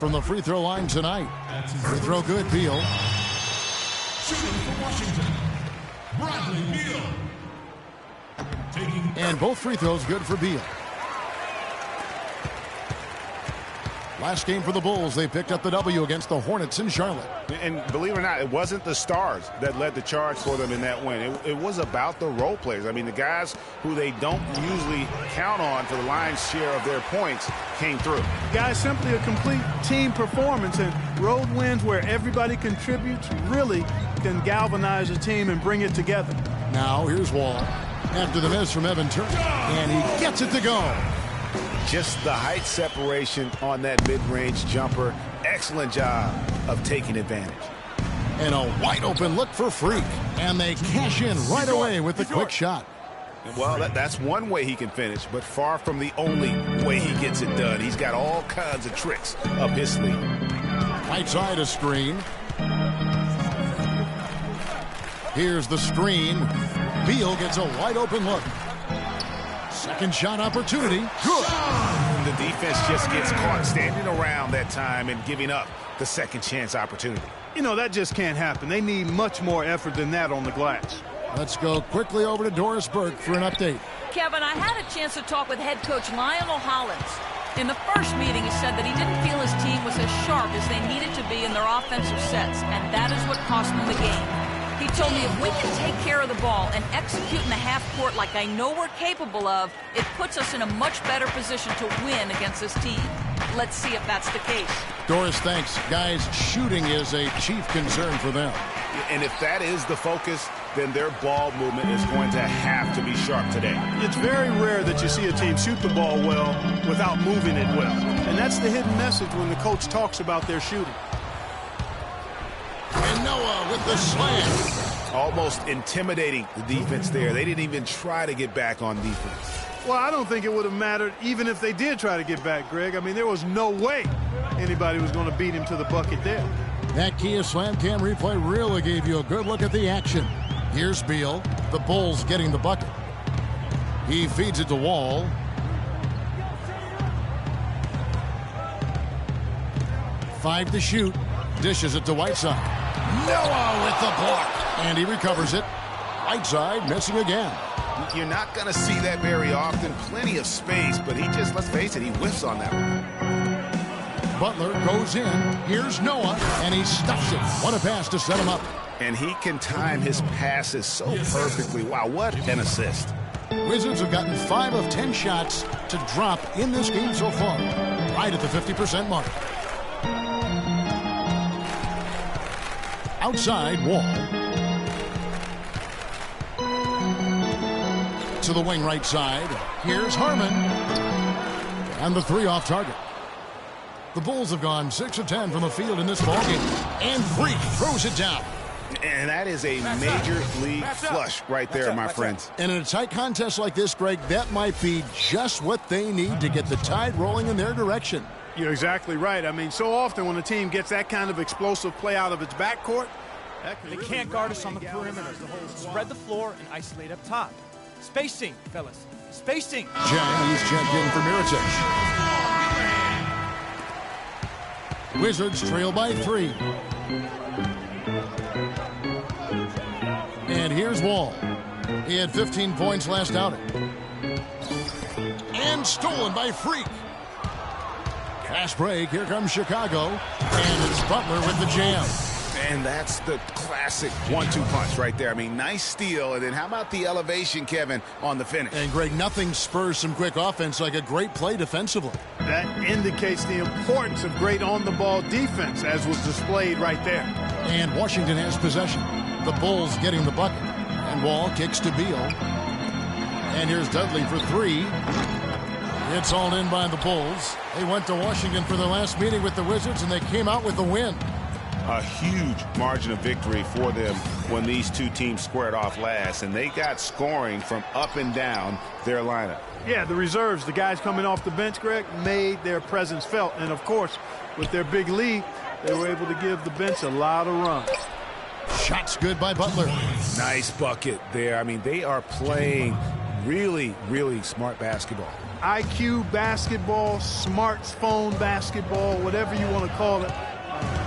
from the free throw line tonight. Free throw good, Beal. Shooting for Washington, Bradley Beal. And both free throws good for Beal. Last game for the Bulls, they picked up the W against the Hornets in Charlotte. And believe it or not, it wasn't the stars that led the charge for them in that win. It was about the role players. I mean, the guys who they don't usually count on for the lion's share of their points came through. Guys, simply a complete team performance, and road wins where everybody contributes really can galvanize a team and bring it together. Now here's Wall after the miss from Evan Turner, and he gets it to go. Just the height separation on that mid-range jumper. Excellent job of taking advantage. And a wide open look for Freak. And they cash in right away with the quick shot. Well, that's one way he can finish, but far from the only way he gets it done. He's got all kinds of tricks up his sleeve. Right side a screen. Here's the screen. Beal gets a wide open look. Second shot opportunity. Good. The defense just gets caught standing around that time and giving up the second chance opportunity. You know, that just can't happen. They need much more effort than that on the glass. Let's go quickly over to Doris Burke for an update. Kevin, I had a chance to talk with head coach Lionel Hollins. In the first meeting, he said that he didn't feel his team was as sharp as they needed to be in their offensive sets, and that is what cost them the game. He told me if we can take care of the ball and execute in the half court like I know we're capable of, it puts us in a much better position to win against this team. Let's see if that's the case. Doris, thanks. Guys, shooting is a chief concern for them. And if that is the focus, then their ball movement is going to have to be sharp today. It's very rare that you see a team shoot the ball well without moving it well. And that's the hidden message when the coach talks about their shooting. And Noah with the slam. Almost intimidating the defense there. They didn't even try to get back on defense. Well, I don't think it would have mattered even if they did try to get back, Greg. I mean, there was no way anybody was going to beat him to the bucket there. That Kia Slam Cam replay really gave you a good look at the action. Here's Beal. The Bulls getting the bucket. He feeds it to Wall. Five to shoot. Dishes it to Whiteside. Noah with the block. And he recovers it. Whiteside missing again. You're not going to see that very often. Plenty of space, but he just, let's face it, he whiffs on that one. Butler goes in. Here's Noah, and he stuffs it. What a pass to set him up. And he can time his passes so perfectly. Wow, what an assist. Wizards have gotten 5 of 10 shots to drop in this game so far. Right at the 50% mark. Outside, Wall. To the wing right side. Here's Harmon. And the three off target. The Bulls have gone 6 of 10 from the field in this ballgame. And Freak throws it down. And that is a major league flush right there, my friends. And in a tight contest like this, Greg, that might be just what they need to get the tide rolling in their direction. You're exactly right. I mean, so often when a team gets that kind of explosive play out of its backcourt, they can't guard us on the perimeter. Spread the floor and isolate up top. Spacing, fellas. Spacing. He's checked in for Mirotic. Wizards trail by 3. And here's Wall. He had 15 points last outing. And stolen by Freak. Fast break. Here comes Chicago. And it's Butler with the jam. And that's the classic 1-2 punch right there. I mean, nice steal. And then how about the elevation, Kevin, on the finish? And, Greg, nothing spurs some quick offense like a great play defensively. That indicates the importance of great on-the-ball defense, as was displayed right there. And Washington has possession. The Bulls getting the bucket. And Wall kicks to Beal. And here's Dudley for 3. It's all in by the Bulls. They went to Washington for their last meeting with the Wizards, and they came out with the win. A huge margin of victory for them when these two teams squared off last, and they got scoring from up and down their lineup. Yeah, the reserves, the guys coming off the bench, Greg, made their presence felt. And, of course, with their big lead, they were able to give the bench a lot of runs. Shots good by Butler. Nice bucket there. I mean, they are playing really, really smart basketball. IQ basketball, smartphone basketball, whatever you want to call it.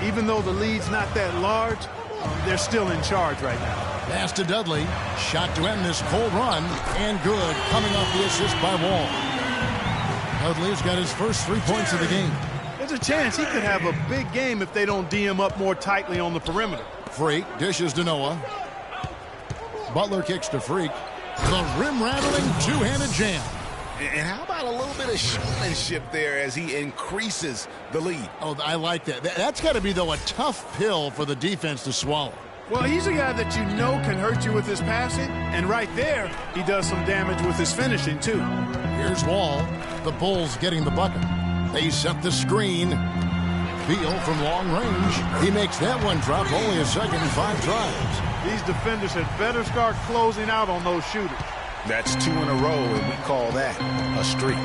Even though the lead's not that large, they're still in charge right now. Pass to Dudley. Shot to end this cold run. And good. Coming off the assist by Wall. Dudley's got his first 3 points of the game. There's a chance he could have a big game if they don't D him up more tightly on the perimeter. Freak dishes to Noah. Butler kicks to Freak. The rim-rattling two-handed jam. And how about a little bit of showmanship there as he increases the lead? Oh, I like that. That's got to be, though, a tough pill for the defense to swallow. Well, he's a guy that you know can hurt you with his passing, and right there, he does some damage with his finishing, too. Here's Wall. The Bulls getting the bucket. They set the screen. Beal from long range. He makes that one drop. Only a second and 5 drives. These defenders had better start closing out on those shooters. That's 2 in a row, and we call that a streak.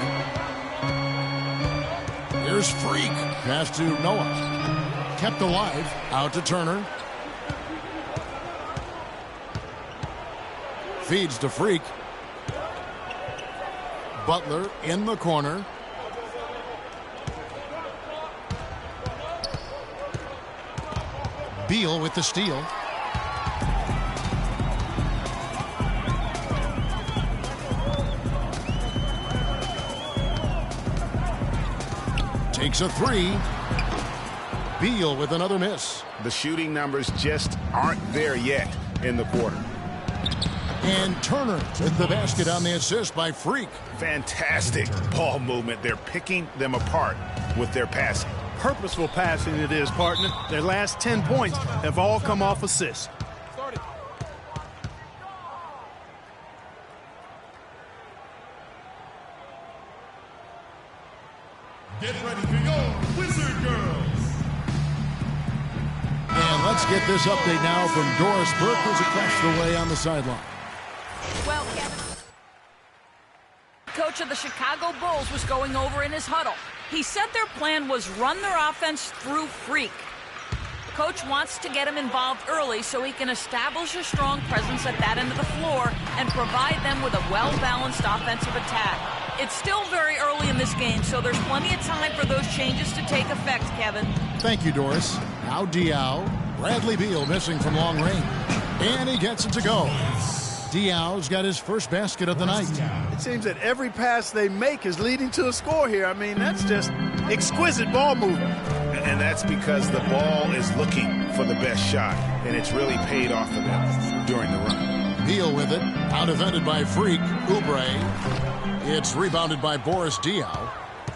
Here's Freak. Pass to Noah. Kept alive. Out to Turner. Feeds to Freak. Butler in the corner. Beal with the steal. Takes a 3. Beal with another miss. The shooting numbers just aren't there yet in the quarter. And Turner with the basket on the assist by Freak. Fantastic ball movement. They're picking them apart with their passing. Purposeful passing it is, partner. Their last 10 points have all come off assists. Get ready for your Wizard Girls. And let's get this update now from Doris Burke, who's across the way on the sideline. Well, Kevin, coach of the Chicago Bulls was going over in his huddle. He said their plan was run their offense through Freak. Coach wants to get him involved early so he can establish a strong presence at that end of the floor and provide them with a well-balanced offensive attack. It's still very early in this game, so there's plenty of time for those changes to take effect, Kevin. Thank you, Doris. Now Diaw. Bradley Beal missing from long range. And he gets it to go. Diaw's got his first basket of the night. It seems that every pass they make is leading to a score here. I mean, that's just exquisite ball movement. And that's because the ball is looking for the best shot, and it's really paid off for them during the run. Beal with it. Out-defended by Freak. Oubre. It's rebounded by Boris Diaw.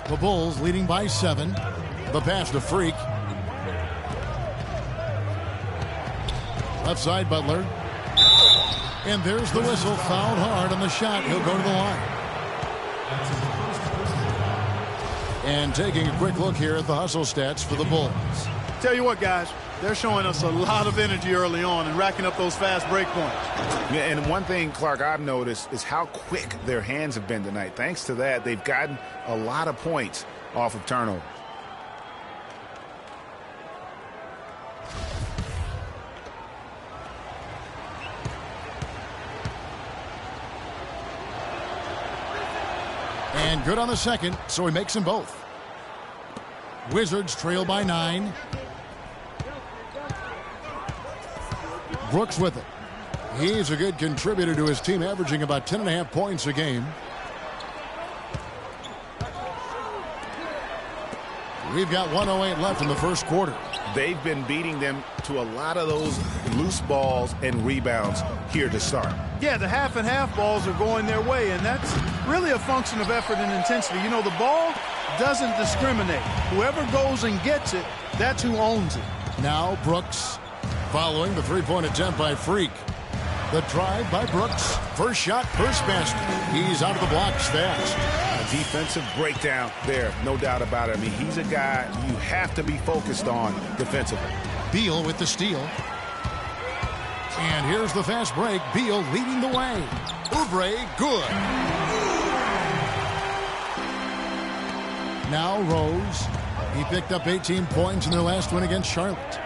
The Bulls leading by 7. The pass to Freak. Left side, Butler. And there's the whistle. Fouled hard on the shot. He'll go to the line. And taking a quick look here at the hustle stats for the Bulls. Tell you what, guys, they're showing us a lot of energy early on and racking up those fast break points. Yeah, and one thing, Clark, I've noticed is how quick their hands have been tonight. Thanks to that, they've gotten a lot of points off of turnovers. And good on the second, so he makes them both. Wizards trail by 9. Brooks with it. He's a good contributor to his team, averaging about 10.5 points a game. We've got 1:08 left in the first quarter. They've been beating them to a lot of those loose balls and rebounds here to start. Yeah, the half and half balls are going their way, and that's really a function of effort and intensity. You know, the ball doesn't discriminate. Whoever goes and gets it, that's who owns it. Now Brooks following the three-point attempt by Freak. The drive by Brooks. First shot, first basket. He's out of the blocks fast. A defensive breakdown there, no doubt about it. I mean, he's a guy you have to be focused on defensively. Beal with the steal. And here's the fast break. Beal leading the way. Oubre, good. Now Rose. He picked up 18 points in their last win against Charlotte.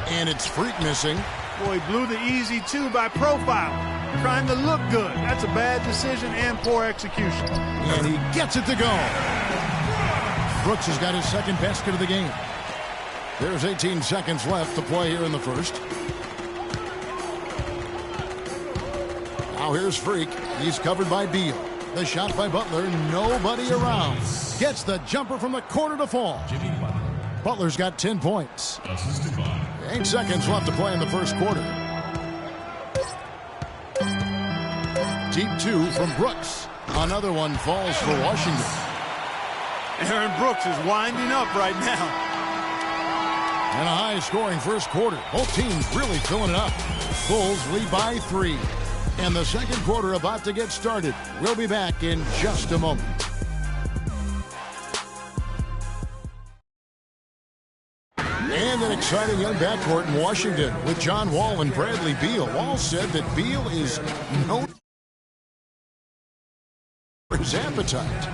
And it's Freak missing. Boy, he blew the easy 2 by profile. trying to look good. That's a bad decision and poor execution. And he gets it to go. Brooks has got his second basket of the game. There's 18 seconds left to play here in the first. Now here's Freak. He's covered by Beal. The shot by Butler. Nobody around. Gets the jumper from the corner to fall. Butler's got 10 points. 8 seconds left to play in the first quarter. Deep two from Brooks. Another one falls for Washington. Aaron Brooks is winding up right now. And a high-scoring first quarter. Both teams really filling it up. Bulls lead by 3. And the second quarter about to get started. We'll be back in just a moment. And an exciting young backcourt in Washington with John Wall and Bradley Beal. Wall said that Beal is known for his appetite.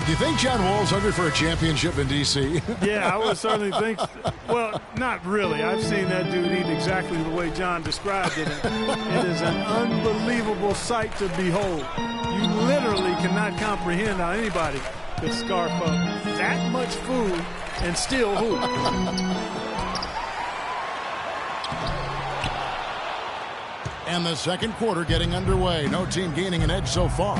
You think John Wall's hungry for a championship in D.C.? Yeah, I would certainly think. Well, not really. I've seen that dude eat exactly the way John described it. It is an unbelievable sight to behold. You literally cannot comprehend how anybody could scarf up that much food and still hoop. And the second quarter getting underway. No team gaining an edge so far.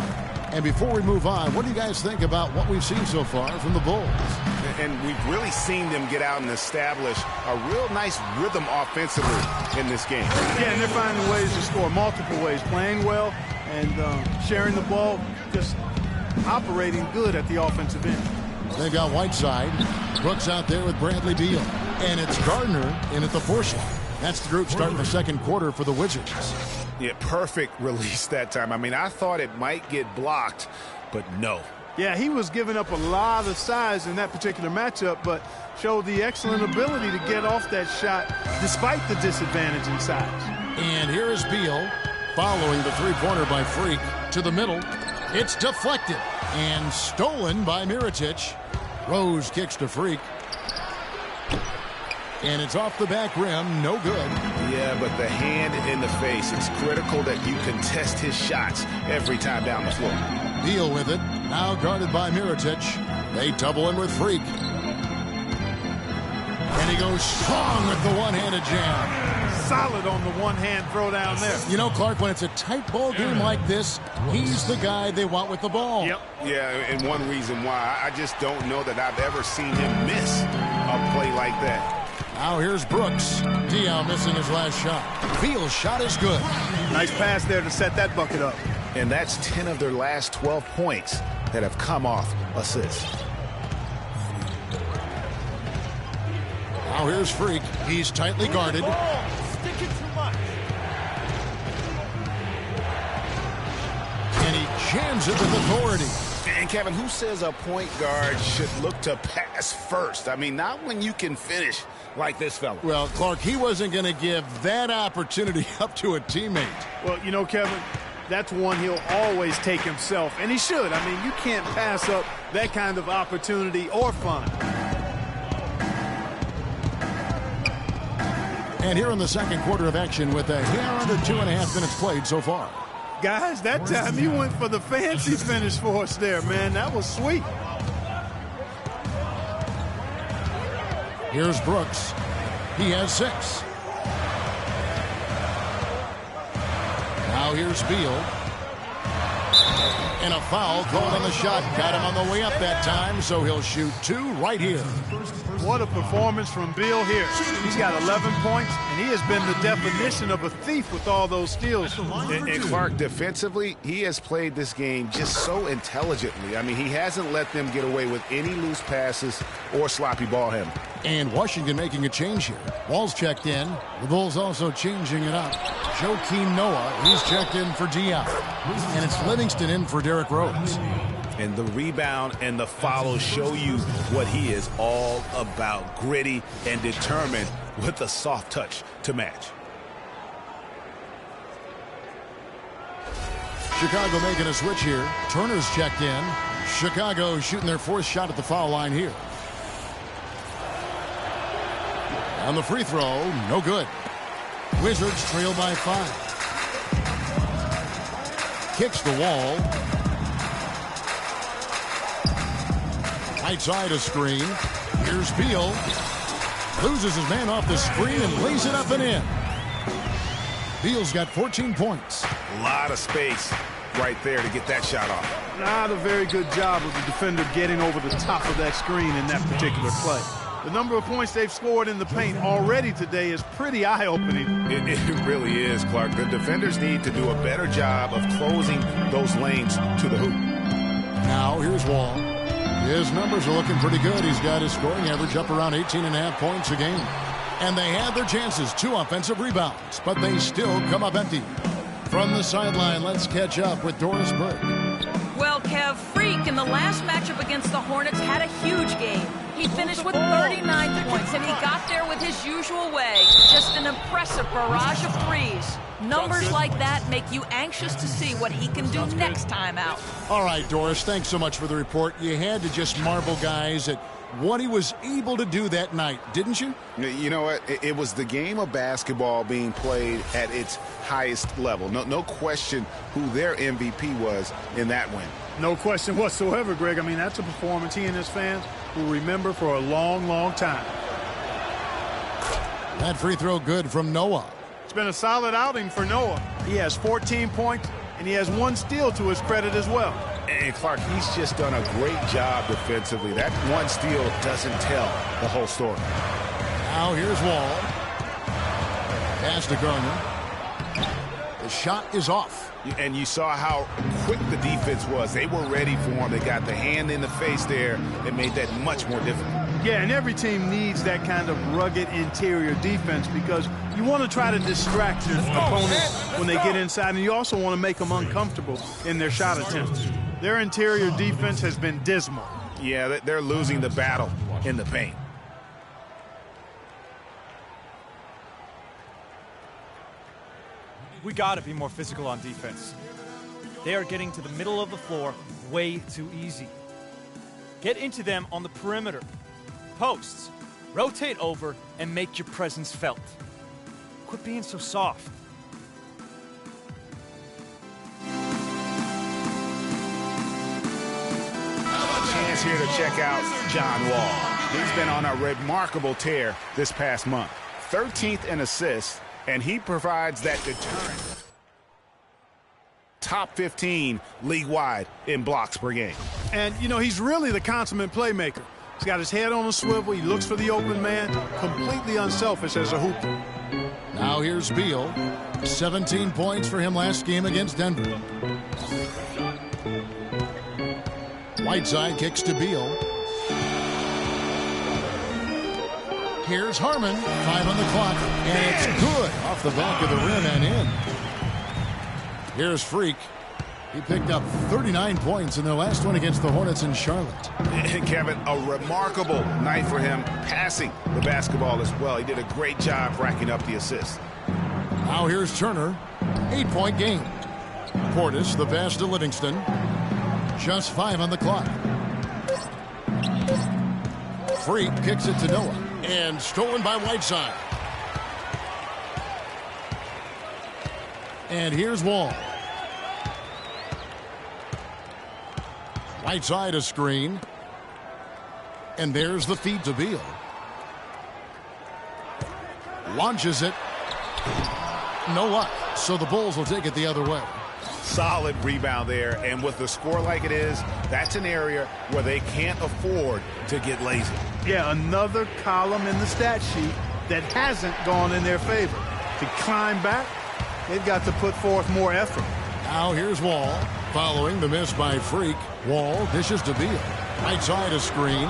And before we move on, what do you guys think about what we've seen so far from the Bulls? And we've really seen them get out and establish a real nice rhythm offensively in this game. Yeah, and they're finding ways to score multiple ways, playing well and sharing the ball, just operating good at the offensive end. They've got Whiteside. Brooks out there with Bradley Beal. And it's Gardner in at the 4 slot. That's the group starting the second quarter for the Wizards. Yeah, perfect release that time. I mean, I thought it might get blocked, but no. Yeah, he was giving up a lot of size in that particular matchup, but showed the excellent ability to get off that shot despite the disadvantage in size. And here is Beal following the three-pointer by Freak to the middle. It's deflected and stolen by Mirotic. Rose kicks to Freak. And it's off the back rim, no good. Yeah, but the hand in the face, it's critical that you contest his shots every time down the floor. Beal with it, now guarded by Mirotic. They double in with Freak. And he goes strong with the one-handed jam. Solid on the one-hand throw down there. You know, Clark, when it's a tight ball game like this, he's the guy they want with the ball. Yep. Yeah, and one reason why, I just don't know that I've ever seen him miss a play like that. Now here's Brooks. Diaw missing his last shot. Beal's shot is good. Nice pass there to set that bucket up. And that's 10 of their last 12 points that have come off assists. Now here's Freak. He's tightly guarded. Stick it too much. And he jams it with authority. And Kevin, who says a point guard should look to pass first? I mean, not when you can finish like this fella. Well, Clark, he wasn't going to give that opportunity up to a teammate. Well, you know, Kevin, that's one he'll always take himself, and he should. I mean, you can't pass up that kind of opportunity or fun. And here in the second quarter of action with a hair under 2.5 minutes played so far. Guys, that time he went for the fancy finish for us there, man. That was sweet. Here's Brooks. He has 6. Now here's Beal. And a foul called on the shot. Got him on the way up that time, so he'll shoot 2 right here. What a performance from Beal here. He's got 11 points, and he has been the definition of a thief with all those steals. And Clark, defensively, he has played this game just so intelligently. I mean, he hasn't let them get away with any loose passes or sloppy ball handling. And Washington making a change here. Wall's checked in. The Bulls also changing it up. Joakim Noah, he's checked in for Diaw. And it's Livingston in for Derrick Rose. And the rebound and the follow show you what he is all about. Gritty and determined with a soft touch to match. Chicago making a switch here. Turner's checked in. Chicago shooting their 4th shot at the foul line here. On the free throw, no good. Wizards trail by 5. Kicks the wall. Right side a screen. Here's Beal. Loses his man off the screen and lays it up and in. Beal's got 14 points. A lot of space right there to get that shot off. Not a very good job of the defender getting over the top of that screen in that particular play. The number of points they've scored in the paint already today is pretty eye-opening. It really is, Clark. The defenders need to do a better job of closing those lanes to the hoop. Now here's Wall. His numbers are looking pretty good. He's got his scoring average up around 18.5 points a game. And they had their chances, 2 offensive rebounds, but they still come up empty. From the sideline, let's catch up with Doris Burke. Well, Kev, Freak in the last matchup against the Hornets had a huge game. He finished with 39 points, and he got there with his usual way. Just an impressive barrage of threes. Numbers like that make you anxious to see what he can do next time out. All right, Doris, thanks so much for the report. You had to just marvel, guys, at what he was able to do that night, didn't you? You know what? It was the game of basketball being played at its highest level. No question who their MVP was in that win. No question whatsoever, Greg. I mean, that's a performance he and his fans will remember for a long, long time. That free throw good from Noah. It's been a solid outing for Noah. He has 14 points, and he has 1 steal to his credit as well. And Clark, he's just done a great job defensively. That 1 steal doesn't tell the whole story. Now here's Wall. Pass to Garner. The shot is off. And you saw how quick the defense was. They were ready for him. They got the hand in the face there. It made that much more difficult. Yeah, and every team needs that kind of rugged interior defense because you want to try to distract your opponent when they get inside, and you also want to make them uncomfortable in their shot attempts. Their interior defense has been dismal. Yeah, they're losing the battle in the paint. We got to be more physical on defense. They are getting to the middle of the floor way too easy. Get into them on the perimeter. Posts. Rotate over and make your presence felt. Quit being so soft. Chance here to check out John Wall. He's been on a remarkable tear this past month. 13th in assists, and he provides that deterrent. Top 15 league-wide in blocks per game. And, you know, he's really the consummate playmaker. He's got his head on a swivel. He looks for the open man. Completely unselfish as a hooper. Now here's Beal. 17 points for him last game against Denver. Whiteside kicks to Beal. Here's Harmon. 5 on the clock. And it's good off the back of the rim and in. Here's Freak. He picked up 39 points in their last one against the Hornets in Charlotte. Kevin, a remarkable night for him passing the basketball as well. He did a great job racking up the assists. Now here's Turner. 8-point game. Portis, the pass to Livingston. Just 5 on the clock. Freak kicks it to Noah. And stolen by Whiteside. And here's Wall. Whiteside a screen. And there's the feed to Beal. Launches it. No luck. So the Bulls will take it the other way. Solid rebound there. And with the score like it is, that's an area where they can't afford to get lazy. Yeah, another column in the stat sheet that hasn't gone in their favor. To climb back, they've got to put forth more effort. Now here's Wall. Following the miss by Freak. Wall dishes to Beal. Right side a screen.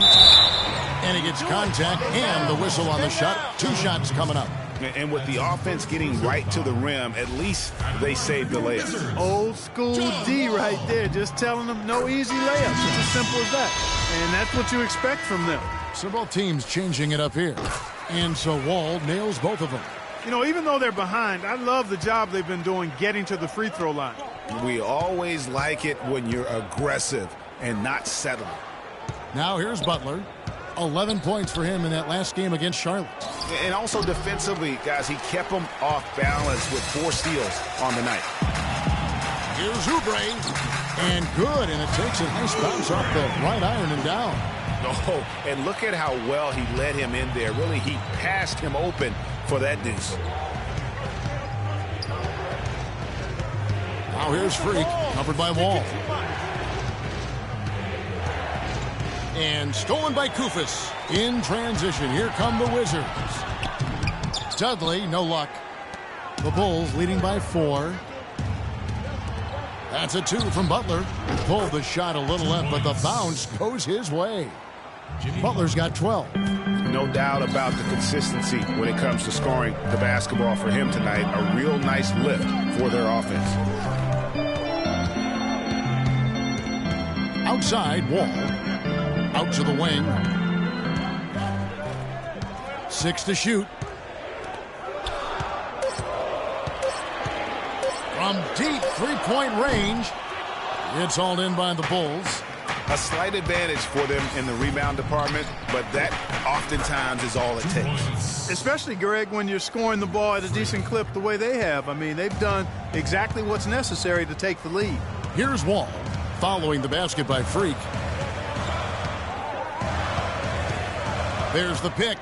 And he gets contact and the whistle on the shot. 2 shots coming up. And with the offense getting right to the rim, at least they saved the layup. Old school D right there. Just telling them no easy layups. It's as simple as that. And that's what you expect from them. So both teams changing it up here. And so Wall nails both of them. You know, even though they're behind, I love the job they've been doing getting to the free throw line. We always like it when you're aggressive and not settling. Now here's Butler. 11 points for him in that last game against Charlotte. And also defensively, guys, he kept them off balance with 4 steals on the night. Here's Oubre, and good, and it takes a nice bounce off the right iron and down. Oh, and look at how well he led him in there. Really, he passed him open for that deuce. Now here's Freak, covered by Wall. And stolen by Kufis. In transition, here come the Wizards. Dudley, no luck. The Bulls leading by 4. That's a 2 from Butler. Pulled the shot a little left, but the bounce goes his way. Butler's got 12. No doubt about the consistency when it comes to scoring the basketball for him tonight. A real nice lift for their offense. Outside, Wall. Out to the wing. 6 to shoot. From deep three-point range. It's hauled in by the Bulls. A slight advantage for them in the rebound department, but that oftentimes is all it takes. Especially, Greg, when you're scoring the ball at a decent clip the way they have. I mean, they've done exactly what's necessary to take the lead. Here's Wall, following the basket by Freak. There's the pick.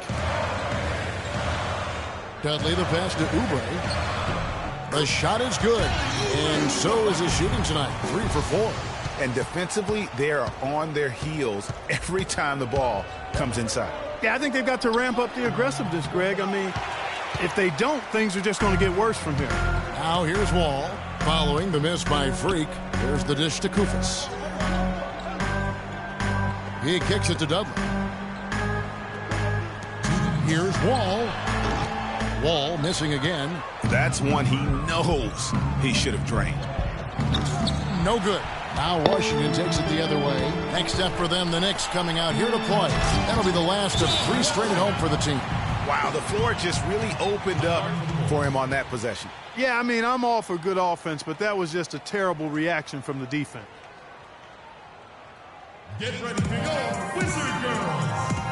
Dudley the pass to Oubre. The shot is good, and so is his shooting tonight. 3 for 4. And defensively, they are on their heels every time the ball comes inside. Yeah, I think they've got to ramp up the aggressiveness, Greg. I mean, if they don't, things are just going to get worse from here. Now here's Wall, following the miss by Freak. There's the dish to Kufis. He kicks it to Dudley. Here's Wall. Wall missing again. That's one he knows he should have drained. No good. Now Washington takes it the other way. Next step for them, the Knicks coming out here to play. That'll be the last of 3 straight at home for the team. Wow, the floor just really opened up for him on that possession. Yeah, I mean, I'm all for good offense, but that was just a terrible reaction from the defense. Get ready to go, Wizard Girls.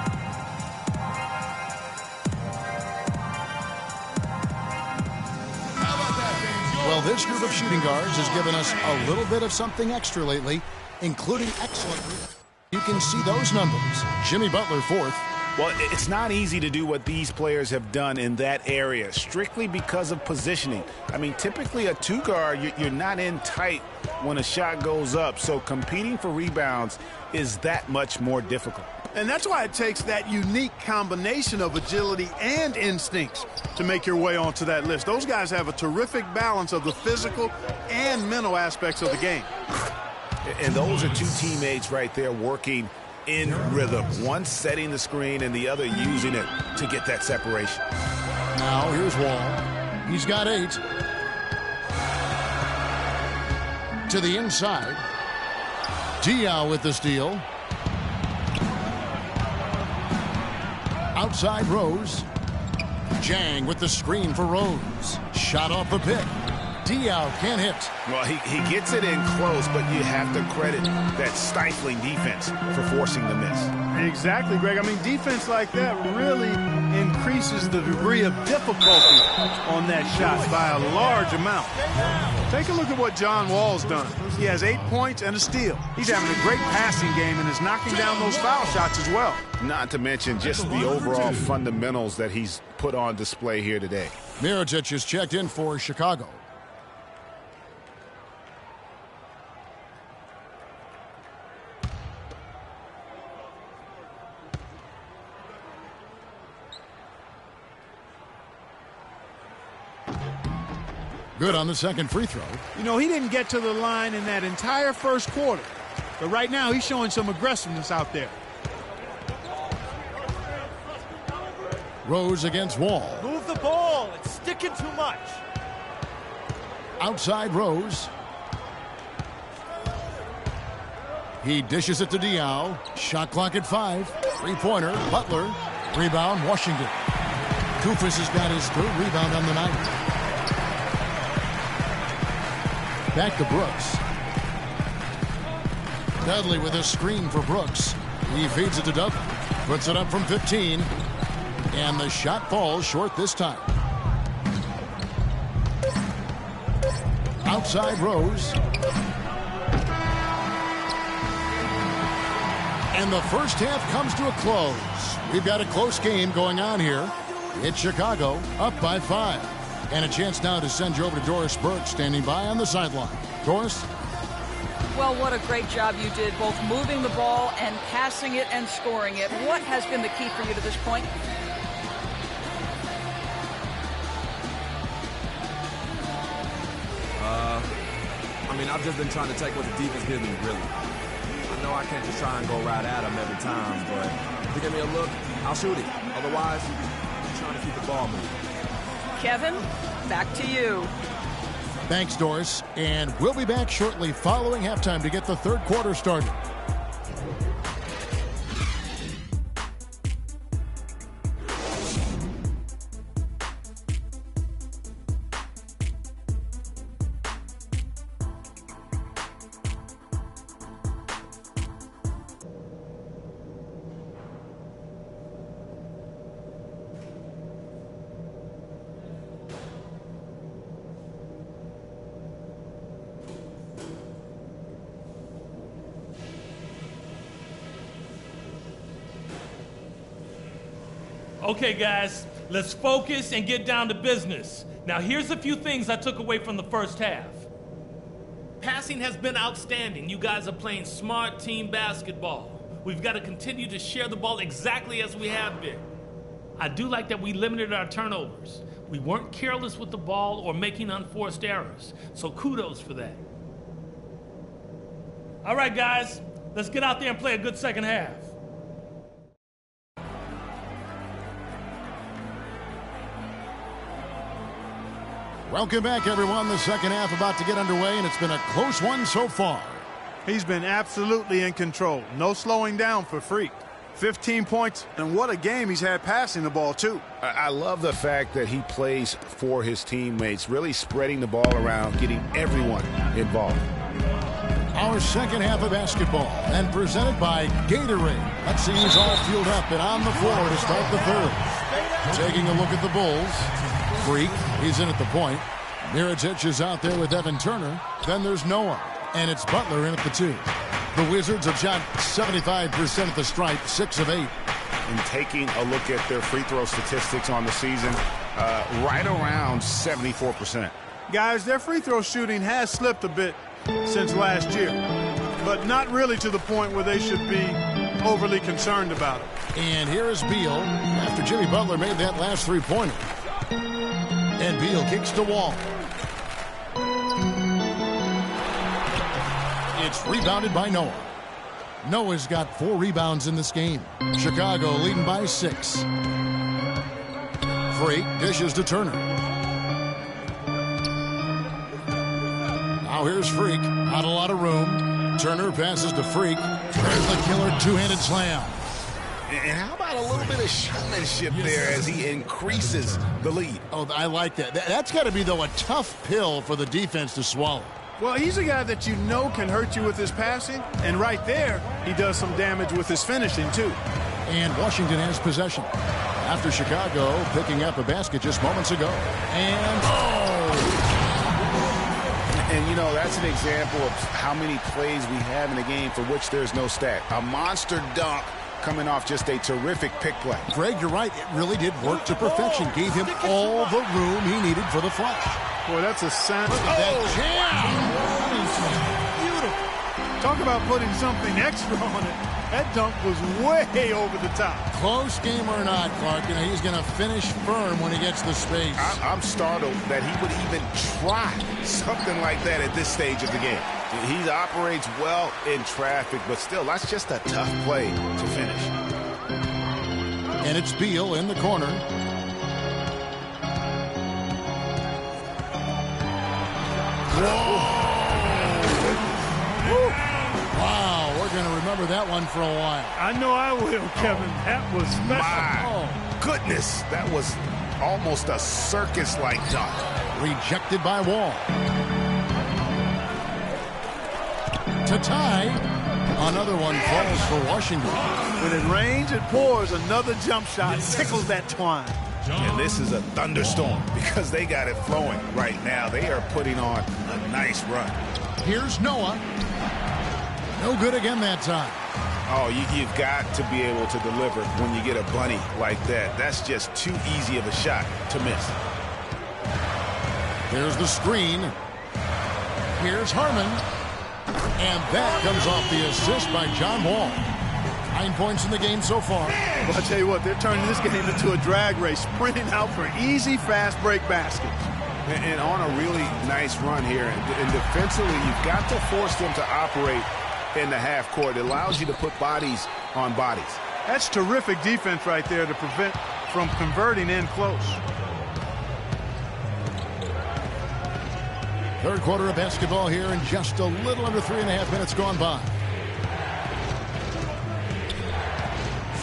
Well, this group of shooting guards has given us a little bit of something extra lately, including excellent. You can see those numbers. Jimmy Butler 4th. Well, it's not easy to do what these players have done in that area, strictly because of positioning. I mean, typically a 2-guard, you're not in tight when a shot goes up, so competing for rebounds is that much more difficult. And that's why it takes that unique combination of agility and instincts to make your way onto that list. Those guys have a terrific balance of the physical and mental aspects of the game. And those are 2 teammates right there working in rhythm. One setting the screen and the other using it to get that separation. Now here's Wall. He's got 8. To the inside. Diaw with the steal. Outside Rose. Jang with the screen for Rose. Shot off the pick. Diaw can't hit. Well, he gets it in close, but you have to credit that stifling defense for forcing the miss. Exactly, Greg. I mean, defense like that really increases the degree of difficulty on that shot by a large amount. Take a look at what John Wall's done. He has 8 points and a steal. He's having a great passing game and is knocking down those foul shots as well. Not to mention just the overall fundamentals that he's put on display here today. Mirotic is checked in for Chicago. Good on the second free throw. You know, he didn't get to the line in that entire first quarter. But right now, he's showing some aggressiveness out there. Rose against Wall. Move the ball. It's sticking too much. Outside Rose. He dishes it to Diaw. Shot clock at 5. Three-pointer. Butler. Rebound Washington. Kufis has got his 3rd rebound on the night. Back to Brooks. Dudley with a screen for Brooks. He feeds it to Dudley. Puts it up from 15. And the shot falls short this time. Outside Rose. And the first half comes to a close. We've got a close game going on here. It's Chicago up by 5. And a chance now to send you over to Doris Burke standing by on the sideline. Doris? Well, what a great job you did, both moving the ball and passing it and scoring it. What has been the key for you to this point? I've just been trying to take what the defense gives me, really. I know I can't just try and go right at them every time, but if they give me a look, I'll shoot it. Otherwise, I'm trying to keep the ball moving. Kevin, back to you. Thanks, Doris. And we'll be back shortly following halftime to get the third quarter started. Okay, guys, let's focus and get down to business. Now, here's a few things I took away from the first half. Passing has been outstanding. You guys are playing smart team basketball. We've got to continue to share the ball exactly as we have been. I do like that we limited our turnovers. We weren't careless with the ball or making unforced errors, so kudos for that. All right, guys, let's get out there and play a good second half. Welcome back, everyone. The second half about to get underway, and it's been a close one so far. He's been absolutely in control. No slowing down for Freak. 15 points, and what a game he's had passing the ball, too. I love the fact that he plays for his teammates, really spreading the ball around, getting everyone involved. Our second half of basketball, and presented by Gatorade. Let's see who's all fueled up and on the floor to start the third. Taking a look at the Bulls. Freak, he's in at the point. Mirotic is out there with Evan Turner. Then there's Noah, and it's Butler in at the 2. The Wizards have shot 75% at the stripe, 6 of 8. And taking a look at their free throw statistics on the season, right around 74%. Guys, their free throw shooting has slipped a bit since last year, but not really to the point where they should be overly concerned about it. And here is Beal after Jimmy Butler made that last three-pointer. And Beal kicks to Wall. It's rebounded by Noah. Noah's got 4 rebounds in this game. Chicago leading by 6. Freak dishes to Turner. Now here's Freak. Not a lot of room. Turner passes to Freak. There's the killer two-handed slam. And how about a little bit of showmanship there as he increases the lead? Oh, I like that. That's got to be, though, a tough pill for the defense to swallow. Well, he's a guy that you know can hurt you with his passing, and right there, he does some damage with his finishing, too. And Washington has possession after Chicago picking up a basket just moments ago. And, And, you know, that's an example of how many plays we have in a game for which there's no stat. A monster dunk coming off just a terrific pick play. Greg, you're right. It really did work to perfection. Gave him all the room he needed for the flush. Boy, that's a sound. Look at that jam. Beautiful. Talk about putting something extra on it. That dunk was way over the top. Close game or not, Clark, he's going to finish firm when he gets the space. I'm startled that he would even try something like that at this stage of the game. He operates well in traffic, but still, that's just a tough play to finish. And it's Beal in the corner. Whoa! Wow, we're going to remember that one for a while. I know I will, Kevin. That was special. My goodness, that was almost a circus-like dunk. Rejected by Wall. To tie. Another one falls for Washington. When it rains, it pours. Another jump shot tickles that twine. And this is a thunderstorm because they got it flowing right now. They are putting on a nice run. Here's Noah. No good again that time. Oh, you've got to be able to deliver when you get a bunny like that. That's just too easy of a shot to miss. There's the screen. Here's Harmon. And that comes off the assist by John Wall. 9 points in the game so far. Well, I tell you what, they're turning this game into a drag race, sprinting out for easy, fast break baskets. And on a really nice run here. And defensively, you've got to force them to operate in the half court. It allows you to put bodies on bodies. That's terrific defense right there to prevent from converting in close. Third quarter of basketball here, and just a little under 3.5 minutes gone by.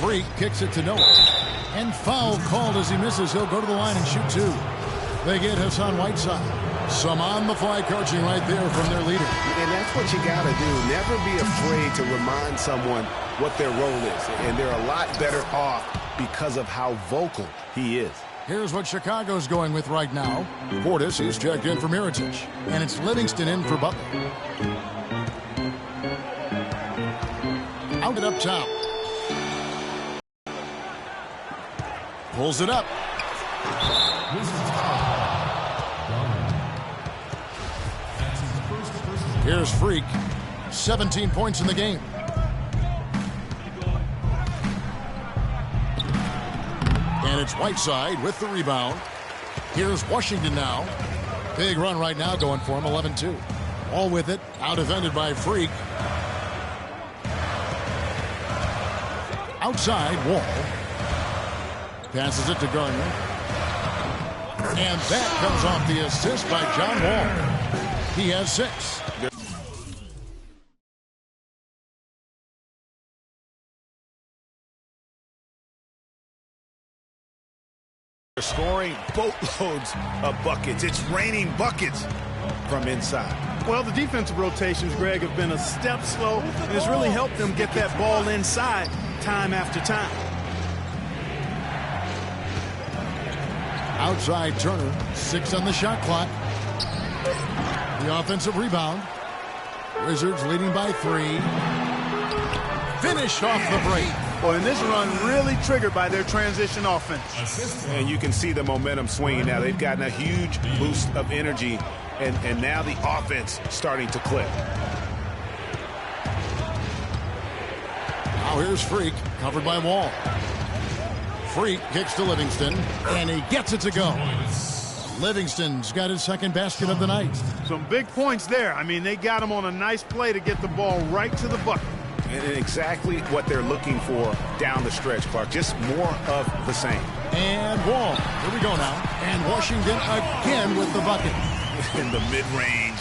Freak kicks it to Noah. And foul called as he misses. He'll go to the line and shoot two. They get Hassan Whiteside. Some on-the-fly coaching right there from their leader. And that's what you got to do. Never be afraid to remind someone what their role is. And they're a lot better off because of how vocal he is. Here's what Chicago's going with right now. Portis is checked in for Mirotic. And it's Livingston in for Butler. Out and up top. Pulls it up. Here's Freak. 17 points in the game. And it's Whiteside with the rebound. Here's Washington now. Big run right now going for him, 11-2. All with it, out defended by Freak. Outside, Wall. Passes it to Garner. And that comes off the assist by John Wall. He has 6. They're scoring boatloads of buckets. It's raining buckets from inside. Well, the defensive rotations, Greg, have been a step slow, and it's really helped them get that ball inside time after time. Outside Turner, 6 on the shot clock. The offensive rebound. Wizards leading by 3. Finished off the break. Well, and this run really triggered by their transition offense. And you can see the momentum swinging now. They've gotten a huge boost of energy, and now the offense starting to click. Now here's Freak, covered by Wall. Freak kicks to Livingston, and he gets it to go. Livingston's got his second basket of the night. Some big points there. I mean, they got him on a nice play to get the ball right to the bucket. And exactly what they're looking for down the stretch, Clark. Just more of the same. And Wall. Here we go now. And Washington again with the bucket. In the mid-range.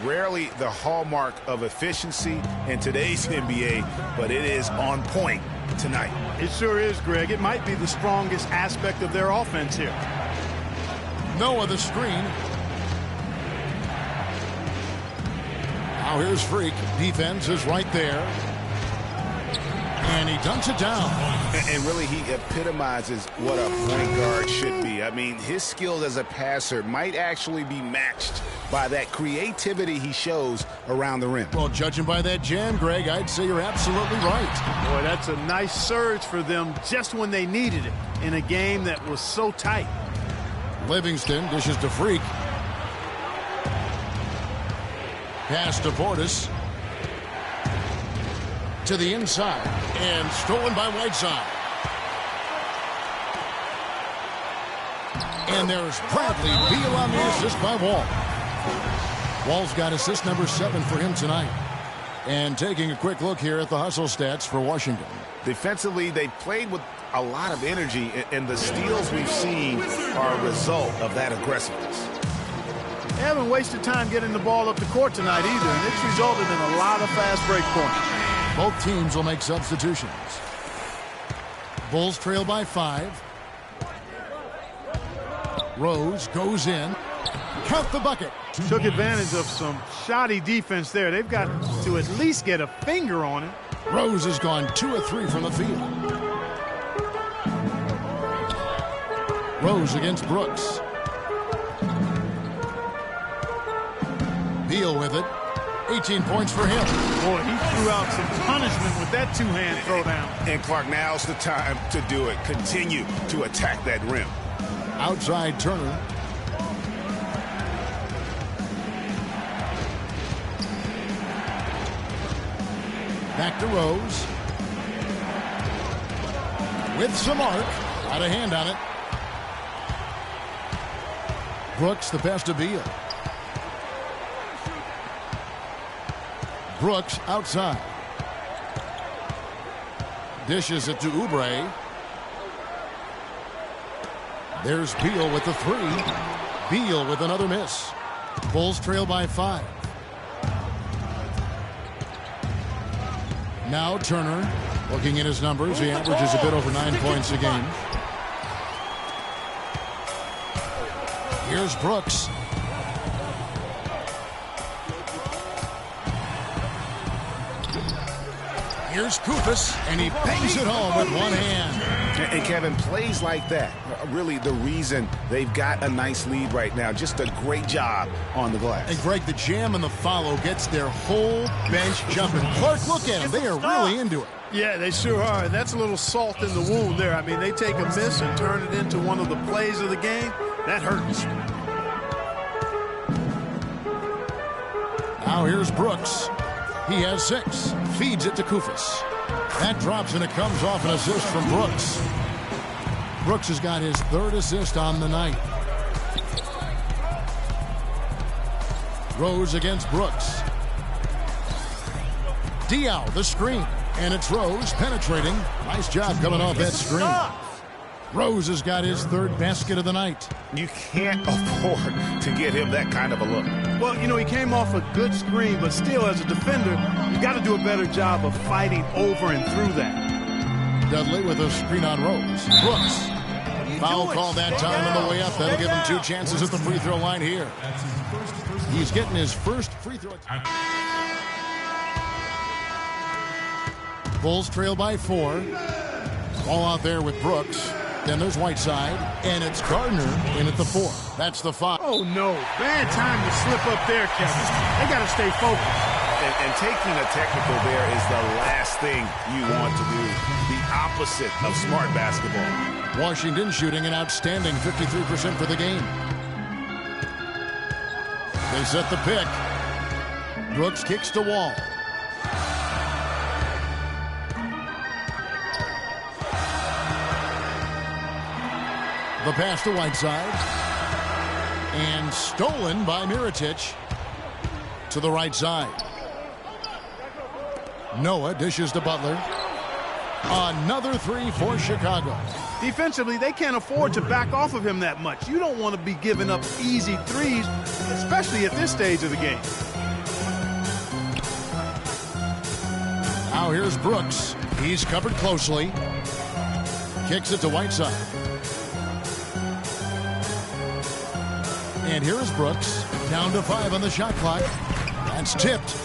Rarely the hallmark of efficiency in today's NBA, but it is on point tonight. It sure is, Greg. It might be the strongest aspect of their offense here. Noah the screen. Now here's Freak. Defense is right there. And he dunks it down. And really, he epitomizes what a point guard should be. I mean, his skills as a passer might actually be matched by that creativity he shows around the rim. Well, judging by that jam, Greg, I'd say you're absolutely right. Boy, that's a nice surge for them just when they needed it in a game that was so tight. Livingston dishes to Freak. Pass to Portis. To the inside, and stolen by Whiteside. And there's Bradley Beal on the assist by Wall. Wall's got assist number 7 for him tonight. And taking a quick look here at the hustle stats for Washington. Defensively, they played with a lot of energy, and the steals we've seen are a result of that aggressiveness. They haven't wasted time getting the ball up the court tonight either, and it's resulted in a lot of fast break points. Both teams will make substitutions. Bulls trail by 5. Rose goes in. count the bucket. Took advantage of some shoddy defense there. They've got to at least get a finger on it. Rose has gone 2 of 3 from the field. Rose against Brooks. Beal with it. 18 points for him. Boy, he threw out some punishment with that two-hand throwdown. And Clark, now's the time to do it. Continue to attack that rim. Outside Turner. Back to Rose. With some arc. Got a hand on it. Brooks, the pass to Beal. Brooks outside. Dishes it to Oubre. There's Beal with the 3. Beal with another miss. Bulls trail by 5. Now Turner, looking at his numbers, he averages a bit over 9 points a game. Here's Brooks. Here's Koufos, and he bangs it home with one hand. And Kevin, plays like that are really the reason they've got a nice lead right now. Just a great job on the glass. And Greg, the jam and the follow gets their whole bench jumping. Clark, look at them. They are really into it. Yeah, they sure are. And that's a little salt in the wound there. I mean, they take a miss and turn it into one of the plays of the game. That hurts. Now here's Brooks. He has 6. Feeds it to Koufos. That drops, and it comes off an assist from Brooks. Brooks has got his 3rd assist on the night. Rose against Brooks. Diaw, the screen. And it's Rose penetrating. Nice job coming off that screen. Rose has got his 3rd basket of the night. You can't afford to give him that kind of a look. Well, you know, he came off a good screen, but still, as a defender, you got to do a better job of fighting over and through that. Dudley with a screen on Rose. Brooks. Foul call that time on the way up. That'll give him 2 chances at the free throw line here. He's getting his first free throw. Bulls trail by 4. Ball out there with Brooks. Then there's Whiteside, and it's Gardner in at the 4. That's the 5. Oh, no. Bad time to slip up there, Kevin. They got to stay focused. And taking a technical there is the last thing you want to do. The opposite of smart basketball. Washington shooting an outstanding 53% for the game. They set the pick. Brooks kicks to Wall. The pass to Whiteside. And stolen by Mirotic to the right side. Noah dishes to Butler. Another 3 for Chicago. Defensively, they can't afford to back off of him that much. You don't want to be giving up easy threes, especially at this stage of the game. Now here's Brooks. He's covered closely. Kicks it to Whiteside. And here is Brooks. Down to 5 on the shot clock. That's tipped.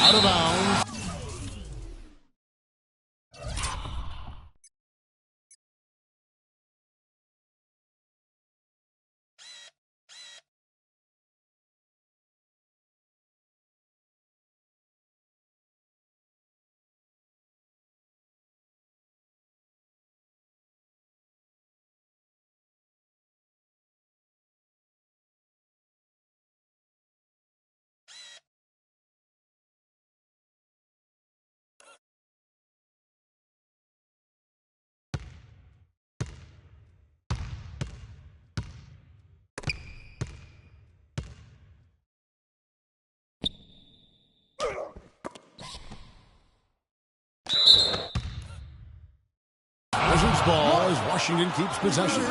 Out of bounds. Wizards ball as Washington keeps possession.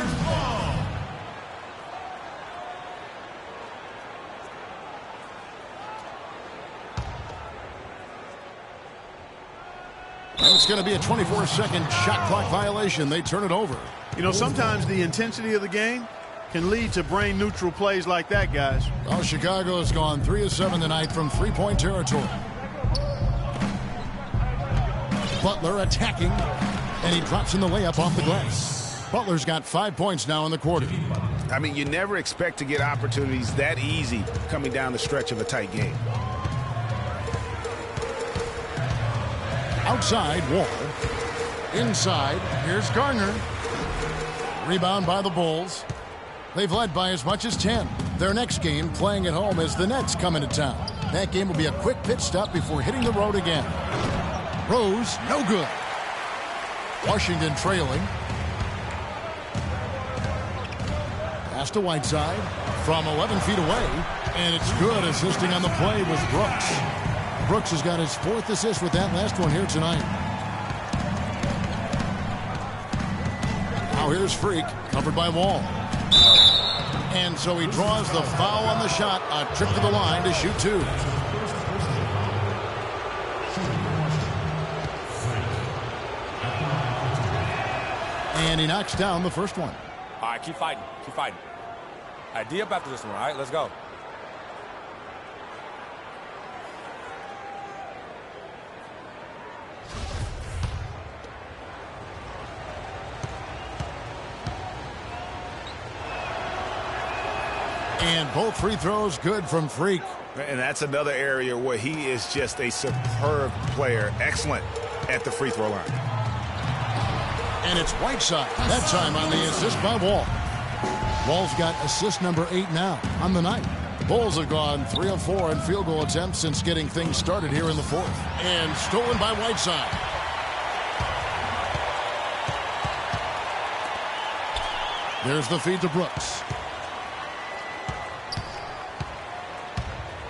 And it's going to be a 24-second shot clock violation. They turn it over. You know, sometimes the intensity of the game can lead to brain-neutral plays like that, guys. Well, Chicago has gone 3 of 7 tonight from three-point territory. Butler attacking, and he drops in the layup off the glass. Butler's got 5 points now in the quarter. I mean, you never expect to get opportunities that easy coming down the stretch of a tight game. Outside, Wall. Inside, here's Garner. Rebound by the Bulls. They've led by as much as 10. Their next game, playing at home, as the Nets come into town. That game will be a quick pit stop before hitting the road again. Rose, no good. Washington trailing. Pass to Whiteside from 11 feet away, and it's good, assisting on the play with Brooks. Brooks has got his 4th assist with that last one here tonight. Now here's Freak, covered by Wall. And so he draws the foul on the shot, a trip to the line to shoot 2. And he knocks down the first one. All right, keep fighting. Keep fighting. All right, D up after this one, all right? Let's go. And both free throws good from Freak. And that's another area where he is just a superb player. Excellent at the free throw line. And it's Whiteside, that time on the assist by Wall. Wall's got assist number 8 now on the night. Bulls have gone 3 of 4 in field goal attempts since getting things started here in the 4th. And stolen by Whiteside. There's the feed to Brooks.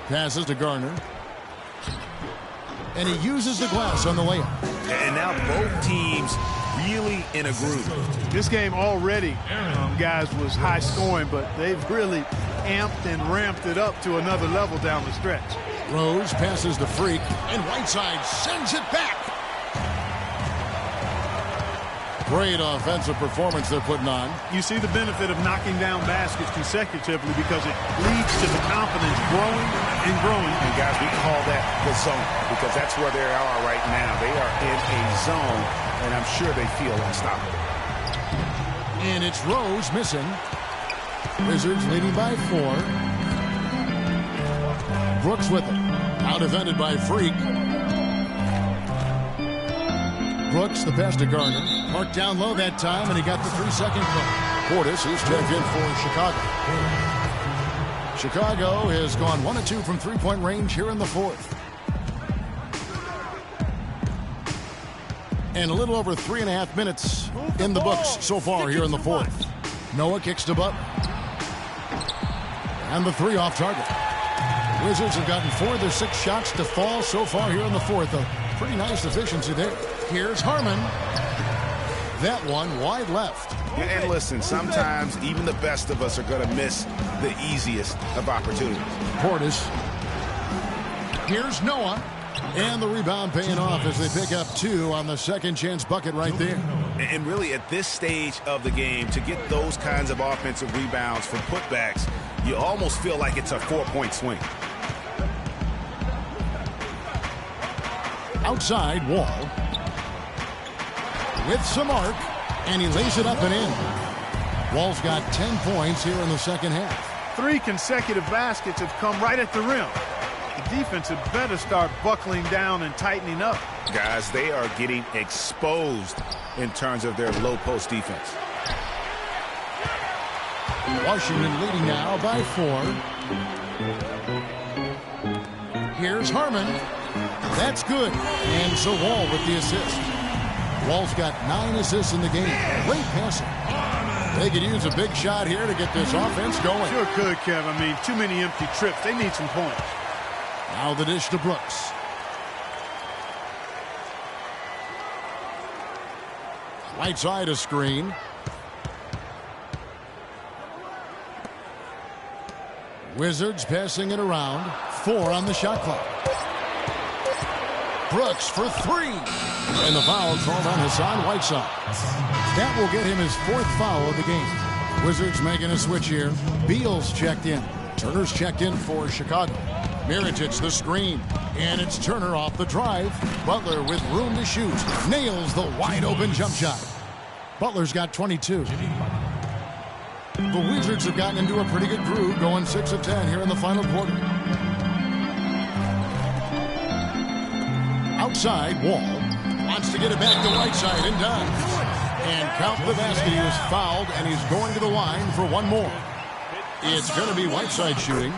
Passes to Garner. And he uses the glass on the layup. And now both teams really in a groove. This game already, guys, was high scoring, but they've really amped and ramped it up to another level down the stretch. Rose passes to Freak, and Whiteside sends it back. Great offensive performance they're putting on. You see the benefit of knocking down baskets consecutively because it leads to the confidence growing and growing. And guys, we call that the zone because that's where they are right now. They are in a zone, and I'm sure they feel unstoppable. And it's Rose missing. Wizards leading by 4. Brooks with it. Out defended by Freak. Brooks, the pass to Garner. Marked down low that time, and he got the 3-second call. Portis, who's checked in for Chicago. Chicago has gone 1 of 2 from three-point range here in the 4th. And a little over 3.5 minutes in the books so far here in the 4th. Noah kicks to Butler. And the 3 off target. Wizards have gotten 4 of their 6 shots to fall so far here in the 4th. A pretty nice efficiency there. Here's Harmon. That one wide left. And listen, sometimes even the best of us are going to miss the easiest of opportunities. Portis. Here's Noah. And the rebound paying off as they pick up 2 on the second chance bucket right there. And really at this stage of the game, to get those kinds of offensive rebounds from putbacks, you almost feel like it's a 4-point swing. Outside, Wall. With some arc, and he lays it up and in. Wall's got 10 points here in the second half. 3 consecutive baskets have come right at the rim. The defense had better start buckling down and tightening up. Guys, they are getting exposed in terms of their low post defense. Washington leading now by 4. Here's Harmon. That's good. And so Wall with the assist. Wall's got 9 assists in the game. Great passing. They could use a big shot here to get this offense going. Sure could, Kev. I mean, too many empty trips. They need some points. Now the dish to Brooks. Right side a screen. Wizards passing it around. 4 on the shot clock. Brooks for 3. And the foul called on Hassan Whiteside. That will get him his 4th foul of the game. Wizards making a switch here. Beal's checked in. Turner's checked in for Chicago. Mirotic the screen. And it's Turner off the drive. Butler with room to shoot. Nails the wide open jump shot. Butler's got 22. The Wizards have gotten into a pretty good groove, going 6 of 10 here in the final quarter. Outside, Wall wants to get it back to Whiteside and does. And count the basket. He was fouled, and he's going to the line for one more. It's going to be Whiteside shooting.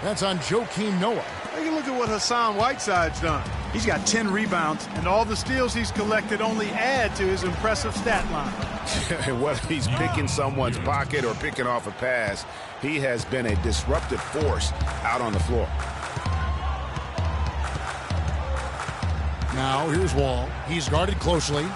That's on Joakim Noah. Take a look at what Hassan Whiteside's done. He's got 10 rebounds, and all the steals he's collected only add to his impressive stat line. Whether he's picking someone's pocket or picking off a pass, he has been a disruptive force out on the floor. Now here's Wall. He's guarded closely.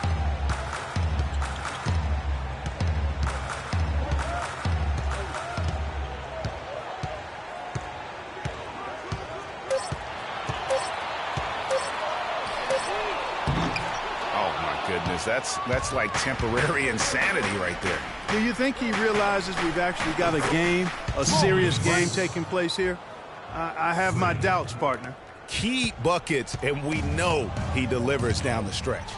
That's like temporary insanity right there. Do you think he realizes we've actually got a game, a serious game taking place here? I have my doubts, partner. Key buckets, and we know he delivers down the stretch.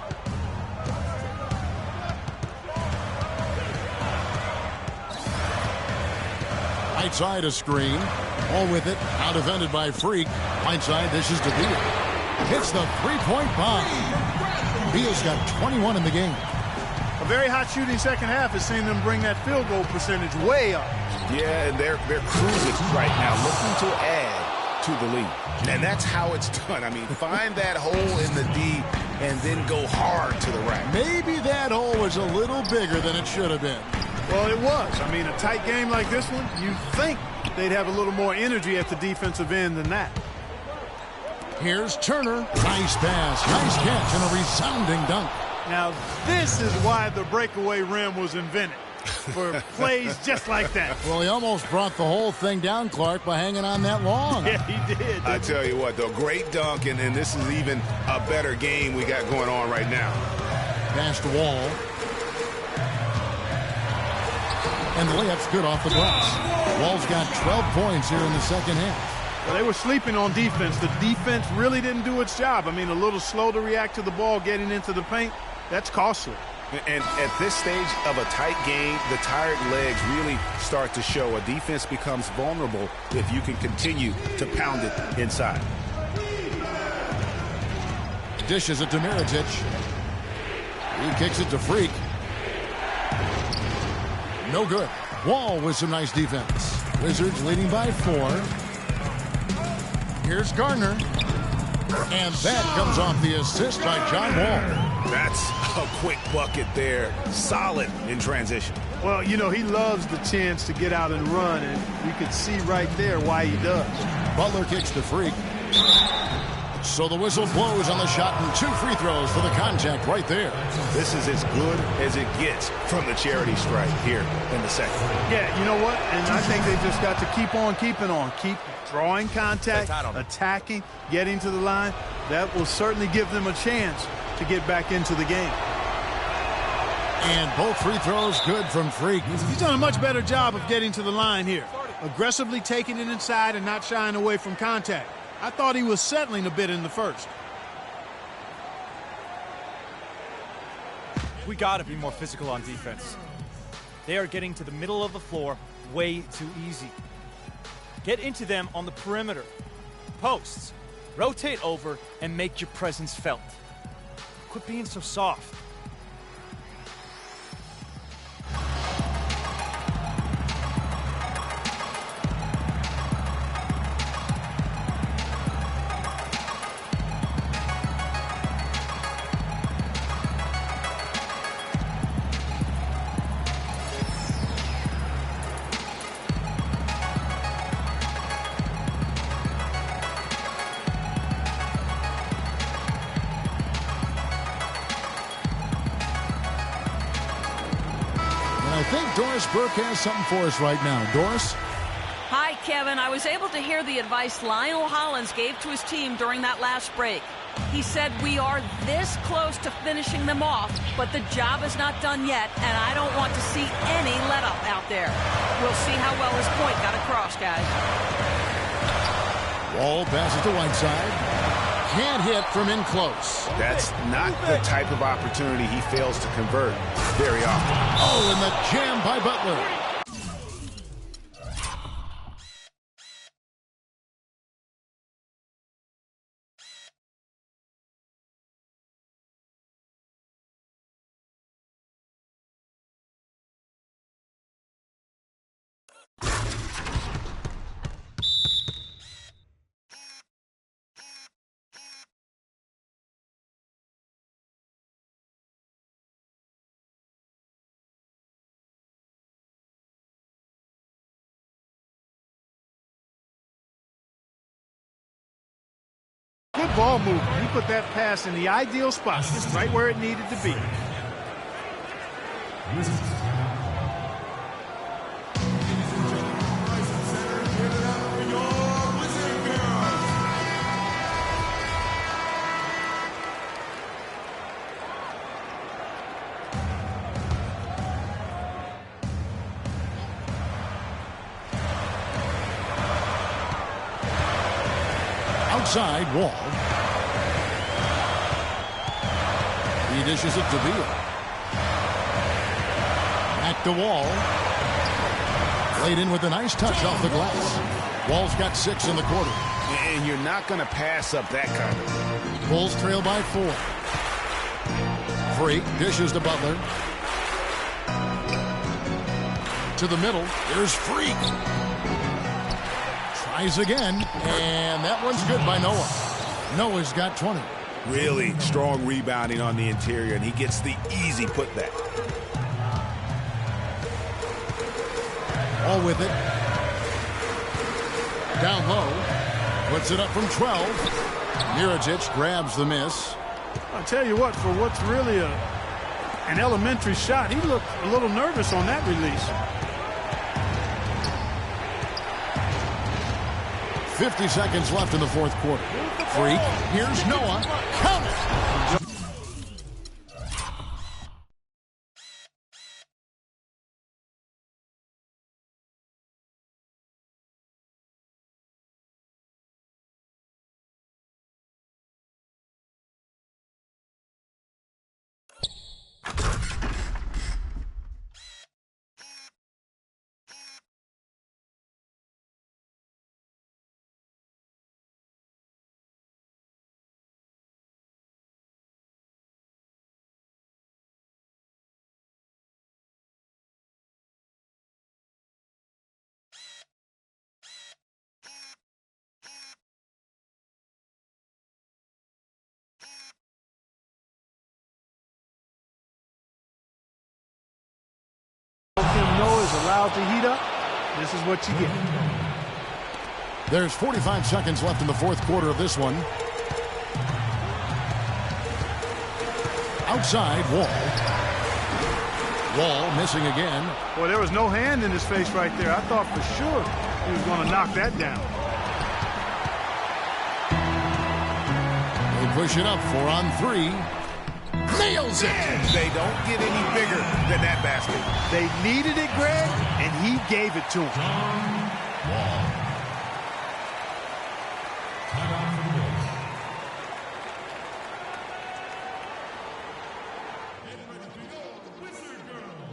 Whiteside a screen. All with it. Now defended by Freak. Whiteside dishes to Beal. Hits the three-point bomb. Beal's got 21 in the game. A very hot shooting second half has seen them bring that field goal percentage way up. Yeah, and they're cruising right now, looking to add to the lead. And that's how it's done. I mean, find that hole in the D and then go hard to the rack. Maybe that hole was a little bigger than it should have been. Well, it was. I mean, a tight game like this one, you'd think they'd have a little more energy at the defensive end than that. Here's Turner. Nice pass, nice catch, and a resounding dunk. Now, this is why the breakaway rim was invented, for plays just like that. Well, he almost brought the whole thing down, Clark, by hanging on that long. Yeah, he did. I tell you what, though, great dunk, and this is even a better game we got going on right now. Pass to Wall. And the layup's good off the glass. Wall's got 12 points here in the second half. Well, they were sleeping on defense. The defense really didn't do its job. I mean, a little slow to react to the ball getting into the paint. That's costly. And at this stage of a tight game, the tired legs really start to show. A defense becomes vulnerable if you can continue to pound it inside. Dishes it to Mirotic. He kicks it to Freak. No good. Wall with some nice defense. Wizards leading by 4. Here's Garner. And that comes off the assist by John Wall. That's a quick bucket there. Solid in transition. Well, you know, he loves the chance to get out and run, and you could see right there why he does. Butler kicks to Freak. So the whistle blows on the shot and 2 free throws for the contact right there. This is as good as it gets from the charity strike here in the second. Yeah, you know what? And I think they just got to keep on keeping on. Keep drawing contact, attacking, getting to the line. That will certainly give them a chance to get back into the game. And both free throws good from Freak. He's done a much better job of getting to the line here. Aggressively taking it inside and not shying away from contact. I thought he was settling a bit in the first. We got to be more physical on defense. They are getting to the middle of the floor way too easy. Get into them on the perimeter. Posts. Rotate over and make your presence felt. Quit being so soft. I think Doris Burke has something for us right now. Doris? Hi, Kevin, I was able to hear the advice Lionel Hollins gave to his team during that last break. He said, we are this close to finishing them off, but the job is not done yet, and I don't want to see any let-up out there. We'll see how well his point got across, guys. Wall passes to Whiteside. Can't hit from in close. That's not the type of opportunity he fails to convert very often. Oh, and the jam by Butler. Good ball movement. He put that pass in the ideal spot, just right where it needed to be. Outside, Wall. He dishes it to Beal. Back to Wall. Laid in with a nice touch off the glass. Wall's got 6 in the quarter. And you're not going to pass up that kind of. Bulls trail by 4. Freak dishes to Butler. To the middle. Here's Freak. Tries again, and that one's good by Noah. Noah's got 20. Really strong rebounding on the interior, and he gets the easy putback. All with it. Down low. Puts it up from 12. Mirotic grabs the miss. I'll tell you what, for what's really an elementary shot, he looked a little nervous on that release. 50 seconds left in the fourth quarter. Freak. Here's Noah. Count it. Noah is allowed to heat up. This is what you get. There's 45 seconds left in the fourth quarter of this one. Outside, Wall. Wall missing again. Well, there was no hand in his face right there. I thought for sure he was going to knock that down. They push it up 4 on 3. Nails it! They don't get any bigger than that basket. They needed it, Greg, and he gave it to him.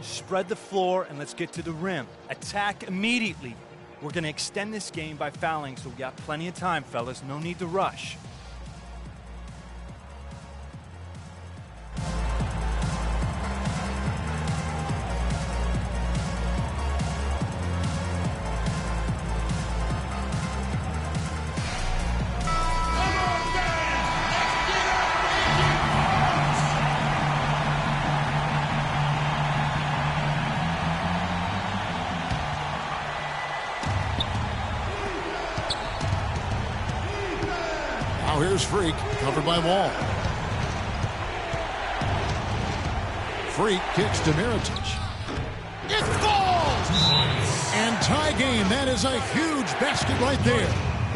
Spread the floor and let's get to the rim. Attack immediately. We're going to extend this game by fouling, so we got plenty of time, fellas. No need to rush. Now here's Freak, covered by Wall. Freak kicks to Mirotic. It falls! And tie game. That is a huge basket right there.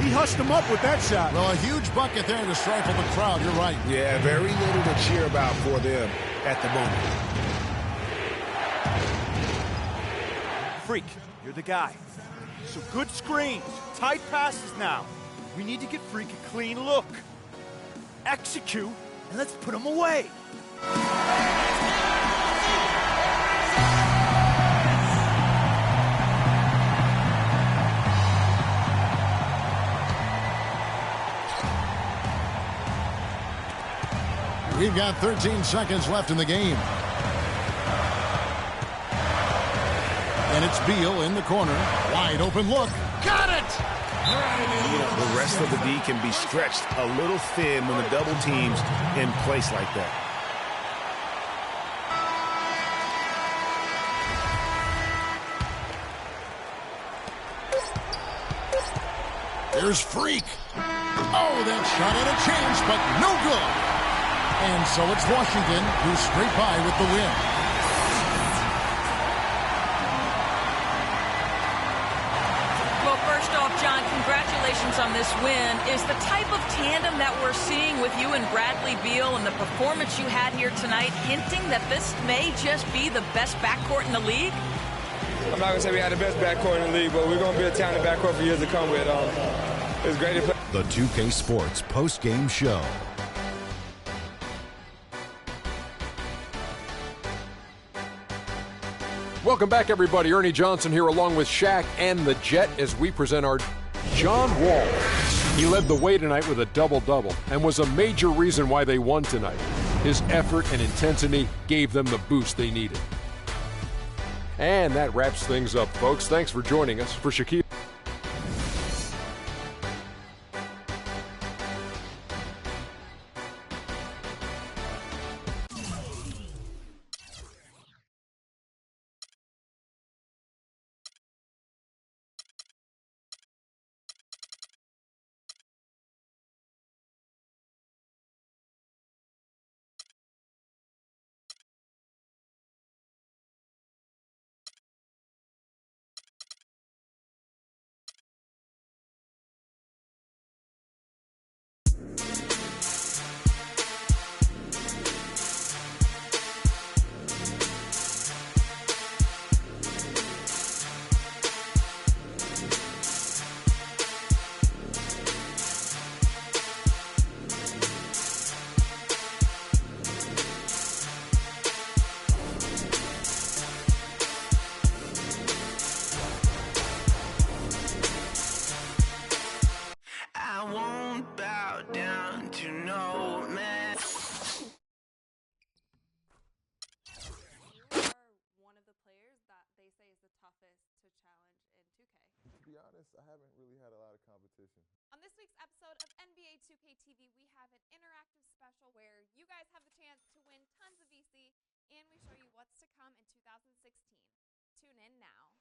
He hushed him up with that shot. Well, a huge bucket there to stifle the crowd. You're right. Yeah, very little to cheer about for them at the moment. Freak, you're the guy. So good screens, tight passes now. We need to get Freak a clean look. Execute, and let's put him away. We've got 13 seconds left in the game. And it's Beal in the corner. Wide open look. Got it! The rest of the D can be stretched a little thin when the double team's in place like that. There's Freak. Oh, that shot had a chance, but no good. And so it's Washington who's straight by with the win. Well, first off, John, congratulations on this win. Is the type of tandem that we're seeing with you and Bradley Beal and the performance you had here tonight hinting that this may just be the best backcourt in the league? I'm not going to say we had the best backcourt in the league, but we're going to be a talented backcourt for years to come with. It's great to play. The 2K Sports post-game show. Welcome back, everybody. Ernie Johnson here along with Shaq and the Jet as we present our John Wall. He led the way tonight with a double-double and was a major reason why they won tonight. His effort and intensity gave them the boost they needed. And that wraps things up, folks. Thanks for joining us. For Shaquille. I haven't really had a lot of competition. On this week's episode of NBA 2K TV, we have an interactive special where you guys have the chance to win tons of VC, and we show you what's to come in 2016. Tune in now.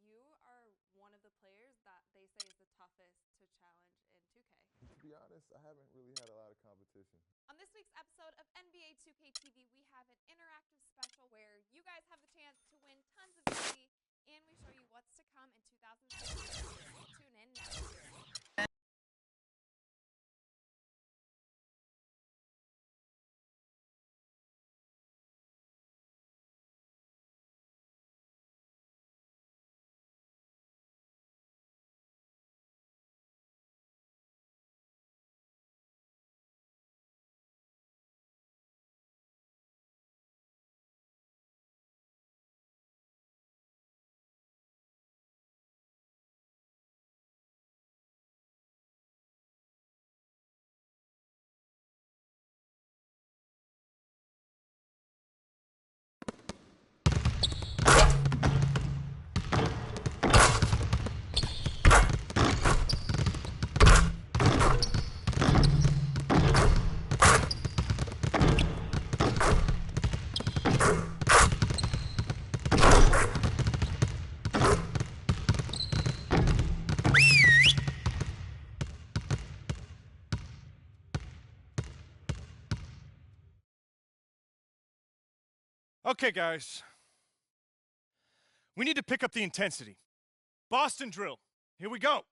You are one of the players that they say is the toughest to challenge in 2K. To be honest, I haven't really had a lot of competition. On this week's episode of NBA 2K TV, we have an interactive special where you guys have the chance to win tons of VC, and we show you what's to come in 2016. Tune in now. Okay, guys. We need to pick up the intensity. Boston drill. Here we go.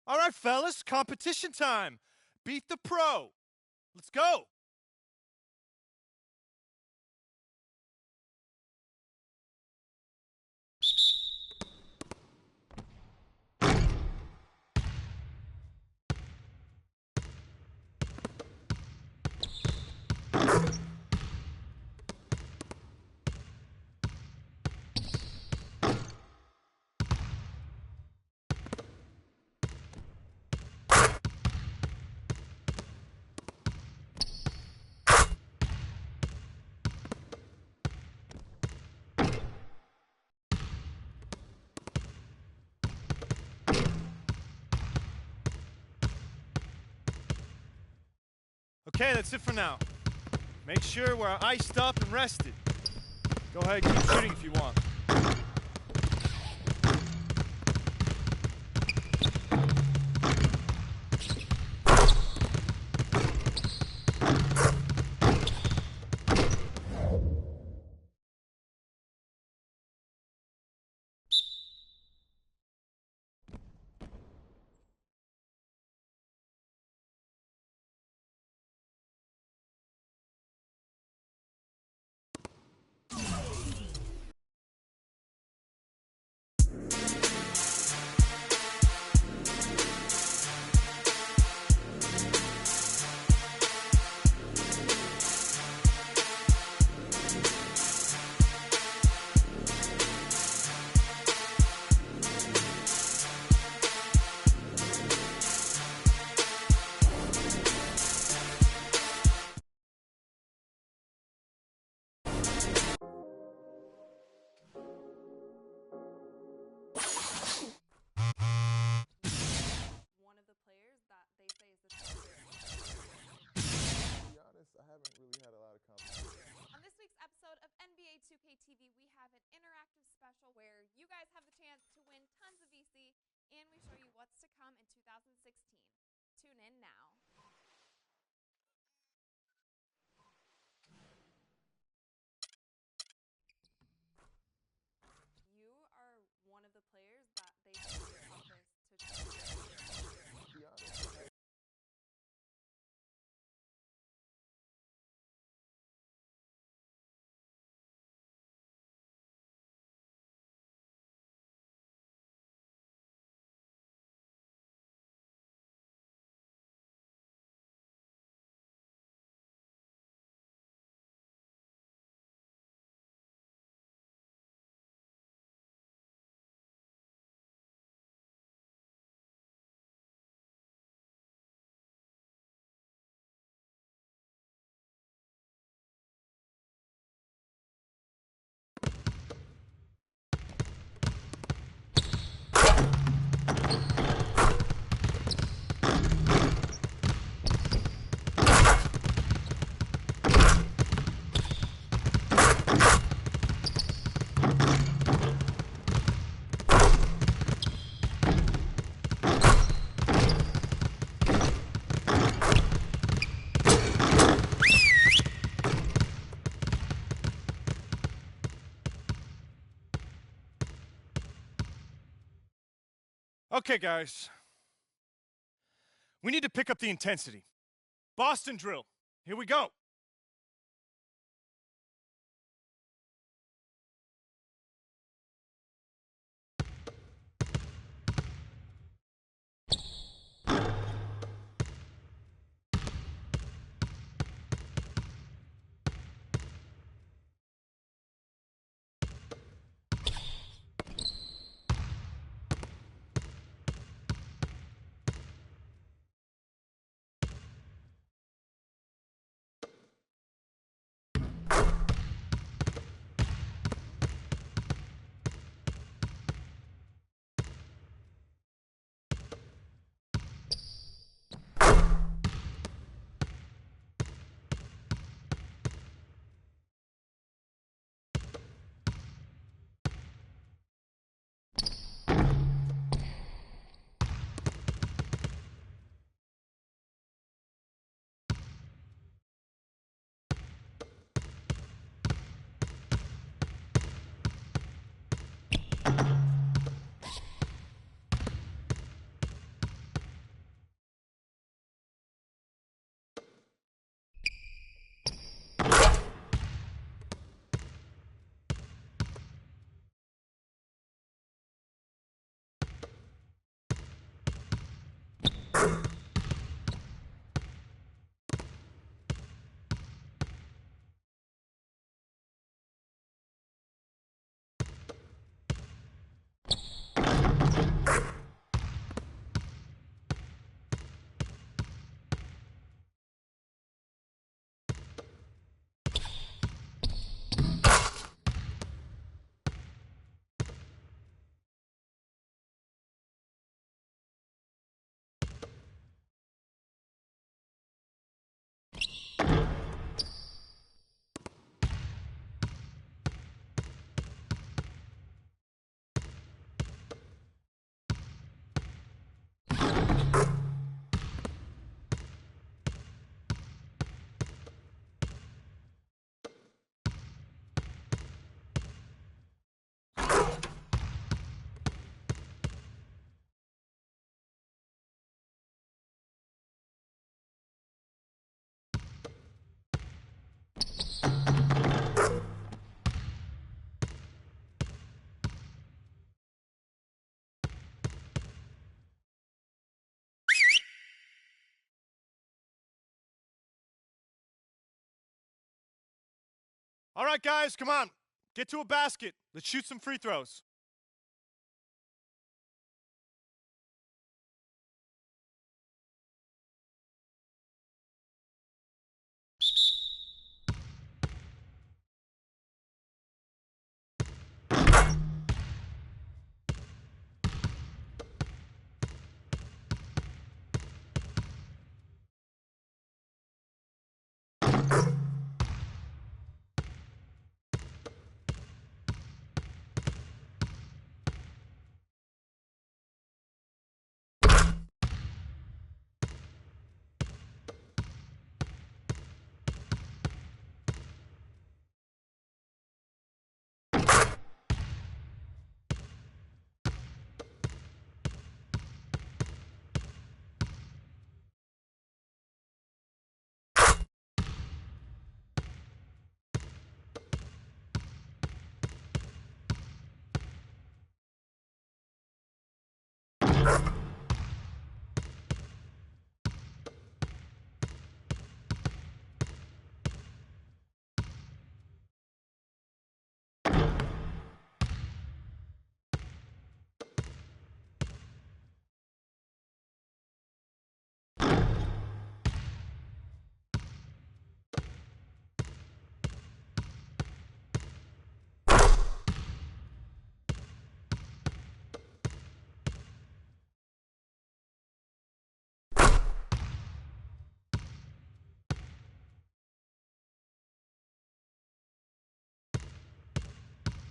All right, fellas, competition time. Beat the pro. Let's go. Okay, that's it for now. Make sure we're iced up and rested. Go ahead, keep shooting if you want. On this week's episode of NBA 2K TV, we have an interactive special where you guys have the chance to win tons of VC, and we show you what's to come in 2016. Tune in now. You are one of the players that they say is the toughest to challenge. To be honest, Okay, guys. We need to pick up the intensity. Boston drill. Here we go. All right, guys, come on. Get to a basket. Let's shoot some free throws.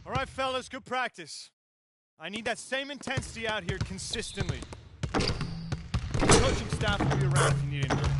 All right, fellas, good practice. I need that same intensity out here consistently. The coaching staff will be around if you need anything.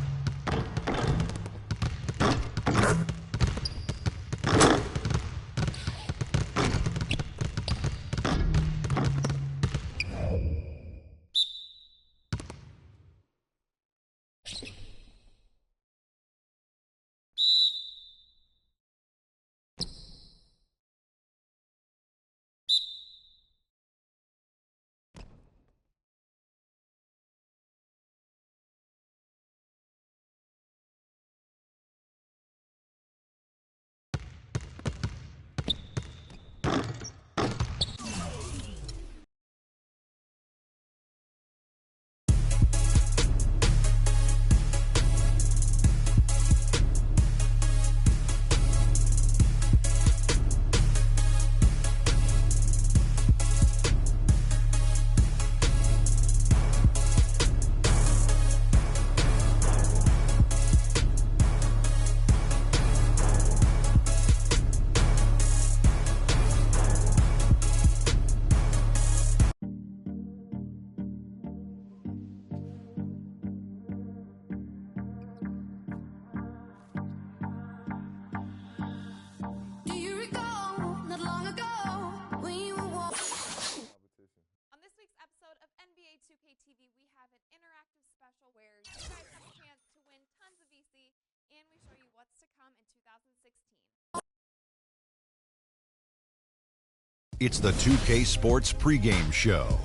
It's the 2K Sports pregame show.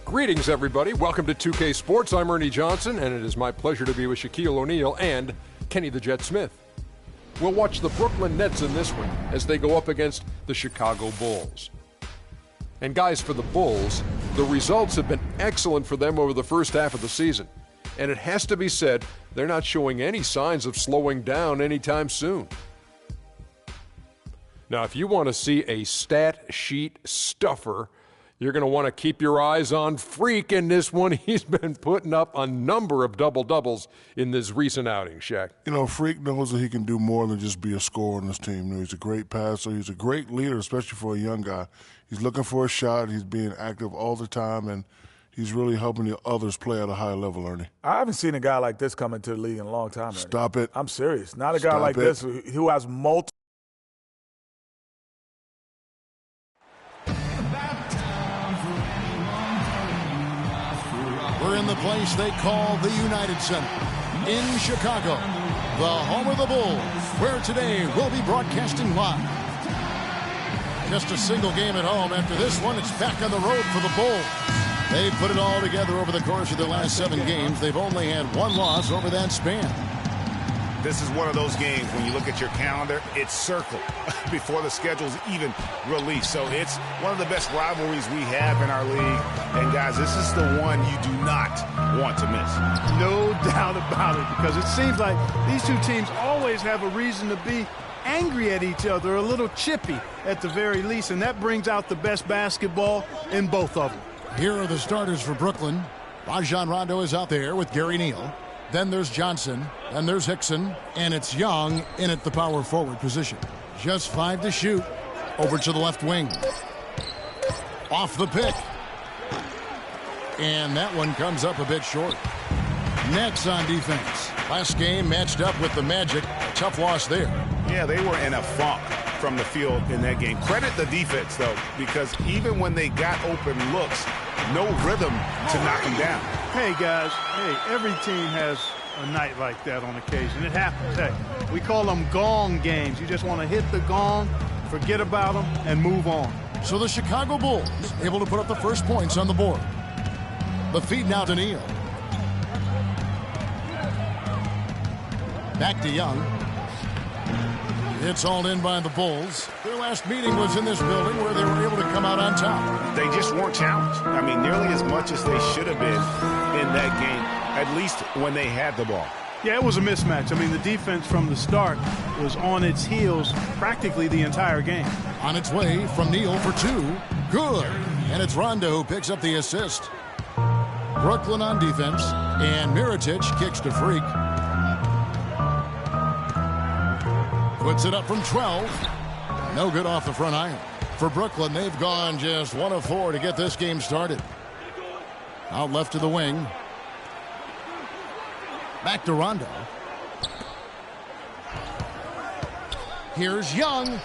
Greetings, everybody. Welcome to 2K Sports. I'm Ernie Johnson, and it is my pleasure to be with Shaquille O'Neal and Kenny the Jet Smith. We'll watch the Brooklyn Nets in this one as they go up against the Chicago Bulls. And guys, for the Bulls, the results have been excellent for them over the first half of the season. And it has to be said, they're not showing any signs of slowing down anytime soon. Now, if you want to see a stat sheet stuffer, you're going to want to keep your eyes on Freak in this one. He's been putting up a number of double-doubles in this recent outing, Shaq. You know, Freak knows that he can do more than just be a scorer on this team. You know, he's a great passer. He's a great leader, especially for a young guy. He's looking for a shot. He's being active all the time, and he's really helping the others play at a high level, Ernie. I haven't seen a guy like this come into the league in a long time, Ernie. Stop it. I'm serious. Not a guy like this who has multiple. We're in the place they call the United Center in Chicago, the home of the Bulls, where today we'll be broadcasting live. Just a single game at home. After this one, it's back on the road for the Bulls. They've put it all together over the course of their last 7 games. They've only had 1 loss over that span. This is one of those games, when you look at your calendar, it's circled before the schedule's even released. So it's one of the best rivalries we have in our league. And, guys, this is the one you do not want to miss. No doubt about it, because it seems like these two teams always have a reason to be angry at each other, a little chippy at the very least, and that brings out the best basketball in both of them. Here are the starters for Brooklyn. Rajon Rondo is out there with Gary Neal. Then there's Johnson, and there's Hickson, and it's Young in at the power forward position. Just 5 to shoot. Over to the left wing. Off the pick. And that one comes up a bit short. Nets on defense. Last game matched up with the Magic. Tough loss there. Yeah, they were in a funk from the field in that game. Credit the defense, though, because even when they got open looks, no rhythm to knock them down. Hey, guys, every team has a night like that on occasion. It happens. Hey, we call them gong games. You just want to hit the gong, forget about them, and move on. So the Chicago Bulls able to put up the first points on the board. The feed now to Neal. Back to Young. It's hauled in by the Bulls. Their last meeting was in this building where they were able to come out on top. They just weren't challenged. I mean, nearly as much as they should have been in that game, at least when they had the ball. Yeah, it was a mismatch. I mean, the defense from the start was on its heels practically the entire game. On its way from Neal for 2. Good. And it's Rondo who picks up the assist. Brooklyn on defense, and Mirotic kicks to Freak. Puts it up from 12. No good off the front iron. For Brooklyn, they've gone just 1 of 4 to get this game started. Out left to the wing. Back to Rondo. Here's Young.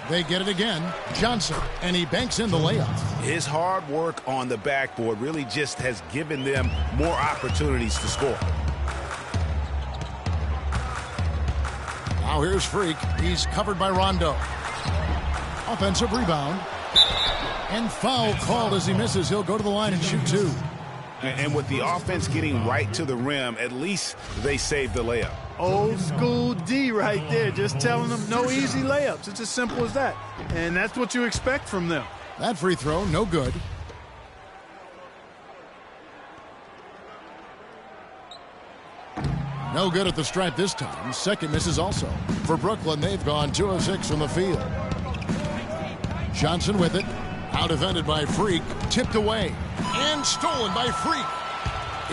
They get it again. Johnson, and he banks in the layup. His hard work on the backboard really just has given them more opportunities to score. Now here's Freak. He's covered by Rondo. Offensive rebound. And foul called as he misses. He'll go to the line and shoot 2. And with the offense getting right to the rim, at least they saved the layup. Old school D right there, just telling them no easy layups. It's as simple as that. And that's what you expect from them. That free throw, no good. No good at the stripe this time. Second misses also. For Brooklyn, they've gone 2 of 6 from the field. Johnson with it. Out defended by Freak. Tipped away. And stolen by Freak.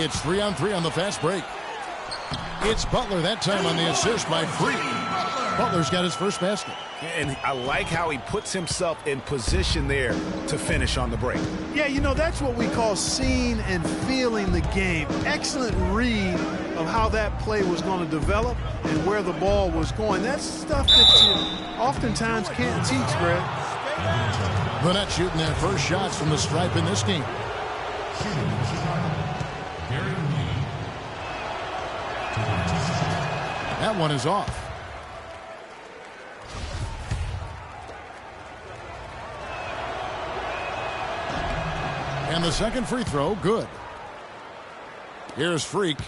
It's 3-on-3 on the fast break. It's Butler that time on the assist by Freak. Butler's got his first basket. And I like how he puts himself in position there to finish on the break. Yeah, you know, that's what we call seeing and feeling the game. Excellent read of how that play was going to develop and where the ball was going. That's stuff that you oftentimes can't teach, Greg. The Nets shooting their first shots from the stripe in this game. That one is off. And the second free throw, good. Here's Freak.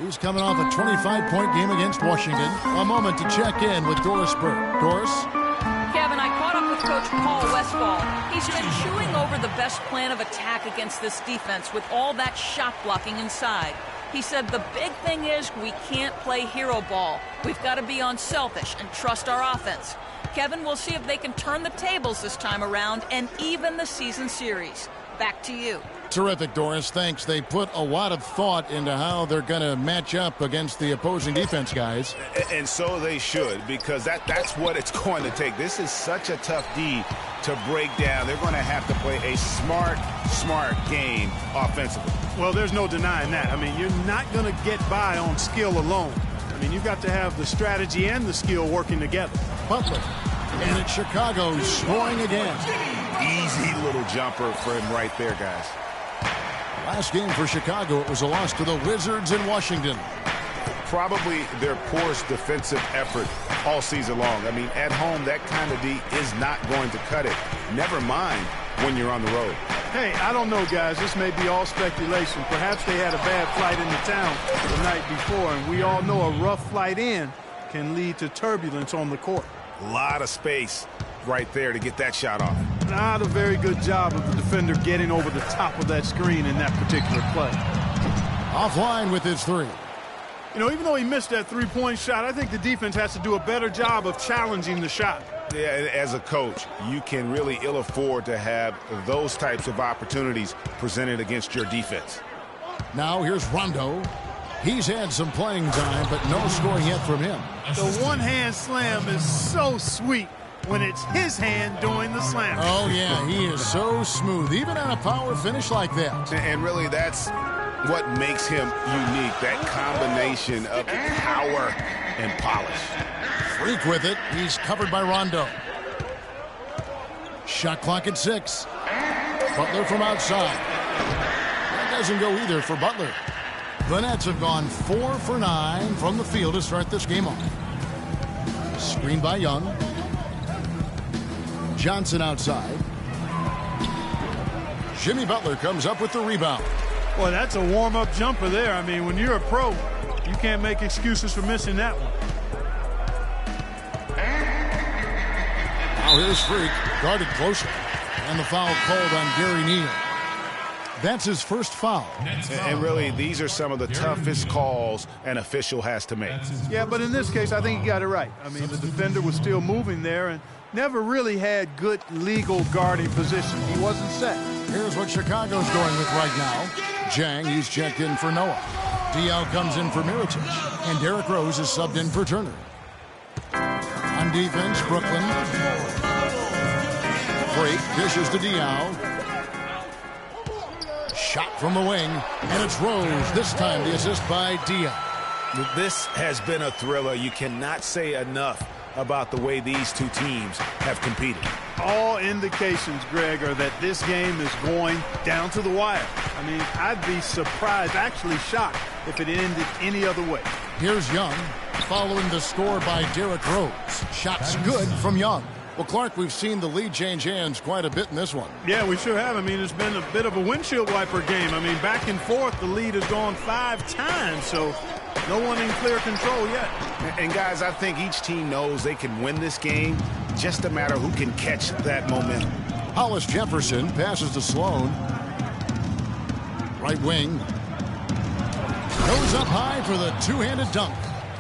He's coming off a 25-point game against Washington. A moment to check in with Doris Burke. Doris? Kevin, I caught up with Coach Paul Westphal. He's been chewing over the best plan of attack against this defense with all that shot blocking inside. He said the big thing is we can't play hero ball. We've got to be unselfish and trust our offense. Kevin, we'll see if they can turn the tables this time around and even the season series. Back to you. Terrific, Doris. Thanks. They put a lot of thought into how they're going to match up against the opposing defense, guys. And so they should, because that's what it's going to take. This is such a tough D to break down. They're going to have to play a smart game offensively. Well, there's no denying that. I mean, you're not going to get by on skill alone. I mean, you've got to have the strategy and the skill working together. Butler. And it's Chicago scoring again. Easy little jumper for him right there, guys. Last game for Chicago, it was a loss to the Wizards in Washington. Probably their poorest defensive effort all season long. I mean, at home, that kind of D is not going to cut it. Never mind when you're on the road. Hey, I don't know, guys. This may be all speculation. Perhaps they had a bad flight into town the night before, and we all know a rough flight in can lead to turbulence on the court. A lot of space right there to get that shot off. Not a very good job of the defender getting over the top of that screen in that particular play. Offline with his three. You know, even though he missed that three-point shot, I think the defense has to do a better job of challenging the shot. Yeah, as a coach, you can really ill afford to have those types of opportunities presented against your defense. Now here's Rondo. He's had some playing time, but no scoring yet from him. The one-hand slam is so sweet when it's his hand doing the slam. Oh, yeah, he is so smooth, even on a power finish like that. And really, that's what makes him unique, that combination of power and polish. Freak with it. He's covered by Rondo. Shot clock at 6. Butler from outside. That doesn't go either for Butler. The Nets have gone 4 for 9 from the field to start this game off. Screen by Young. Johnson outside. Jimmy Butler comes up with the rebound. Boy, that's a warm-up jumper there. I mean, when you're a pro, you can't make excuses for missing that one. Now here's Freak, guarded closely. And the foul called on Gary Neal. That's his first foul. And really, these are some of the toughest calls an official has to make. Yeah, but in this case, I think he got it right. I mean, the defender was still moving there and never really had good legal guarding position. He wasn't set. Here's what Chicago's going with right now. Jang, he's checked in for Noah. Diaw comes in for Mirotic. And Derrick Rose is subbed in for Turner. On defense, Brooklyn. Break, dishes to Diao. Shot from the wing, and it's Rose. This time the assist by Diao. This has been a thriller. You cannot say enough about the way these two teams have competed. All indications, Greg, are that this game is going down to the wire. I mean, I'd be surprised, actually shocked, if it ended any other way. Here's Young, following the score by Derrick Rose. Shots good from Young. Well, Clark, we've seen the lead change hands quite a bit in this one. Yeah, we sure have. I mean, it's been a bit of a windshield wiper game. I mean, back and forth, the lead has gone 5 times, so no one in clear control yet. And guys, I think each team knows they can win this game. Just a matter who can catch that momentum. Hollis Jefferson passes to Sloan. Right wing. Goes up high for the two-handed dunk.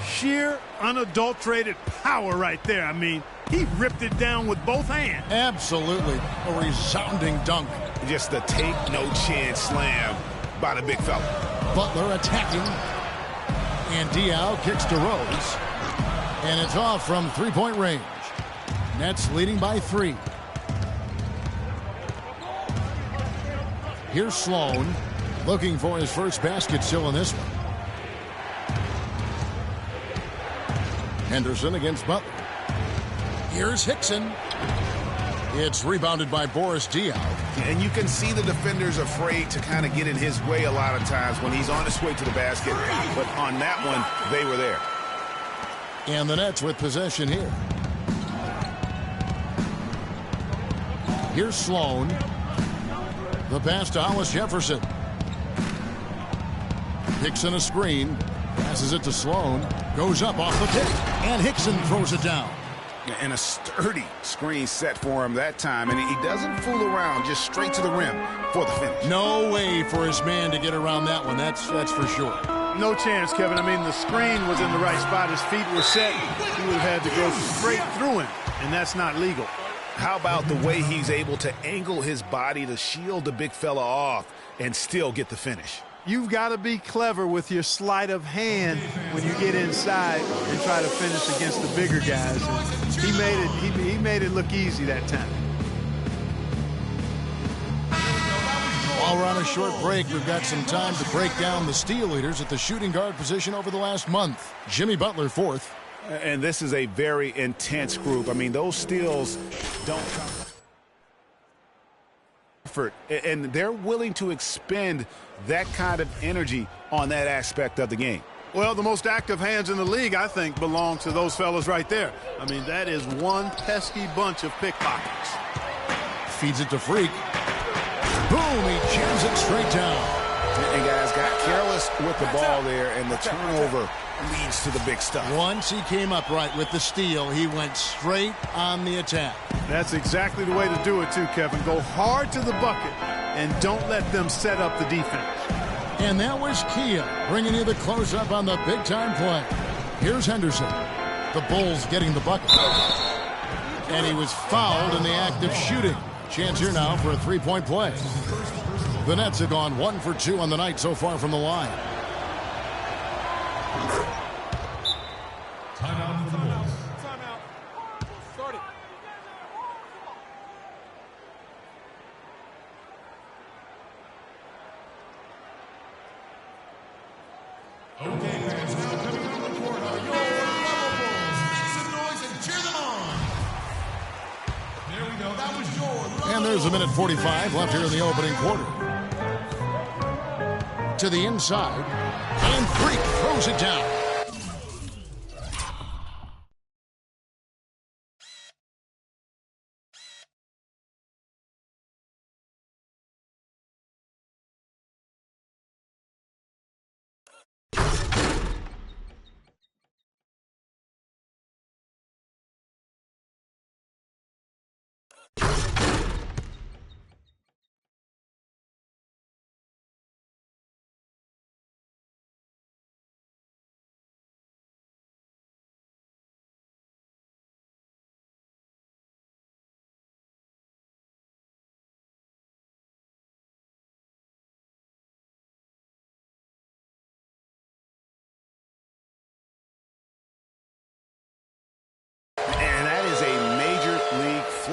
Sheer, unadulterated power right there. I mean, he ripped it down with both hands. Absolutely. A resounding dunk. Just the take-no-chance slam by the big fella. Butler attacking. And Diao kicks to Rose. And it's off from three-point range. Nets leading by 3. Here's Sloan looking for his first basket still in this one. Henderson against Butler. Here's Hickson. It's rebounded by Boris Diaw. And you can see the defenders afraid to kind of get in his way a lot of times when he's on his way to the basket. But on that one, they were there. And the Nets with possession here. Here's Sloan. The pass to Hollis Jefferson. Hickson a screen. Passes it to Sloan. Goes up off the pick. And Hickson throws it down. And a sturdy screen set for him that time. And he doesn't fool around, just straight to the rim for the finish. No way for his man to get around that one. That's for sure. No chance, Kevin. I mean, the screen was in the right spot. His feet were set. He would have had to go straight through him, and that's not legal. How about the way he's able to angle his body to shield the big fella off and still get the finish? You've got to be clever with your sleight of hand when you get inside and try to finish against the bigger guys. And he made it look easy that time. While we're on a short break, we've got some time to break down the steal leaders at the shooting guard position over the last month. Jimmy Butler, 4th. And this is a very intense group. I mean, those steals don't come effort, and they're willing to expend that kind of energy on that aspect of the game. Well, the most active hands in the league, I think, belong to those fellas right there. I mean, that is one pesky bunch of pickpockets. Feeds it to Freak. Boom, he jams it straight down. And guys got careless with the ball there, and the turnover leads to the big stuff. Once he came up right with the steal, he went straight on the attack. That's exactly the way to do it too, Kevin. Go hard to the bucket and don't let them set up the defense. And that was Kia bringing you the close-up on the big-time play. Here's Henderson. The Bulls getting the bucket. And he was fouled in the act of shooting. Chance here now for a three-point play. The Nets have gone 1 for 2 on the night so far from the line. Timeout for the Bulls. Timeout. Start it. Okay, fans, now coming on the court are your Rebel Bulls. Make some noise and cheer them on. There we go. That was your Rebel And there's a minute 45 left here in the opening quarter. To the inside, and Freak throws it down.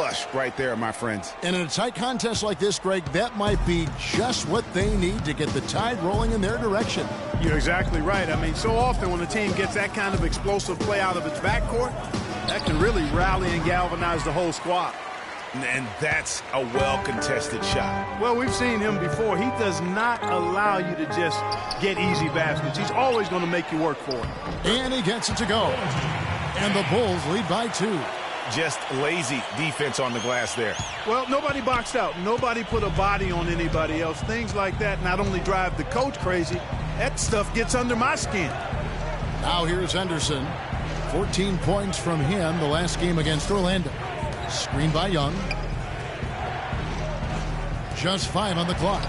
flush right there, my friends. And in a tight contest like this, Greg, that might be just what they need to get the tide rolling in their direction. You're exactly right. I mean, so often when a team gets that kind of explosive play out of its backcourt, that can really rally and galvanize the whole squad. And that's a well-contested shot. Well, we've seen him before. He does not allow you to just get easy baskets. He's always going to make you work for it. And he gets it to go. And the Bulls lead by 2. Just lazy defense on the glass there. Well, nobody boxed out. Nobody put a body on anybody else. Things like that not only drive the coach crazy, that stuff gets under my skin. Now here's Henderson. 14 points from him the last game against Orlando. Screen by Young. Just 5 on the clock.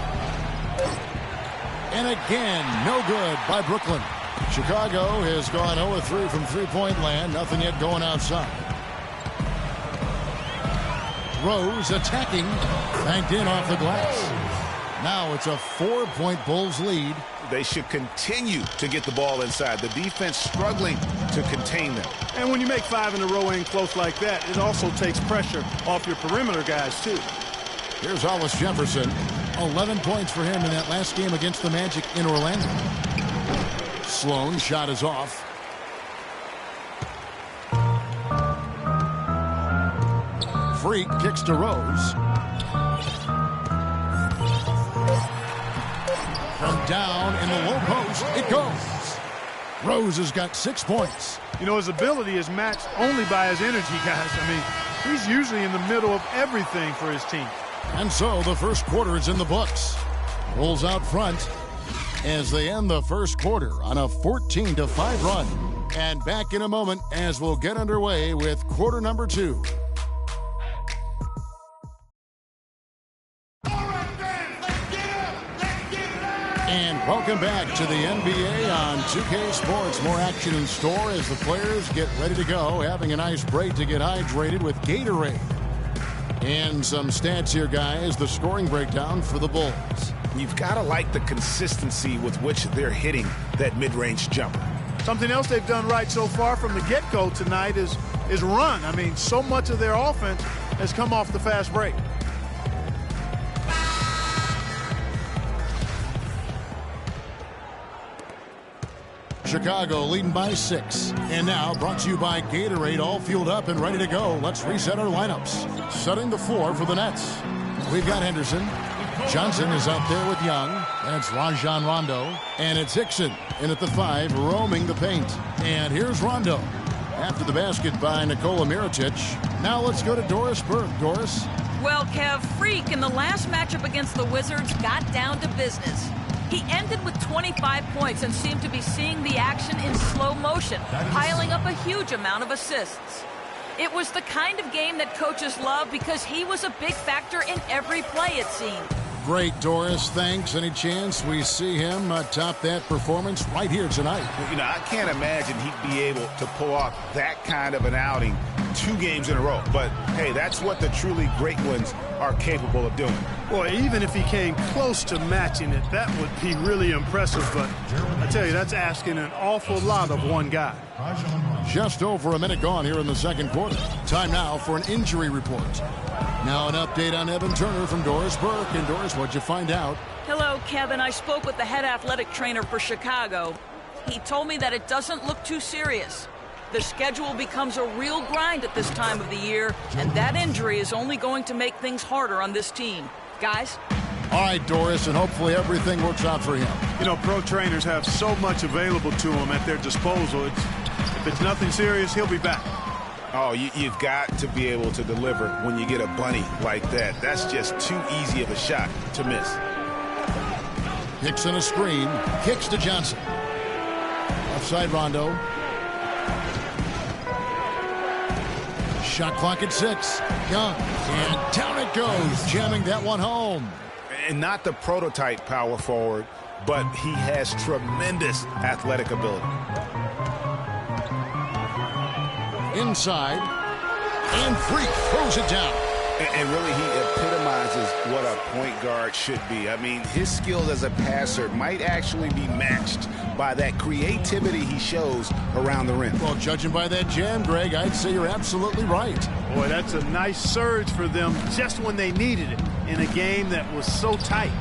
And again, no good by Brooklyn. Chicago has gone 0-3 from three-point land. Nothing yet going outside. Rose attacking. Banked in off the glass. Now it's a 4-point Bulls lead. They should continue to get the ball inside. The defense struggling to contain them. And when you make 5 in a row in close like that, it also takes pressure off your perimeter guys, too. Here's Hollis Jefferson. 11 points for him in that last game against the Magic in Orlando. Sloan shot is off. Freak kicks to Rose. From down in the low post, it goes. Rose has got 6 points. You know, his ability is matched only by his energy, guys. I mean, he's usually in the middle of everything for his team. And so the first quarter is in the books. Bulls out front as they end the first quarter on a 14-5 run. And back in a moment as we'll get underway with quarter number 2. And welcome back to the NBA on 2K Sports. More action in store as the players get ready to go, having a nice break to get hydrated with Gatorade. And some stats here, guys. The scoring breakdown for the Bulls. You've got to like the consistency with which they're hitting that mid-range jumper. Something else they've done right so far from the get-go tonight is run. I mean, so much of their offense has come off the fast break. Chicago leading by 6. And now brought to you by Gatorade, all fueled up and ready to go. Let's reset our lineups. Setting the floor for the Nets. We've got Henderson. Johnson is out there with Young. That's Rajon Rondo. And it's Hickson in at the 5, roaming the paint. And here's Rondo. After the basket by Nikola Mirotic. Now let's go to Doris Burke. Doris? Well, Kev, Freak in the last matchup against the Wizards got down to business. He ended with 25 points and seemed to be seeing the action in slow motion, piling up a huge amount of assists. It was the kind of game that coaches love because he was a big factor in every play, it seemed. Great, Doris. Thanks. Any chance we see him top that performance right here tonight? Well, you know, I can't imagine he'd be able to pull off that kind of an outing 2 games in a row. But, hey, that's what the truly great ones are capable of doing. Boy, even if he came close to matching it, that would be really impressive. But I tell you, that's asking an awful lot of one guy. Just over a minute gone here in the second quarter. Time now for an injury report. Now an update on Evan Turner from Doris Burke. And Doris, what'd you find out? Hello, Kevin. I spoke with the head athletic trainer for Chicago. He told me that it doesn't look too serious. The schedule becomes a real grind at this time of the year, and that injury is only going to make things harder on this team. Guys? All right, Doris, and hopefully everything works out for him. You know, pro trainers have so much available to them at their disposal. If it's nothing serious, he'll be back. Oh, you've got to be able to deliver when you get a bunny like that. That's just too easy of a shot to miss. Hickson a screen. Kicks to Johnson. Offside Rondo. Shot clock at 6. Young. And down it goes. Jamming that one home. And not the prototype power forward, but he has tremendous athletic ability. Inside. And Freak throws it down. And really, he epitomizes what a point guard should be. I mean, his skills as a passer might actually be matched by that creativity he shows around the rim. Well, judging by that jam, Greg, I'd say you're absolutely right. Boy, that's a nice surge for them just when they needed it in a game that was so tight.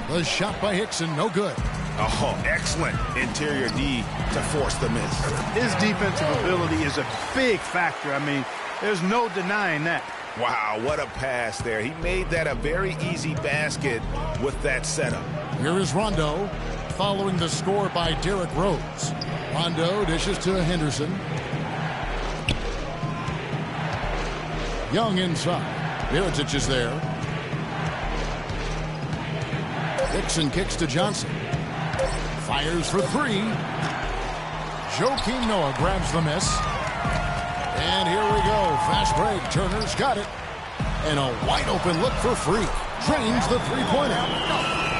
The shot by Hickson, no good. Oh, excellent interior D to force the miss. His defensive ability is a big factor. I mean, there's no denying that. Wow, what a pass there. He made that a very easy basket with that setup. Here is Rondo, following the score by Derrick Rose. Rondo dishes to Henderson. Young inside. Mirotic is there. Hickson kicks to Johnson. Fires for three. Joakim Noah grabs the miss. And here we go. Fast break. Turner's got it. And a wide open look for Freak. Drains the three-pointer.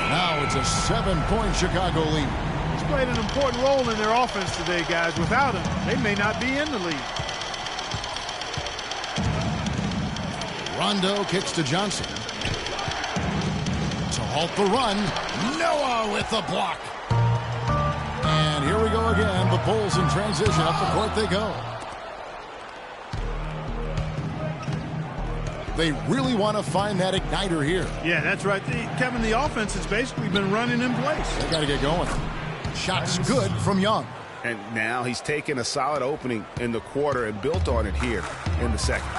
Now it's a 7-point Chicago lead. He's played an important role in their offense today, guys. Without him, they may not be in the lead. Rondo kicks to Johnson. To halt the run, Noah with the block. And here we go again. The Bulls in transition. Up the court they go. They really want to find that igniter here. Yeah, that's right. Kevin, the offense has basically been running in place. They got to get going. Shot's good from Young. And now he's taken a solid opening in the quarter and built on it here in the second.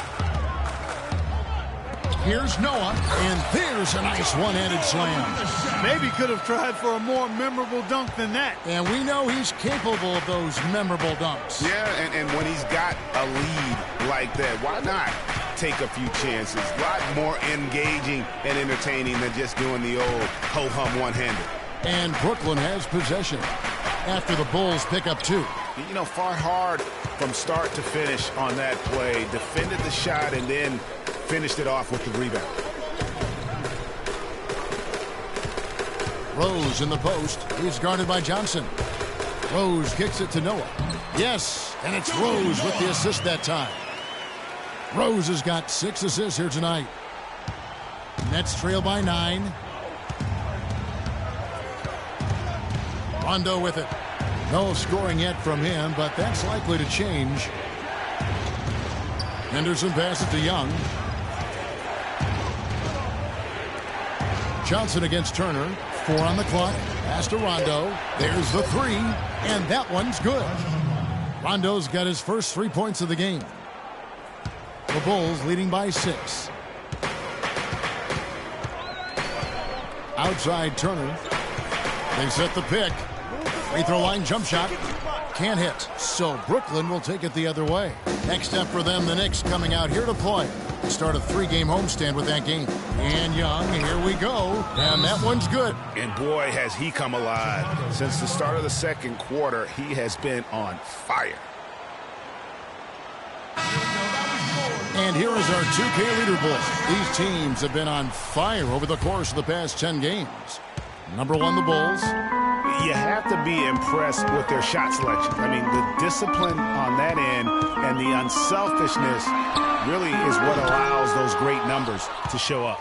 Here's Noah, and there's a nice one-handed slam. Maybe could have tried for a more memorable dunk than that. And we know he's capable of those memorable dunks. Yeah, and when he's got a lead like that, why not take a few chances? A lot more engaging and entertaining than just doing the old ho-hum one-hander. And Brooklyn has possession after the Bulls pick up two. You know, fought hard from start to finish on that play. Defended the shot and then finished it off with the rebound. Rose in the post. He's guarded by Johnson. Rose kicks it to Noah. Yes, and it's Rose with the assist that time. Rose has got 6 assists here tonight. Nets trail by 9. Rondo with it. No scoring yet from him, but that's likely to change. Henderson passes to Young. Johnson against Turner. 4 on the clock. Pass to Rondo. There's the 3, and that one's good. Rondo's got his first 3 points of the game. The Bulls leading by 6. Outside Turner. They set the pick. Free throw line jump shot. Can't hit. So Brooklyn will take it the other way. Next step for them, the Knicks coming out here to play. Start a 3-game homestand with that game. And Young, here we go. And that one's good. And boy, has he come alive. Since the start of the second quarter, he has been on fire. And here is our 2K leaderboard. These teams have been on fire over the course of the past 10 games. Number 1, the Bulls. You have to be impressed with their shot selection. I mean, the discipline on that end and the unselfishness really is what allows those great numbers to show up.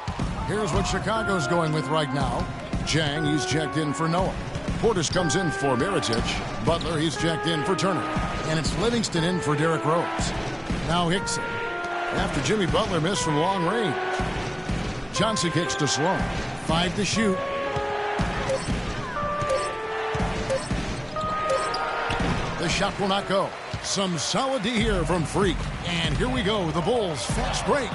Here's what Chicago's going with right now. Jang, he's checked in for Noah. Portis comes in for Mirotic. Butler, he's checked in for Turner. And it's Livingston in for Derrick Rose. Now Hickson. After Jimmy Butler missed from long range. Johnson kicks to Sloan. 5 to shoot. The shot will not go. Some solid D here from Freak. And here we go. The Bulls fast break.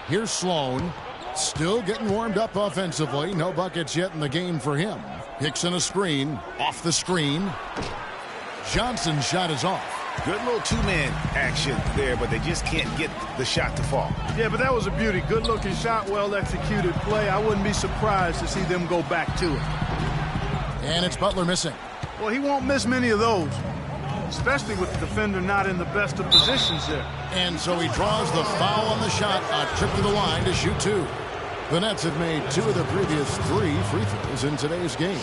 Here's Sloan. Still getting warmed up offensively. No buckets yet in the game for him. Hickson a screen. Off the screen. Johnson's shot is off. Good little two-man action there, but they just can't get the shot to fall. Yeah, but that was a beauty. Good-looking shot, well-executed play. I wouldn't be surprised to see them go back to it. And it's Butler missing. Well, he won't miss many of those, especially with the defender not in the best of positions there. And so he draws the foul on the shot. A trip to the line to shoot 2. The Nets have made 2 of their previous 3 free throws in today's game.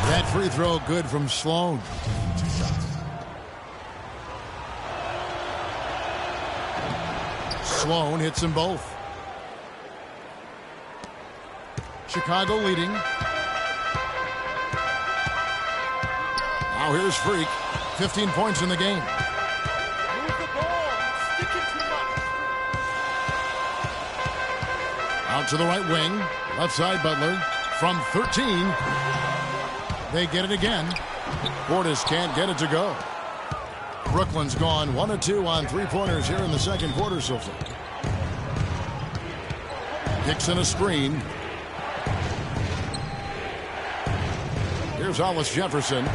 That free throw good from Sloan. Sloan hits them both. Chicago leading. Now here's Freak. 15 points in the game. Move the ball. Stick it too much. Out to the right wing. Left side, Butler. From 13. They get it again. Portis can't get it to go. Brooklyn's gone 1 of 2 on three-pointers here in the second quarter so far. Dixon a screen. Here's Hollis Jefferson.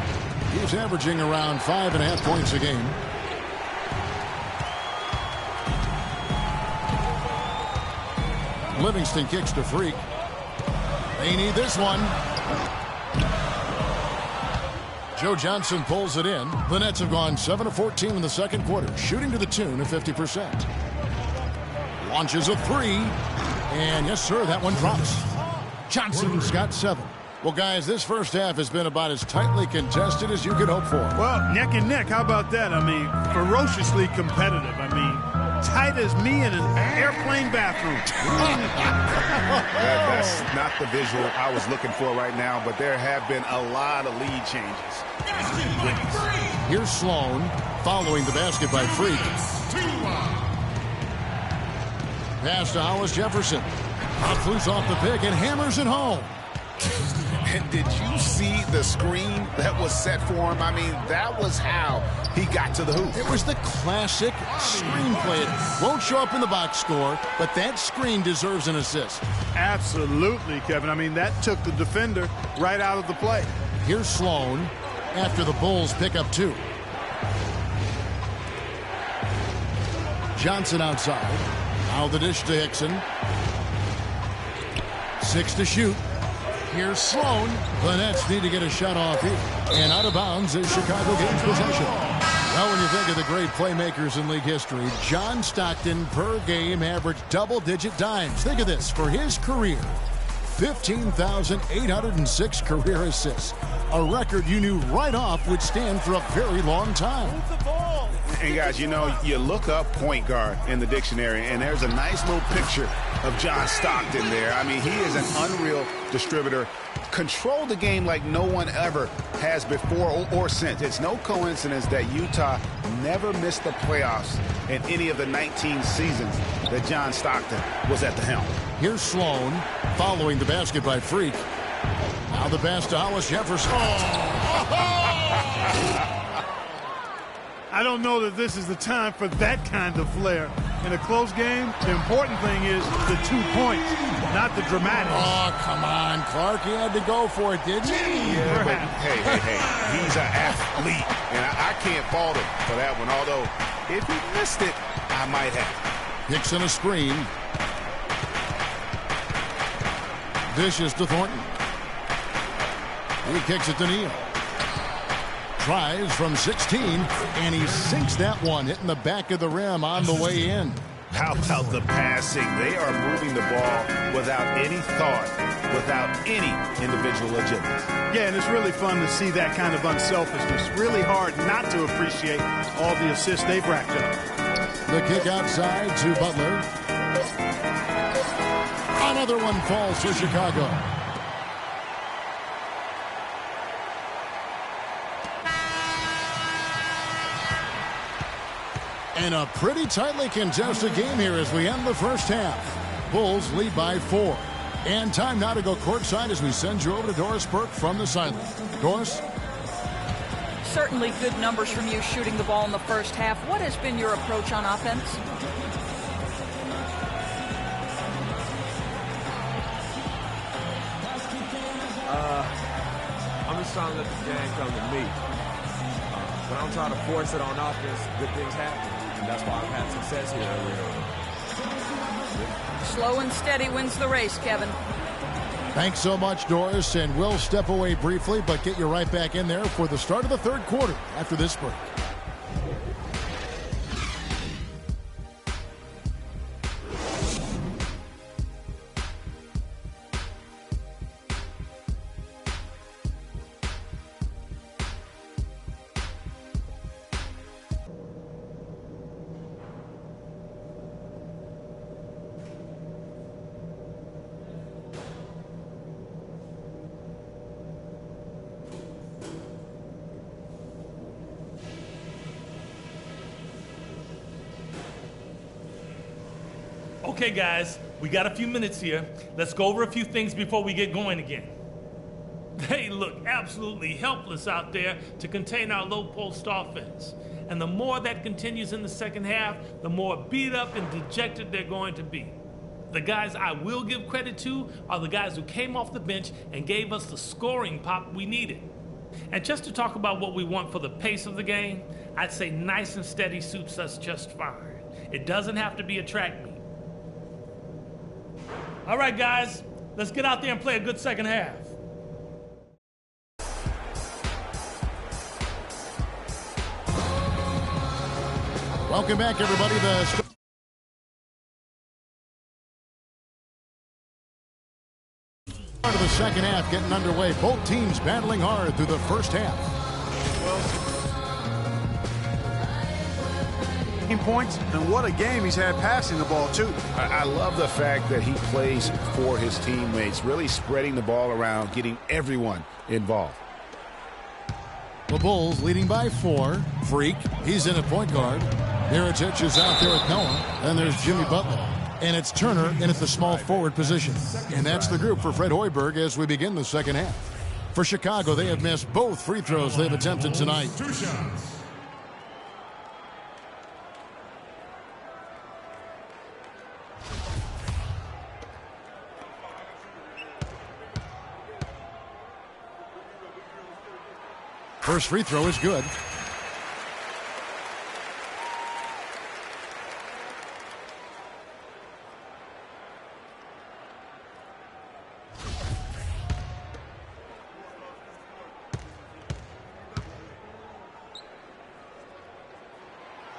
He's averaging around 5.5 points a game. Livingston kicks to Freak. They need this one. Joe Johnson pulls it in. The Nets have gone 7 of 14 in the second quarter, shooting to the tune of 50%. Launches a three. And yes, sir, that one drops. Johnson's got 7. Well, guys, this first half has been about as tightly contested as you could hope for. Well, neck and neck. How about that? I mean, ferociously competitive. I mean, tight as me in an airplane bathroom. That's not the visual I was looking for right now, but there have been a lot of lead changes. Here's Sloan following the basket by Freak. Pass to Hollis Jefferson. Pop loose off the pick and hammers it home. And did you see the screen that was set for him? I mean, that was how he got to the hoop. It was the classic screenplay. It won't show up in the box score, but that screen deserves an assist. Absolutely, Kevin. I mean, that took the defender right out of the play. Here's Sloan after the Bulls pick up 2. Johnson outside. Now the dish to Hickson. 6 to shoot. Here's Sloan. The Nets need to get a shot off here. And out of bounds is Chicago gains possession. Well, when you think of the great playmakers in league history, John Stockton per game averaged double-digit dimes. Think of this. For his career, 15,806 career assists. A record you knew right off would stand for a very long time. Move the ball. And guys, you know, you look up point guard in the dictionary, and there's a nice little picture of John Stockton there. I mean, he is an unreal distributor. Controlled the game like no one ever has before or since. It's no coincidence that Utah never missed the playoffs in any of the 19 seasons that John Stockton was at the helm. Here's Sloan following the basket by Freak. Now the pass to Hollis Jefferson. I don't know that this is the time for that kind of flair. In a close game, the important thing is the 2 points, not the dramatics. Oh, come on, Clark. He had to go for it, didn't he? Yeah, but hey. He's an athlete, and I can't fault him for that one. Although, if he missed it, I might have. Hickson a screen. Dishes to Thornton. He kicks it to Neal. Tries from 16, and he sinks that one, hitting the back of the rim on the way in. How about the passing? They are moving the ball without any thought, without any individual agility. Yeah, and it's really fun to see that kind of unselfishness. Really hard not to appreciate all the assists they've racked up. The kick outside to Butler. Another one falls for Chicago. And a pretty tightly contested game here as we end the first half. Bulls lead by 4. And time now to go courtside as we send you over to Doris Burke from the sideline. Doris? Certainly good numbers from you shooting the ball in the first half. What has been your approach on offense? I'm just trying to let the game come to me. When I'm trying to force it on offense, good things happen. And that's why I've had success here early on. Slow and steady wins the race, Kevin. Thanks so much, Doris. And we'll step away briefly, but get you right back in there for the start of the third quarter after this break. Okay, guys, we got a few minutes here. Let's go over a few things before we get going again. They look absolutely helpless out there to contain our low-post offense. And the more that continues in the second half, the more beat up and dejected they're going to be. The guys I will give credit to are the guys who came off the bench and gave us the scoring pop we needed. And just to talk about what we want for the pace of the game, I'd say nice and steady suits us just fine. It doesn't have to be a track meet. All right, guys, let's get out there and play a good second half. Welcome back, everybody. The start of the second half getting underway. Both teams battling hard through the first half. Points, and what a game he's had passing the ball, too. I love the fact that he plays for his teammates, really spreading the ball around, getting everyone involved. The Bulls leading by 4. Freak, he's in at point guard. Miritich is out there at Noah. And there's Jimmy Butler. And it's Turner in at the small forward position. And that's the group for Fred Hoiberg as we begin the second half. For Chicago, they have missed both free throws they've attempted tonight. 2 shots. First free throw is good.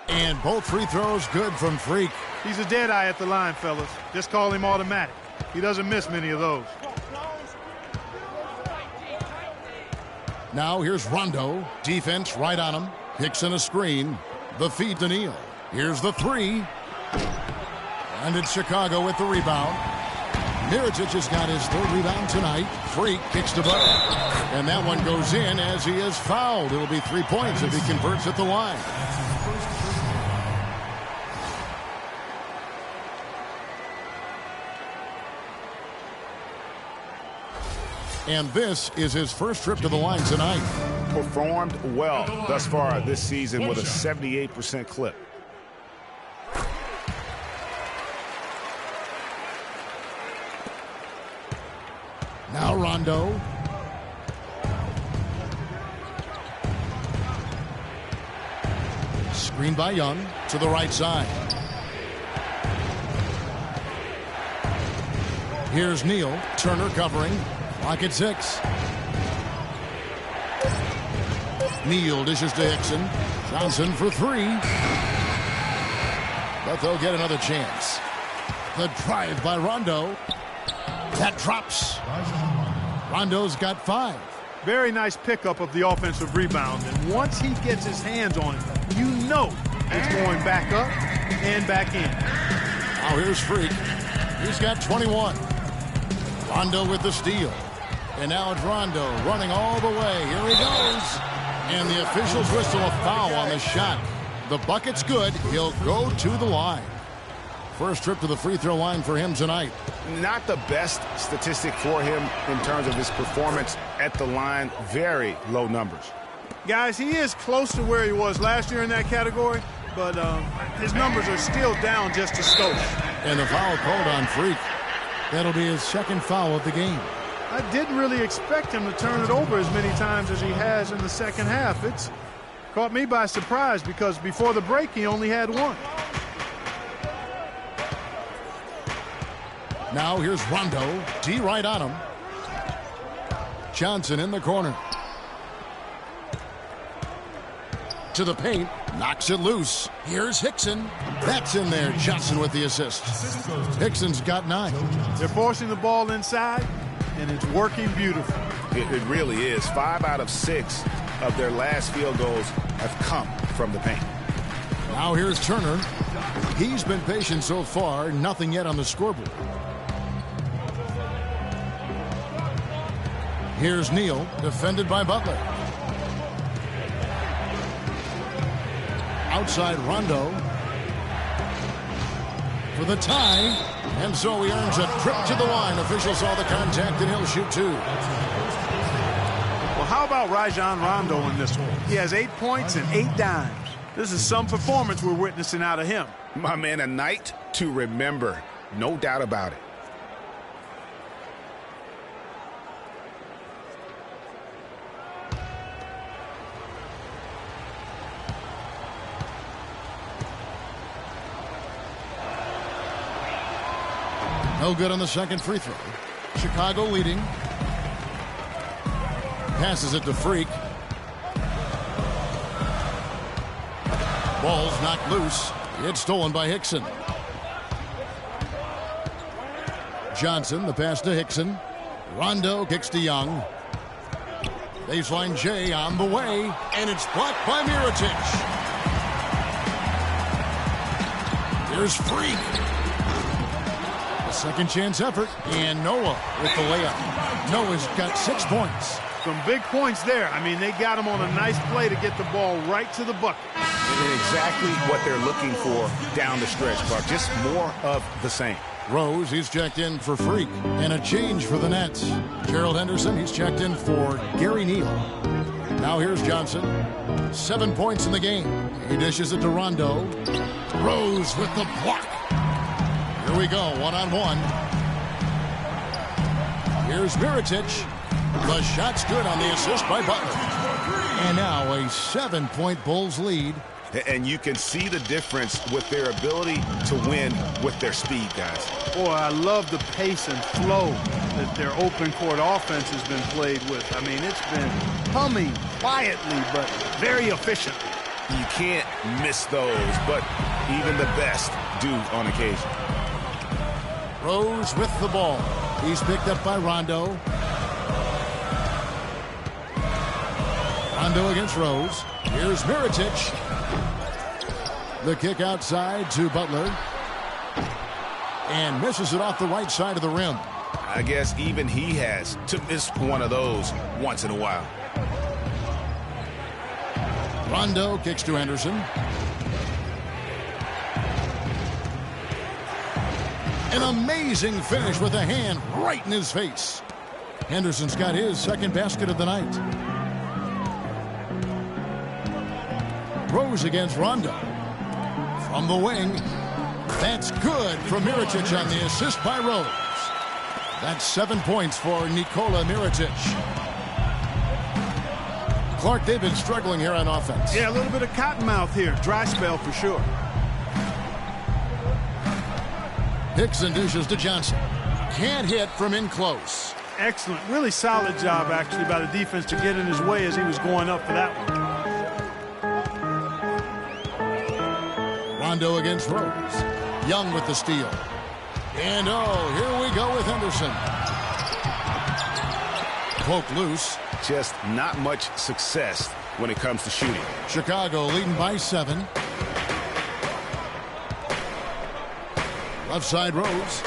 And both free throws good from Freak. He's a dead eye at the line, fellas. Just call him automatic. He doesn't miss many of those. Now here's Rondo. Defense right on him. Hickson a screen. The feed to Neal. Here's the 3. And it's Chicago with the rebound. Miritich has got his 3rd rebound tonight. Freak kicks to Butler. And that one goes in as he is fouled. It'll be 3 points if he converts at the line. And this is his first trip to the line tonight. Performed well thus far this season with a 78% clip. Now Rondo. Screen by Young to the right side. Here's Neal. Turner covering. Clock at 6. Neal dishes to Hickson. Johnson for 3. But they'll get another chance. The drive by Rondo. That drops. Rondo's got 5. Very nice pickup of the offensive rebound. And once he gets his hands on it, you know it's going back up and back in. Now here's Freak. He's got 21. Rondo with the steal. And now it's Rondo running all the way. Here he goes. And the officials whistle a foul on the shot. The bucket's good. He'll go to the line. First trip to the free throw line for him tonight. Not the best statistic for him in terms of his performance at the line. Very low numbers. Guys, he is close to where he was last year in that category, but his numbers are still down just a skosh. And the foul called on Freak. That'll be his 2nd foul of the game. I didn't really expect him to turn it over as many times as he has in the second half. It's caught me by surprise because before the break he only had 1. Now here's Rondo. D right on him. Johnson in the corner. To the paint. Knocks it loose. Here's Hickson. That's in there. Johnson with the assist. Hickson's got 9. They're forcing the ball inside, and it's working beautifully. It really is. 5 out of 6 of their last field goals have come from the paint. Now here's Turner. He's been patient so far. Nothing yet on the scoreboard. Here's Neal, defended by Butler. Outside Rondo. for the tie. And so he earns a trip to the line. Officials saw the contact, and he'll shoot 2. Well, how about Rajon Rondo in this one? He has 8 points and 8 dimes. This is some performance we're witnessing out of him. My man, a night to remember. No doubt about it. No good on the second free throw. Chicago leading. Passes it to Freak. Ball's knocked loose. It's stolen by Hickson. Johnson, the pass to Hickson. Rondo kicks to Young. Baseline J on the way, and it's blocked by Mirotic. Here's Freak. A second chance effort, and Noah with the layup. Noah's got 6 points. Some big points there. I mean, they got him on a nice play to get the ball right to the bucket. And exactly what they're looking for down the stretch, Clark. Just more of the same. Rose, he's checked in for Freak. And a change for the Nets. Gerald Henderson, he's checked in for Gary Neal. Now here's Johnson. 7 points in the game. He dishes it to Rondo. Rose with the block. Here we go, one-on-one. Here's Mirotic. The shot's good on the assist by Butler. And now a 7-point Bulls lead. And you can see the difference with their ability to win with their speed, guys. Boy, I love the pace and flow that their open court offense has been played with. I mean, it's been humming quietly, but very efficient. You can't miss those, but even the best do on occasion. Rose with the ball. He's picked up by Rondo. Rondo against Rose. Here's Mirotic. The kick outside to Butler. And misses it off the right side of the rim. I guess even he has to miss one of those once in a while. Rondo kicks to Henderson. An amazing finish with a hand right in his face. Henderson's got his second basket of the night. Rose against Rondo. From the wing. That's good from Mirotic on the assist by Rose. That's 7 points for Nikola Mirotic. Clark, they've been struggling here on offense. Yeah, a little bit of cottonmouth here. Dry spell for sure. Hickson dishes to Johnson. Can't hit from in close. Excellent. Really solid job, actually, by the defense to get in his way as he was going up for that one. Rondo against Rose. Young with the steal. And here we go with Henderson. Poke loose. Just not much success when it comes to shooting. Chicago leading by 7. Left side Rose.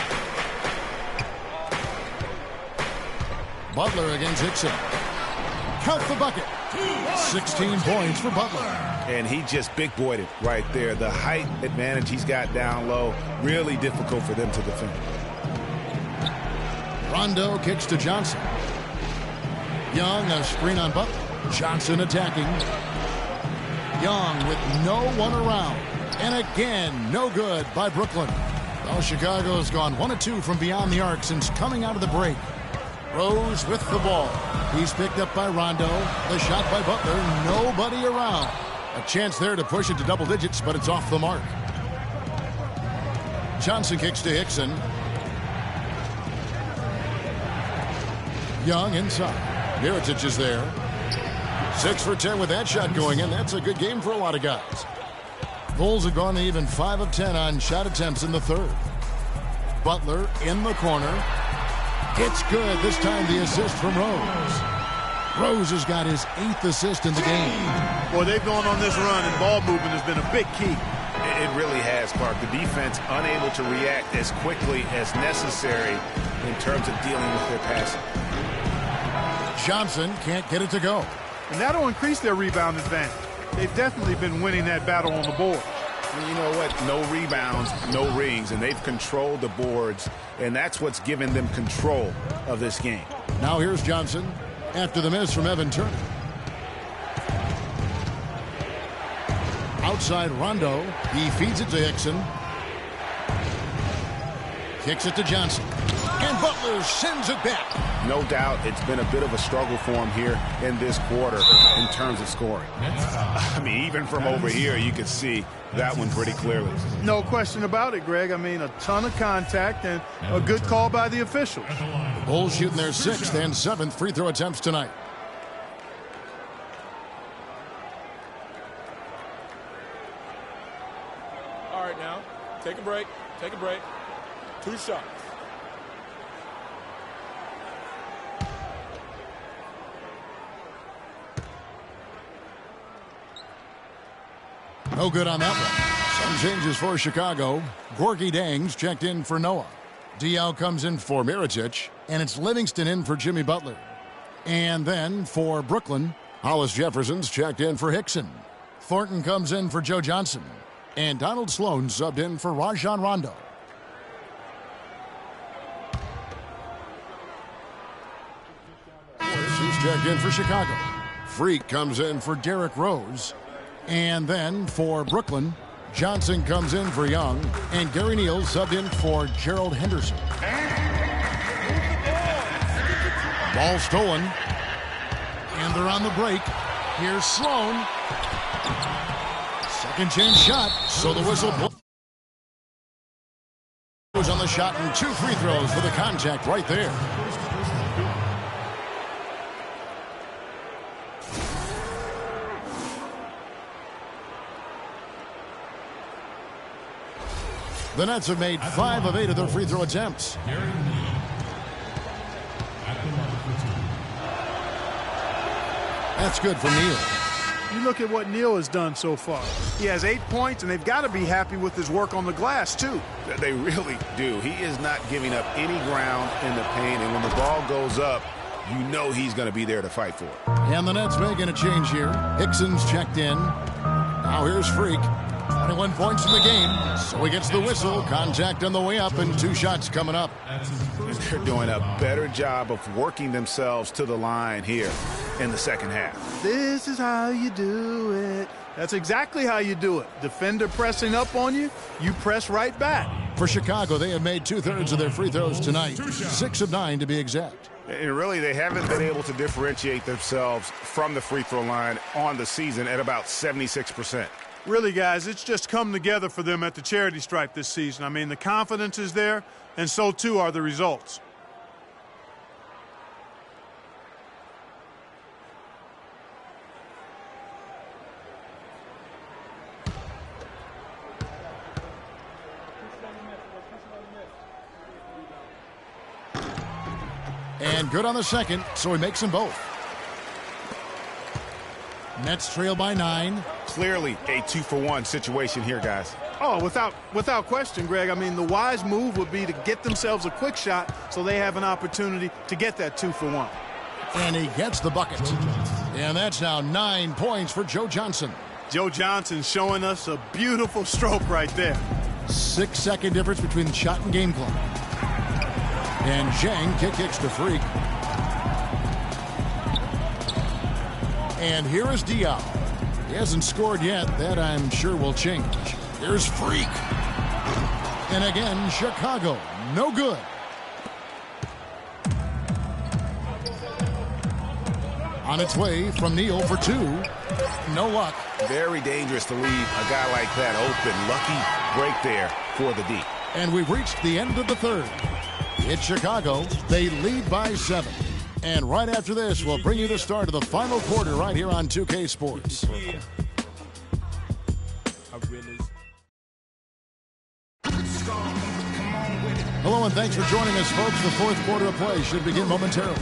Butler against Hickson. Count the bucket. 16 points for Butler. And he just big-boyed it right there. The height advantage he's got down low, really difficult for them to defend. Rondo kicks to Johnson. Young, a screen on Butler. Johnson attacking. Young with no one around. And again, no good by Brooklyn. Well, Chicago has gone 1 of 2 from beyond the arc since coming out of the break. Rose with the ball. He's picked up by Rondo. The shot by Butler. Nobody around. A chance there to push it to double digits, but it's off the mark. Johnson kicks to Hickson. Young inside. Mirotic is there. 6 for 10 with that shot going in. That's a good game for a lot of guys. Bulls have gone to even 5 of 10 on shot attempts in the third. Butler in the corner. It's good. This time the assist from Rose. Rose has got his 8th assist in the game. Boy, they've gone on this run, and ball movement has been a big key. It really has, Clark. The defense unable to react as quickly as necessary in terms of dealing with their passing. Johnson can't get it to go. And that'll increase their rebound advantage. They've definitely been winning that battle on the board. And you know what? No rebounds, no rings, and they've controlled the boards, and that's what's given them control of this game. Now here's Johnson after the miss from Evan Turner. Outside Rondo. He feeds it to Hickson. Kicks it to Johnson. And Butler sends it back. No doubt it's been a bit of a struggle for him here in this quarter in terms of scoring. I mean, even from over here, you can see that one pretty clearly. No question about it, Greg. I mean, a ton of contact and a good call by the officials. The Bulls shooting their 6th and 7th free throw attempts tonight. All right, now, take a break. Take a break. 2 shots. No good on that one. Some changes for Chicago. Gorgie Dangs checked in for Noah. Diaw comes in for Mirotic, and it's Livingston in for Jimmy Butler. And then for Brooklyn, Hollis Jefferson's checked in for Hickson. Thornton comes in for Joe Johnson. And Donald Sloan subbed in for Rajon Rondo. He's checked in for Chicago. Freak comes in for Derrick Rose. And then for Brooklyn, Johnson comes in for Young, and Gary Neal subbed in for Gerald Henderson. Ball stolen, and they're on the break. Here's Sloan. Second chance shot, so the whistle blows on the shot, and 2 free throws for the contact right there. The Nets have made 5 of 8 of their free throw attempts. That's good for Neal. You look at what Neal has done so far. He has 8 points, and they've got to be happy with his work on the glass, too. They really do. He is not giving up any ground in the paint, and when the ball goes up, you know he's going to be there to fight for it. And the Nets making a change here. Hickson's checked in. Now here's Freak. 21 points in the game, so he gets the whistle. Contact on the way up, and 2 shots coming up. They're doing a better job of working themselves to the line here in the second half. This is how you do it. That's exactly how you do it. Defender pressing up on you, you press right back. For Chicago, they have made 2/3 of their free throws tonight. 6 of 9 to be exact. And really, they haven't been able to differentiate themselves from the free throw line on the season at about 76%. Really, guys, it's just come together for them at the charity stripe this season. I mean, the confidence is there, and so too are the results. And good on the second, so he makes them both. Nets trail by 9. Clearly a 2-for-1 situation here, guys. Oh, without question, Greg. I mean, the wise move would be to get themselves a quick shot so they have an opportunity to get that 2-for-1. And he gets the bucket. And that's now 9 points for Joe Johnson. Joe Johnson showing us a beautiful stroke right there. 6-second difference between shot and game clock. And Zhang kicks to Freak. And here is Diaw. He hasn't scored yet. That, I'm sure, will change. Here's Freak. And again, Chicago. No good. On its way from Neal for 2. No luck. Very dangerous to leave a guy like that open. Lucky break there for the D. And we've reached the end of the third. It's Chicago. They lead by 7. And right after this, we'll bring you the start of the final quarter right here on 2K Sports. Hello and thanks for joining us, folks. The fourth quarter of play should begin momentarily.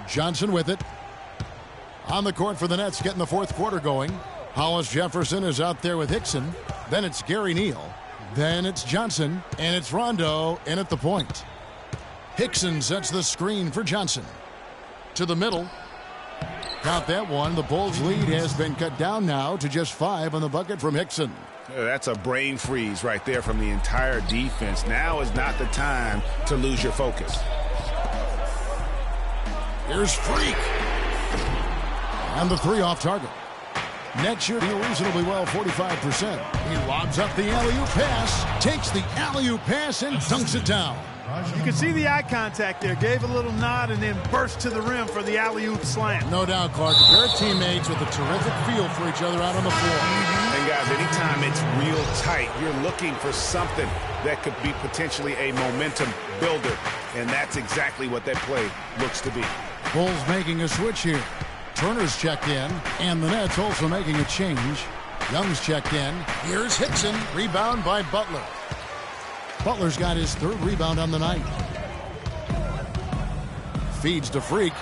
Johnson with it. On the court for the Nets, getting the fourth quarter going. Hollis Jefferson is out there with Hickson. Then it's Gary Neal. Then it's Johnson. And it's Rondo in at the point. Hickson sets the screen for Johnson. To the middle. Count that one. The Bulls' lead has been cut down now to just 5 on the bucket from Hickson. That's a brain freeze right there from the entire defense. Now is not the time to lose your focus. Here's Freak. And the 3 off target. Net shooting reasonably well, 45%. He lobs up the alley-oop pass, takes the alley-oop pass, and dunks it down. You can see the eye contact there. Gave a little nod and then burst to the rim for the alley-oop slam. No doubt, Clark. They're teammates with a terrific feel for each other out on the floor. And, guys, anytime it's real tight, you're looking for something that could be potentially a momentum builder. And that's exactly what that play looks to be. Bulls making a switch here. Turner's checked in, and the Nets also making a change. Young's checked in. Here's Hickson. Rebound by Butler. Butler's got his 3rd rebound on the night. Feeds to Freak.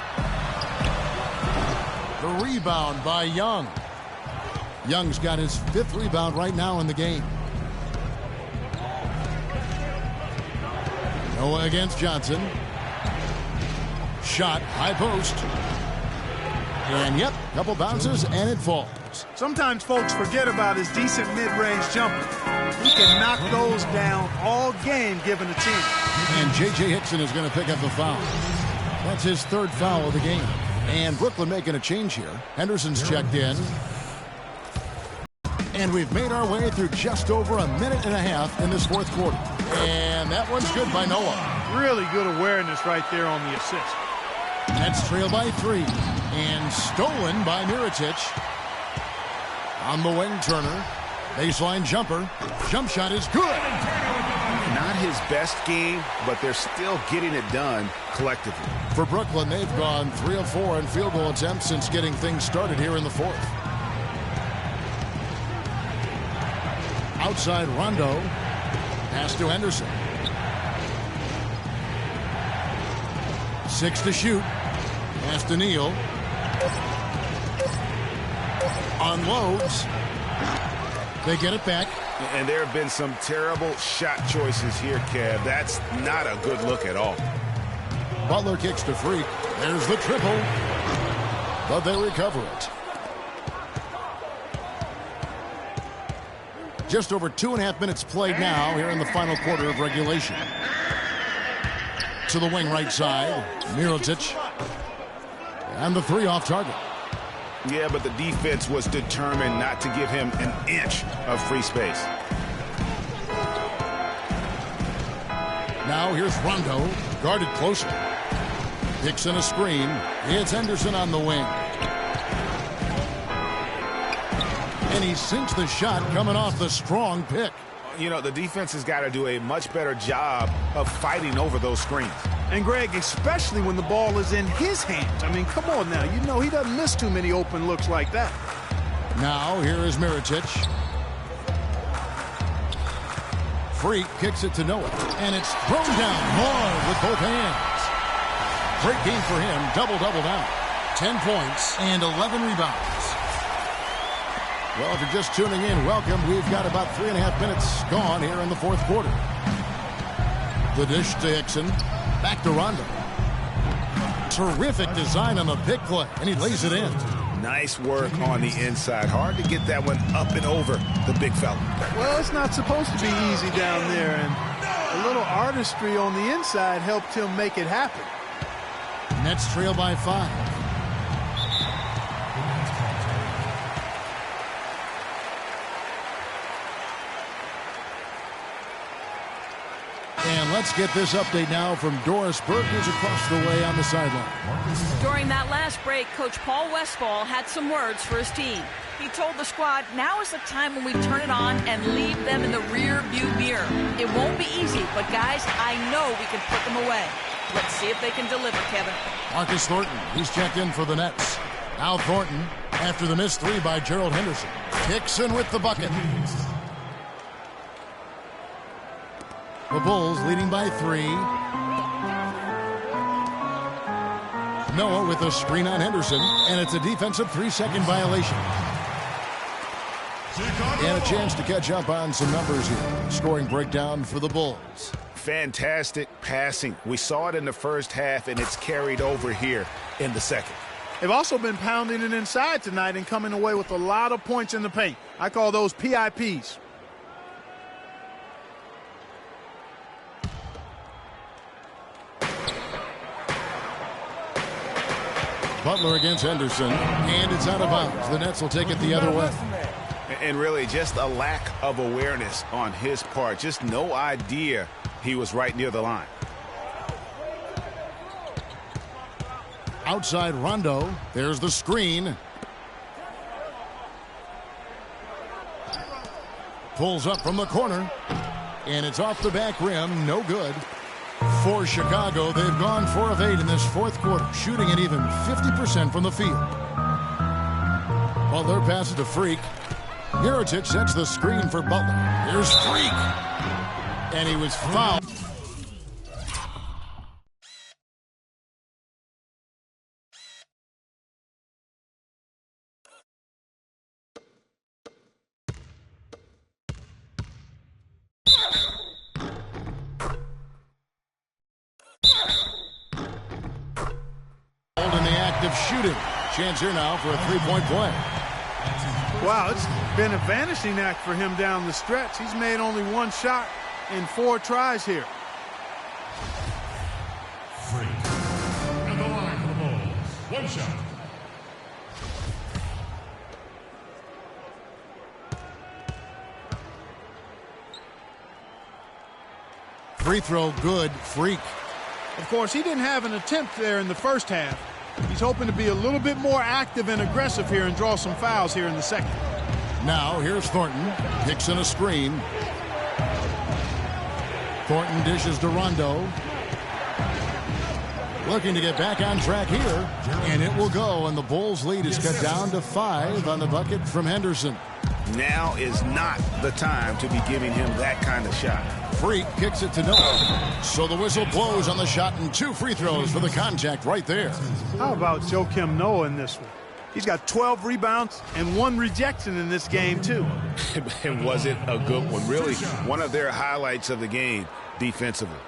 The rebound by Young. Young's got his 5th rebound right now in the game. Noah against Johnson. Shot, high post. And yep, couple bounces and it falls. Sometimes folks forget about his decent mid-range jumper. He can knock those down all game given a chance. And J.J. Hickson is going to pick up the foul. That's his 3rd foul of the game. And Brooklyn making a change here. Henderson's checked in. And we've made our way through just over a minute and a half in this 4th quarter. And that one's good by Noah. Really good awareness right there on the assist. Nets trail by 3. And stolen by Mirotic. On the wing, Turner. Baseline jumper. Jump shot is good. Not his best game, but they're still getting it done collectively. For Brooklyn, they've gone 3 of 4 on field goal attempts since getting things started here in the 4th. Outside Rondo. Pass to Henderson. 6 to shoot. Pass to Neal. Unloads. They get it back. And there have been some terrible shot choices here, Kev. That's not a good look at all. Butler kicks to Freak. There's the triple. But they recover it. Just over 2.5 minutes played now here in the final quarter of regulation. To the wing right side. Mirotic. And the 3 off target. Yeah, but the defense was determined not to give him an inch of free space. Now here's Rondo, guarded closer. Hickson a screen. It's Henderson on the wing. And he sinks the shot coming off the strong pick. You know, the defense has got to do a much better job of fighting over those screens. And, Greg, especially when the ball is in his hands. I mean, come on now. You know he doesn't miss too many open looks like that. Now, here is Mirotic. Freak kicks it to Noah. And it's thrown down hard with both hands. Great game for him. Double-double now. 10 points and 11 rebounds. Well, if you're just tuning in, welcome. We've got about 3.5 minutes gone here in the 4th quarter. The dish to Hickson. Back to Rondo. Terrific design on the pick play, and he lays it in. Nice work on the inside. Hard to get that one up and over the big fella. Well, it's not supposed to be easy down there, and a little artistry on the inside helped him make it happen. Nets trail by 5. And let's get this update now from Doris Burke, who's across the way on the sideline. During that last break, Coach Paul Westphal had some words for his team. He told the squad, now is the time when we turn it on and leave them in the rear view mirror. It won't be easy, but guys, I know we can put them away. Let's see if they can deliver, Kevin. Marcus Thornton, he's checked in for the Nets. Now Thornton, after the missed 3 by Gerald Henderson. Hickson with the bucket. The Bulls leading by 3. Noah with a screen on Henderson, and it's a defensive 3-second violation. And a chance to catch up on some numbers here. Scoring breakdown for the Bulls. Fantastic passing. We saw it in the first half, and it's carried over here in the second. They've also been pounding it inside tonight and coming away with a lot of points in the paint. I call those PIPs. Butler against Henderson, and it's out of bounds. The Nets will take it the other way. And really just a lack of awareness on his part. Just no idea he was right near the line. Outside Rondo. There's the screen. Pulls up from the corner. And it's off the back rim. No good. For Chicago, they've gone 4 of 8 in this fourth quarter, shooting at even 50% from the field. Butler passes to Freak. Mirotic sets the screen for Butler. Here's Freak. And he was fouled. In the act of shooting. Chance here now for a three-point play. Wow, it's been a vanishing act for him down the stretch. He's made only one shot in 4 tries here. Freak. And the line for the Bulls. 1 shot. Free throw good. Freak. Of course, he didn't have an attempt there in the first half. He's hoping to be a little bit more active and aggressive here and draw some fouls here in the second. Now, here's Thornton. Kicks in a screen. Thornton dishes to Rondo. Looking to get back on track here. And it will go, and the Bulls' lead is cut down to 5 on the bucket from Henderson. Now is not the time to be giving him that kind of shot. Freak kicks it to Noah. So the whistle blows on the shot and 2 free throws for the contact right there. How about Joakim Noah in this one? He's got 12 rebounds and 1 rejection in this game, too. And was it a good one? Really, one of their highlights of the game defensively.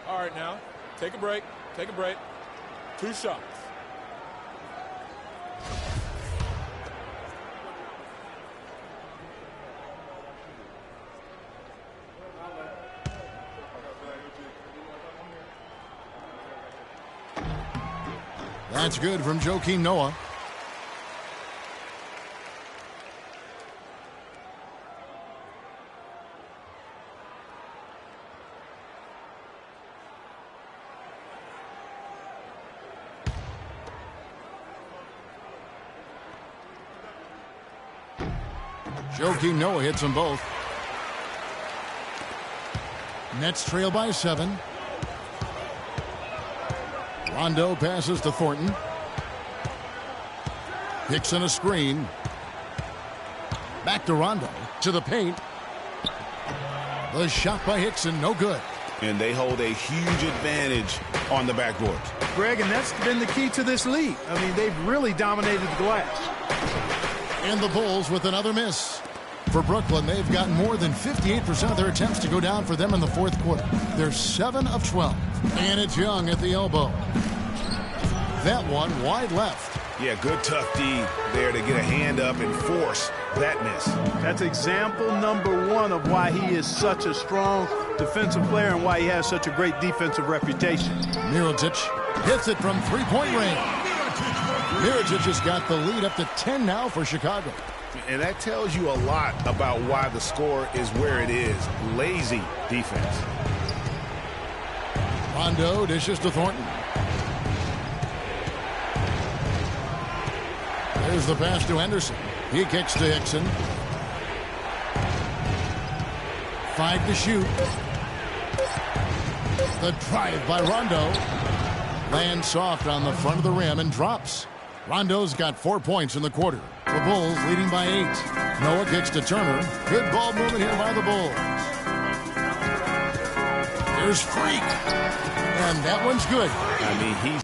All right, now, take a break. Take a break. 2 shots. That's good from Joakim Noah. Joakim Noah hits them both. Nets trail by 7. Rondo passes to Thornton. Hicks in a screen. Back to Rondo. To the paint. The shot by Hickson, no good. And they hold a huge advantage on the backboard. Greg, and that's been the key to this lead. I mean, they've really dominated the glass. And the Bulls with another miss. For Brooklyn, they've gotten more than 58% of their attempts to go down for them in the fourth quarter. They're 7 of 12. And it's Young at the elbow. That one wide left. Yeah, good tough D there to get a hand up and force that miss. That's example number 1 of why he is such a strong defensive player and why he has such a great defensive reputation. Mirotic hits it from 3-point range. Mirotic has got the lead up to 10 now for Chicago. And that tells you a lot about why the score is where it is. Lazy defense. Rondo dishes to Thornton. There's the pass to Henderson. He kicks to Hickson. 5 to shoot. The drive by Rondo. Lands soft on the front of the rim and drops. Rondo's got 4 points in the quarter. The Bulls leading by 8. Noah kicks to Turner. Good ball movement here by the Bulls. Here's Freak. And that one's good. I mean,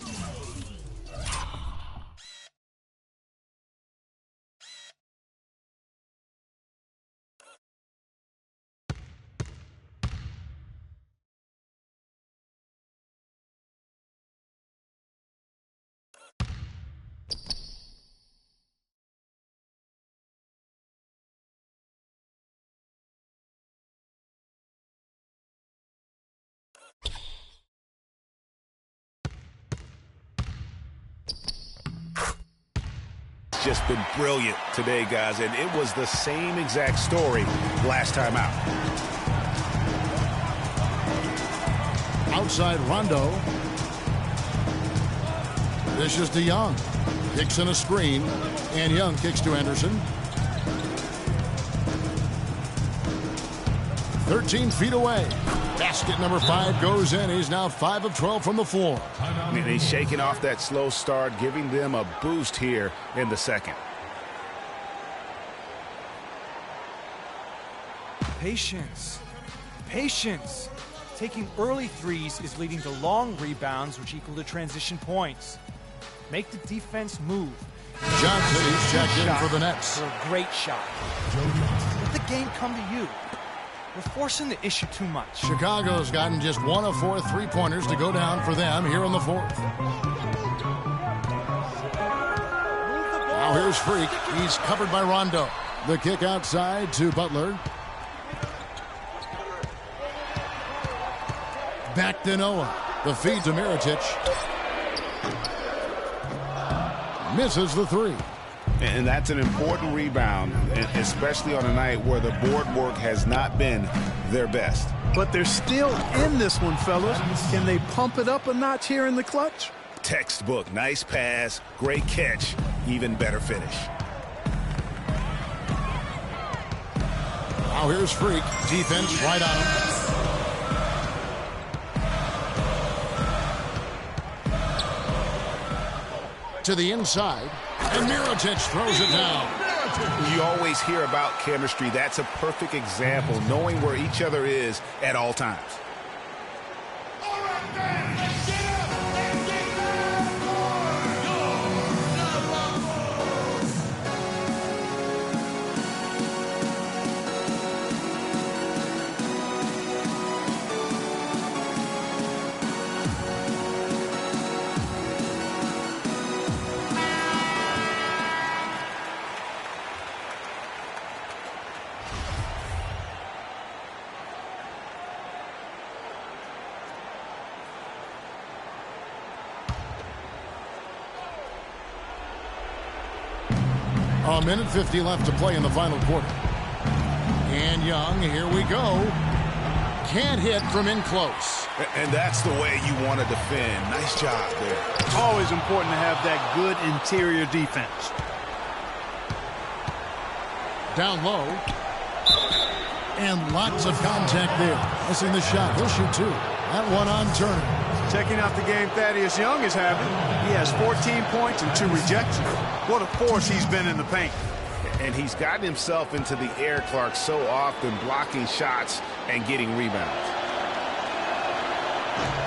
just been brilliant today, guys, and it was the same exact story last time out. Outside Rondo. This is to Young. Kicks in a screen, and Young kicks to Anderson. 13 feet away. Basket number 5 goes in. He's now 5 of 12 from the floor. And he's shaking off that slow start, giving them a boost here in the second. Patience. Patience. Taking early threes is leading to long rebounds, which equal to transition points. Make the defense move. Johnson is checked in for the Nets. For a great shot. Let the game come to you. We're forcing the issue too much. Chicago's gotten just 1 of 4 3-pointers to go down for them here in the fourth. Now here's Freak. He's covered by Rondo. The kick outside to Butler. Back to Noah. The feed to Mirotic. Misses the 3. And that's an important rebound, especially on a night where the board work has not been their best. But they're still in this one, fellas. Can they pump it up a notch here in the clutch? Textbook. Nice pass, great catch, even better finish. Now here's Freak. Defense right on him. To the inside, and Mirotic throws it down. You always hear about chemistry. That's a perfect example, knowing where each other is at all times. A minute 50 left to play in the final quarter. And Young, here we go. Can't hit from in close. And that's the way you want to defend. Nice job there. It's always important to have that good interior defense. Down low. And lots of contact there. Missing the shot. He'll shoot 2. That one on Turner. Checking out the game Thaddeus Young is having. He has 14 points and 2 rejections. What a force he's been in the paint. And he's gotten himself into the air, Clark, so often blocking shots and getting rebounds.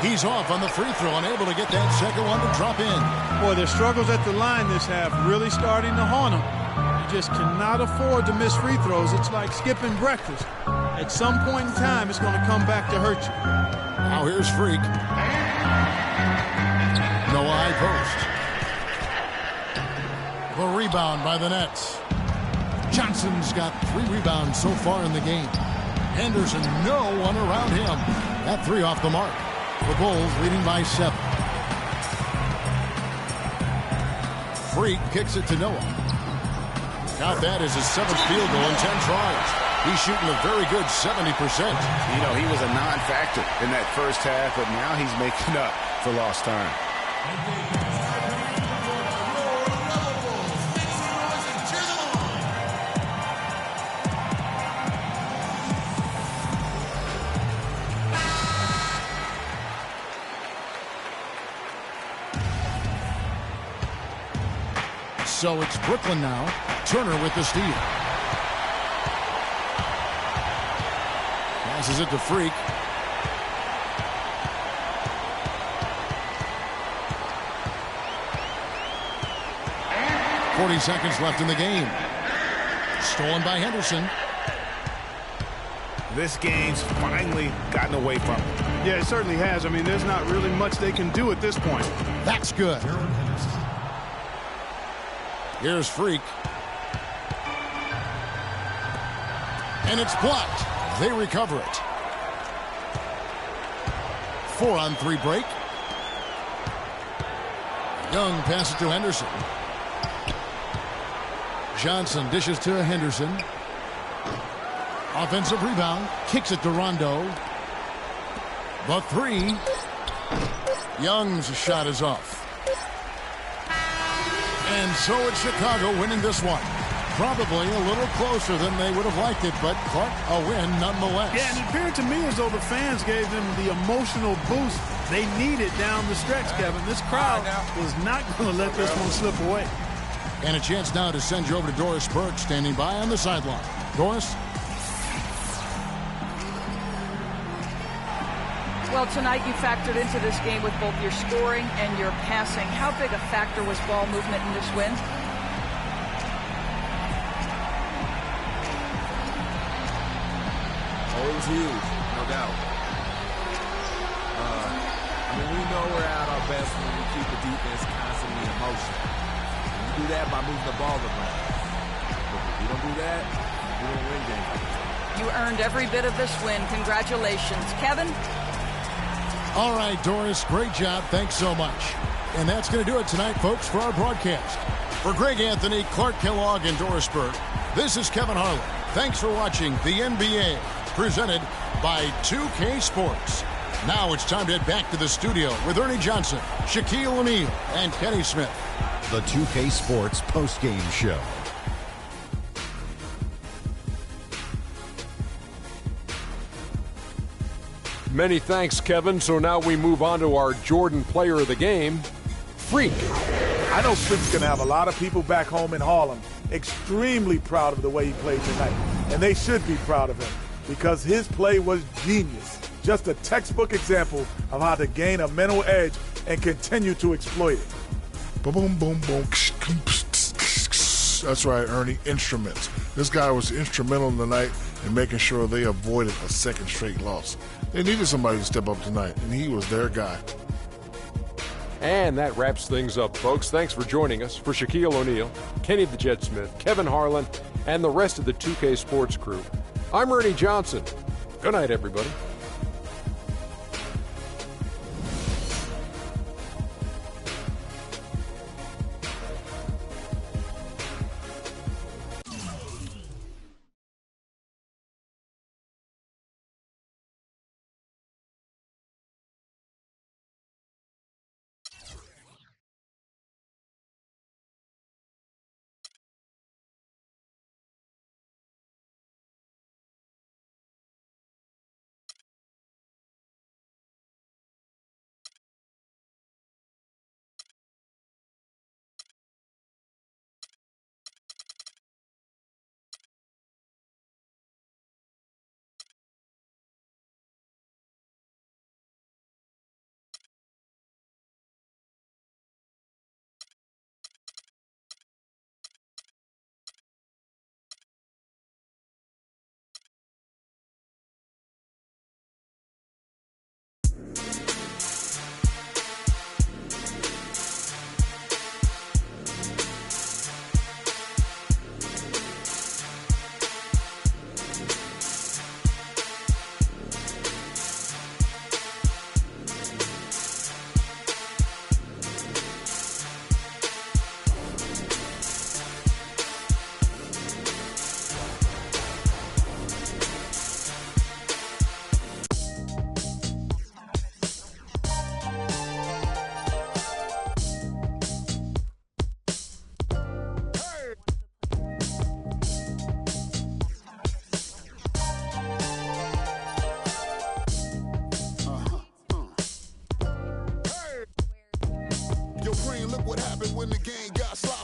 He's off on the free throw, unable to get that second one to drop in. Boy, their struggles at the line this half really starting to haunt them. You just cannot afford to miss free throws. It's like skipping breakfast. At some point in time, it's going to come back to hurt you. Now here's Freak. No high post. The rebound by the Nets. Johnson's got 3 rebounds so far in the game. Henderson, no one around him. That 3 off the mark. The Bulls leading by 7. Freak kicks it to Noah. Count that as his 7th field goal in 10 tries. He's shooting a very good 70%. You know, he was a non-factor in that first half, but now he's making up for lost time. So it's Brooklyn now. Turner with the steal. Passes it to Freak. .40 seconds left in the game. Stolen by Henderson. This game's finally gotten away from him. Yeah, it certainly has. I mean, there's not really much they can do at this point. That's good. Here's Freak. And it's blocked. They recover it. 4-on-3 break. Young passes to Henderson. Johnson dishes to Henderson. Offensive rebound. Kicks it to Rondo. The three. Young's shot is off. And so it's Chicago winning this one. Probably a little closer than they would have liked it, but Clark, a win nonetheless. Yeah, and it appeared to me as though the fans gave them the emotional boost they needed down the stretch, Kevin. This crowd was not going to let this one slip away. And a chance now to send you over to Doris Burke, standing by on the sideline. Doris? Well, tonight you factored into this game with both your scoring and your passing. How big a factor was ball movement in this win? Oh, it was huge, no doubt. We know we're at our best when we keep the defense constantly in motion. And we do that by moving the ball around. But if we don't do that, we don't win games. You earned every bit of this win. Congratulations. Kevin? All right, Doris, great job. Thanks so much. And that's going to do it tonight, folks, for our broadcast. For Greg Anthony, Clark Kellogg, and Doris Burke, this is Kevin Harlan. Thanks for watching the NBA, presented by 2K Sports. Now it's time to head back to the studio with Ernie Johnson, Shaquille O'Neal, and Kenny Smith. The 2K Sports postgame show. Many thanks, Kevin. So now we move on to our Jordan player of the game, Freak. I know Freak's going to have a lot of people back home in Harlem extremely proud of the way he played tonight. And they should be proud of him because his play was genius. Just a textbook example of how to gain a mental edge and continue to exploit it. Boom, boom, boom. That's right, Ernie. Instruments. This guy was instrumental tonight in making sure they avoided a second straight loss. They needed somebody to step up tonight, and he was their guy. And that wraps things up, folks. Thanks for joining us. For Shaquille O'Neal, Kenny the Jet Smith, Kevin Harlan, and the rest of the 2K Sports crew, I'm Ernie Johnson. Good night, everybody.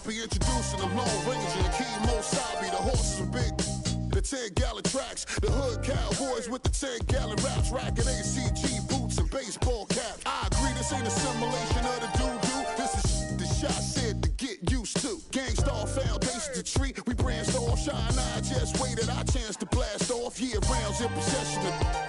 Introducing the Lone Ranger, Kimo Sabi, the horses are big. The 10-gallon tracks, the hood cowboys with the 10-gallon raps, rocking ACG boots and baseball caps. I agree, this ain't a simulation of the doo-doo. This is the shot said to get used to. Gangstar foundation to treat, we brainstorm, shine. I just waited our chance to blast off. Year rounds in possession of.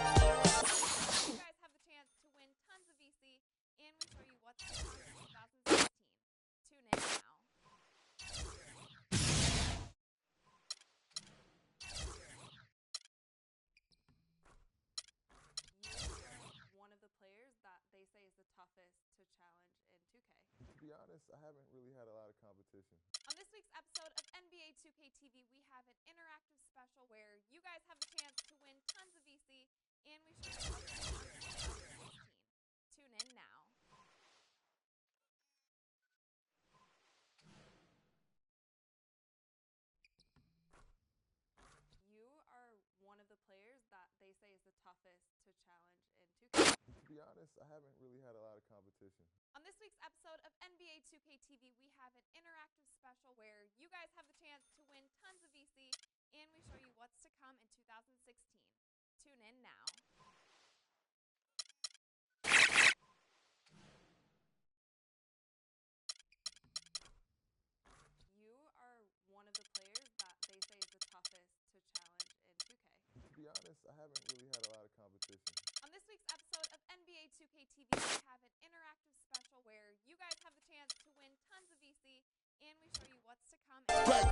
One of the players that they say is the toughest to challenge in 2K. To be honest, honest, I haven't really had a lot of competition. On this week's episode of NBA 2K TV, we have an interactive special where you guys have the chance to win tons of VC, and we show you what's going on in 2016. Tune in now. You are one of the players that they say is the toughest to challenge in 2K. To be honest, I haven't really had a lot of competition. On this week's episode of NBA 2K TV, we have an interactive special where you guys have the chance to win tons of VC, and we show you what's to come in 2016. Tune in now. You are one of the players that they say is the toughest to challenge in 2K. To be honest, I haven't really had a lot of competition. On this week's episode of NBA 2K TV, we have an interactive special where you guys have the chance to win tons of VC, and we show you what's to come now.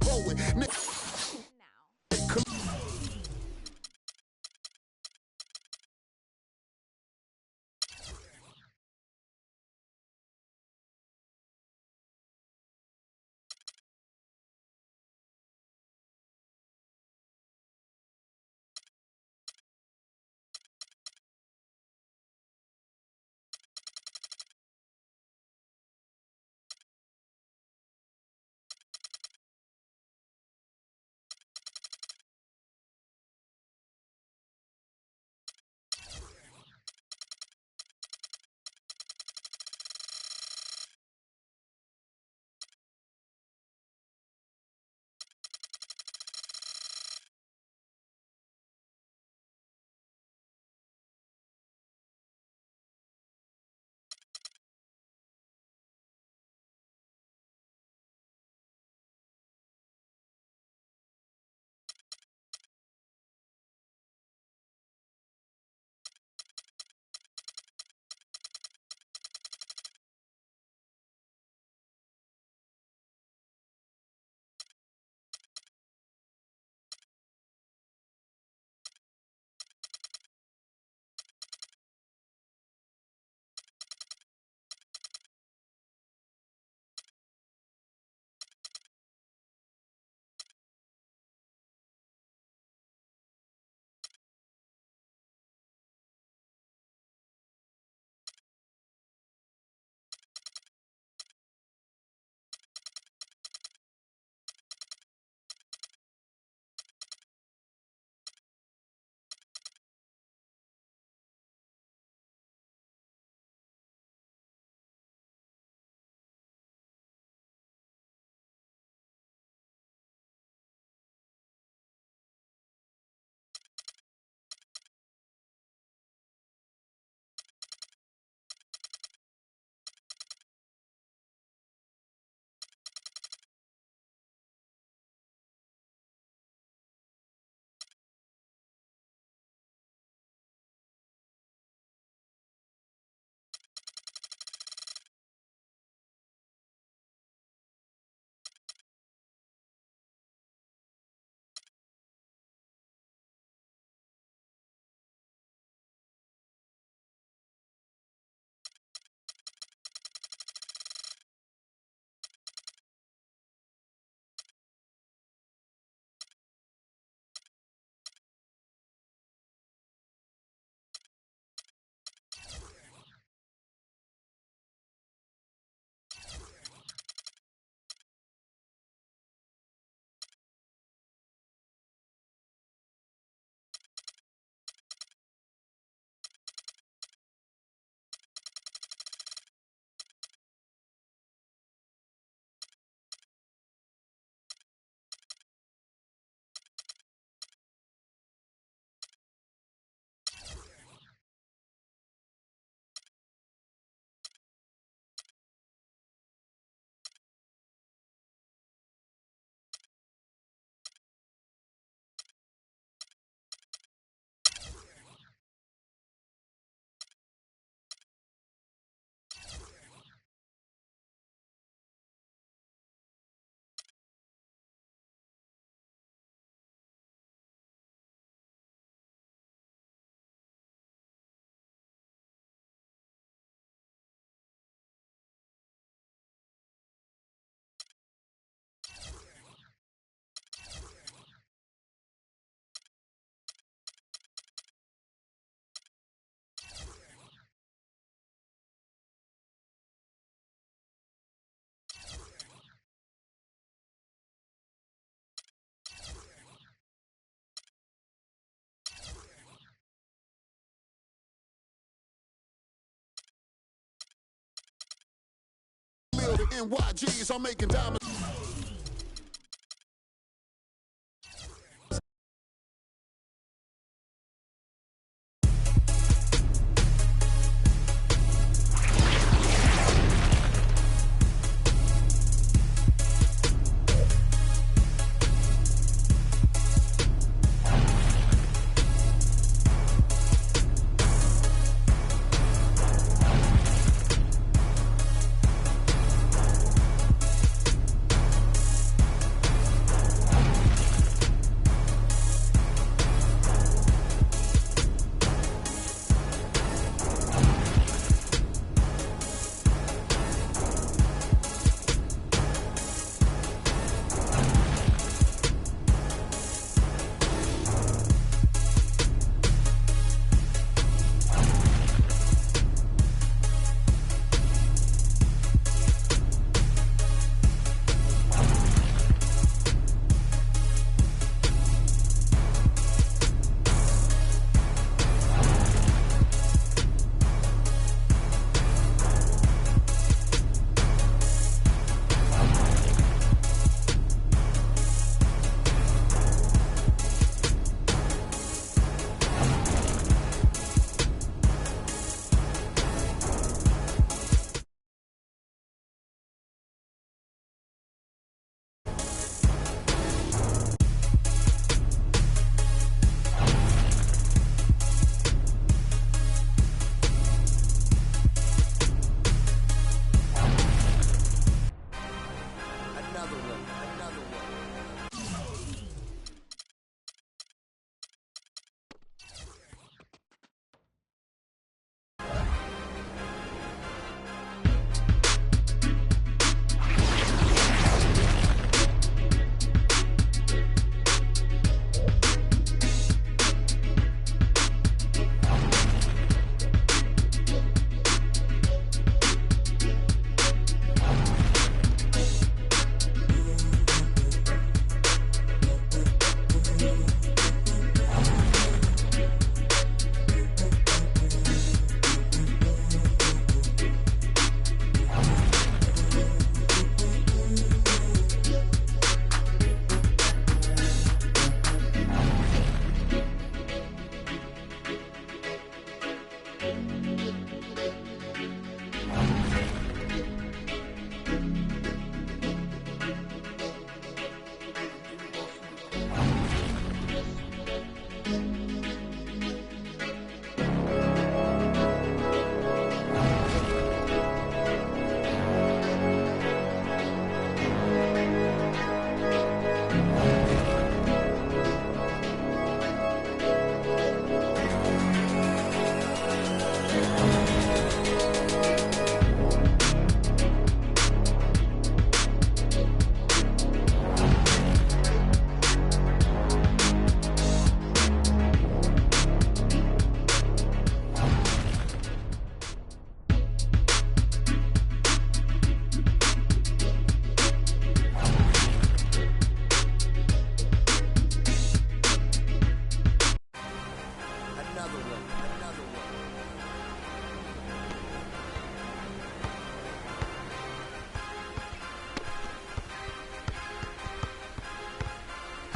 NYGs, I'm making diamonds.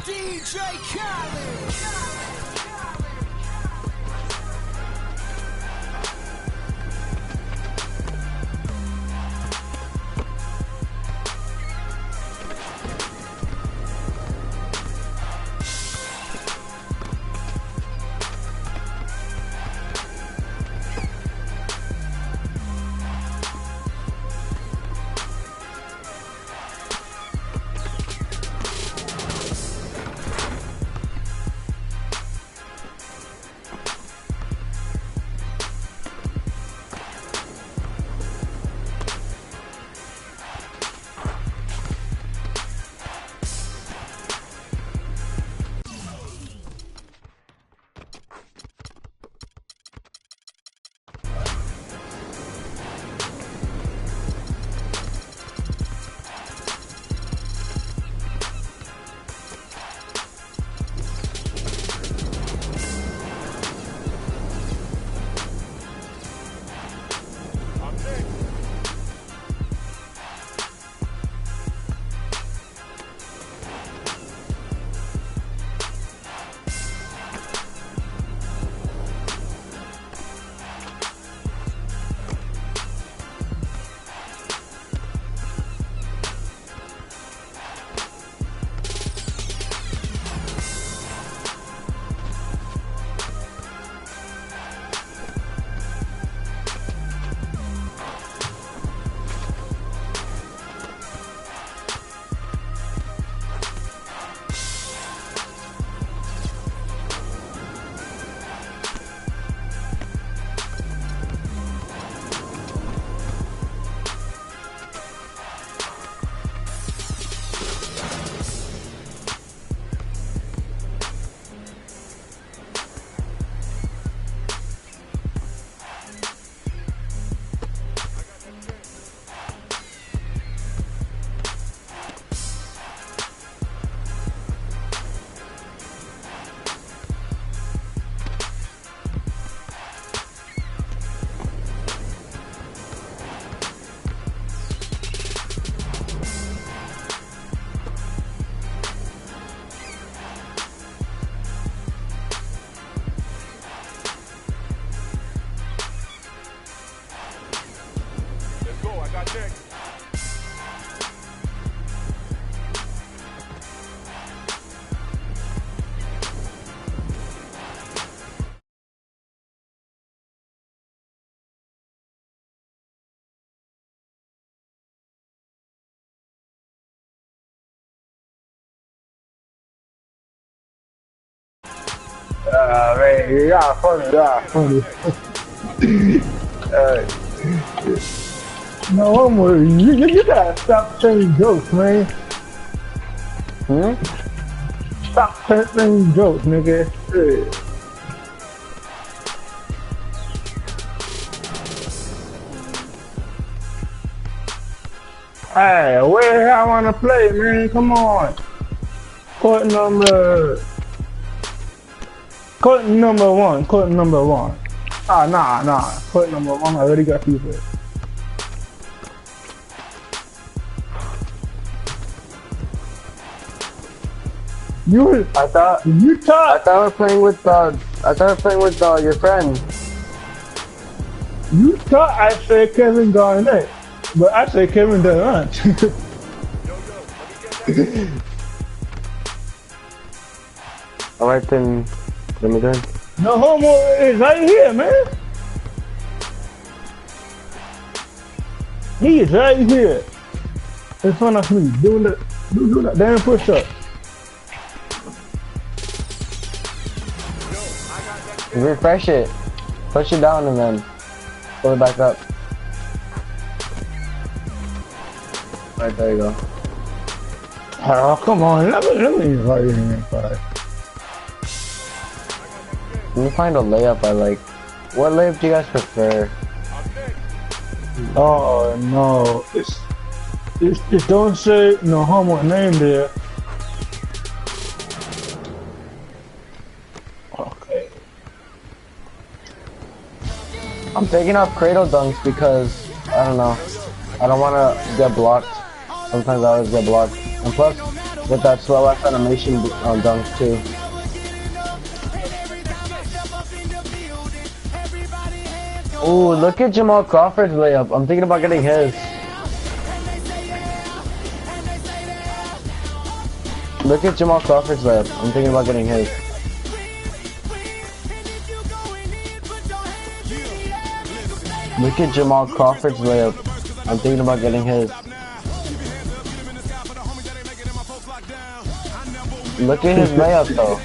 DJ Khaled. Man, y'all funny. No, I'm worried. You gotta stop saying jokes, man. Stop saying jokes, nigga. Hey, where the hell I wanna play, man? Come on. Court number one. Ah, nah. Court number one. I already got people. I thought we're playing with your friend. You thought I said Kevin Garnett, but I said Kevin Durant. Alright then, let me done. No homo is right here, man. He is right here in front of me, doing that damn push-up. Refresh it. Push it down and then pull it back up. Right, there you go. Oh, come on. Let me invite you in. Let me find a layup I like. What layup do you guys prefer? Oh, no. It don't say no homo name there. I'm taking off cradle dunks because, I don't know, I don't want to get blocked. Sometimes I always get blocked. And plus, with that slow ass animation on dunks too. Ooh, look at Jamal Crawford's layup. I'm thinking about getting his. Look at Jamal Crawford's layup. I'm thinking about getting his. Look at Jamal Crawford's layup. I'm thinking about getting his. Look at his layup though.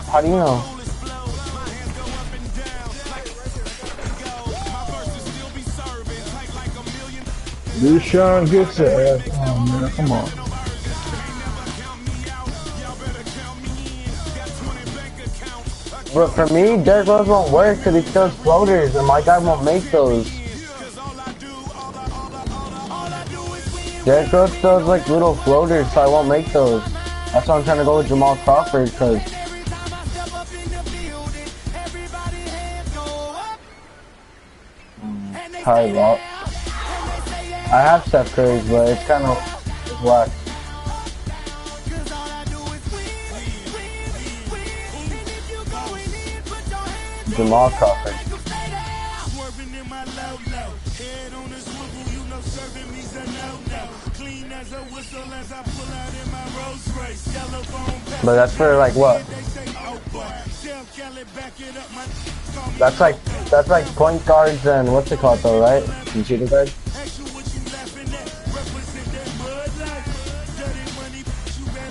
How do you know? Deshaun gets it. Oh man, come on. But for me, Derrick Rose won't work because he throws floaters and my guy won't make those. Derrick Rose throws like little floaters, so I won't make those. That's why I'm trying to go with Jamal Crawford because I have Steph Curry's, but it's kind of whack. Jamal Crawford. But that's for like what? That's like point guards and what's it called though, right? And shooting guards.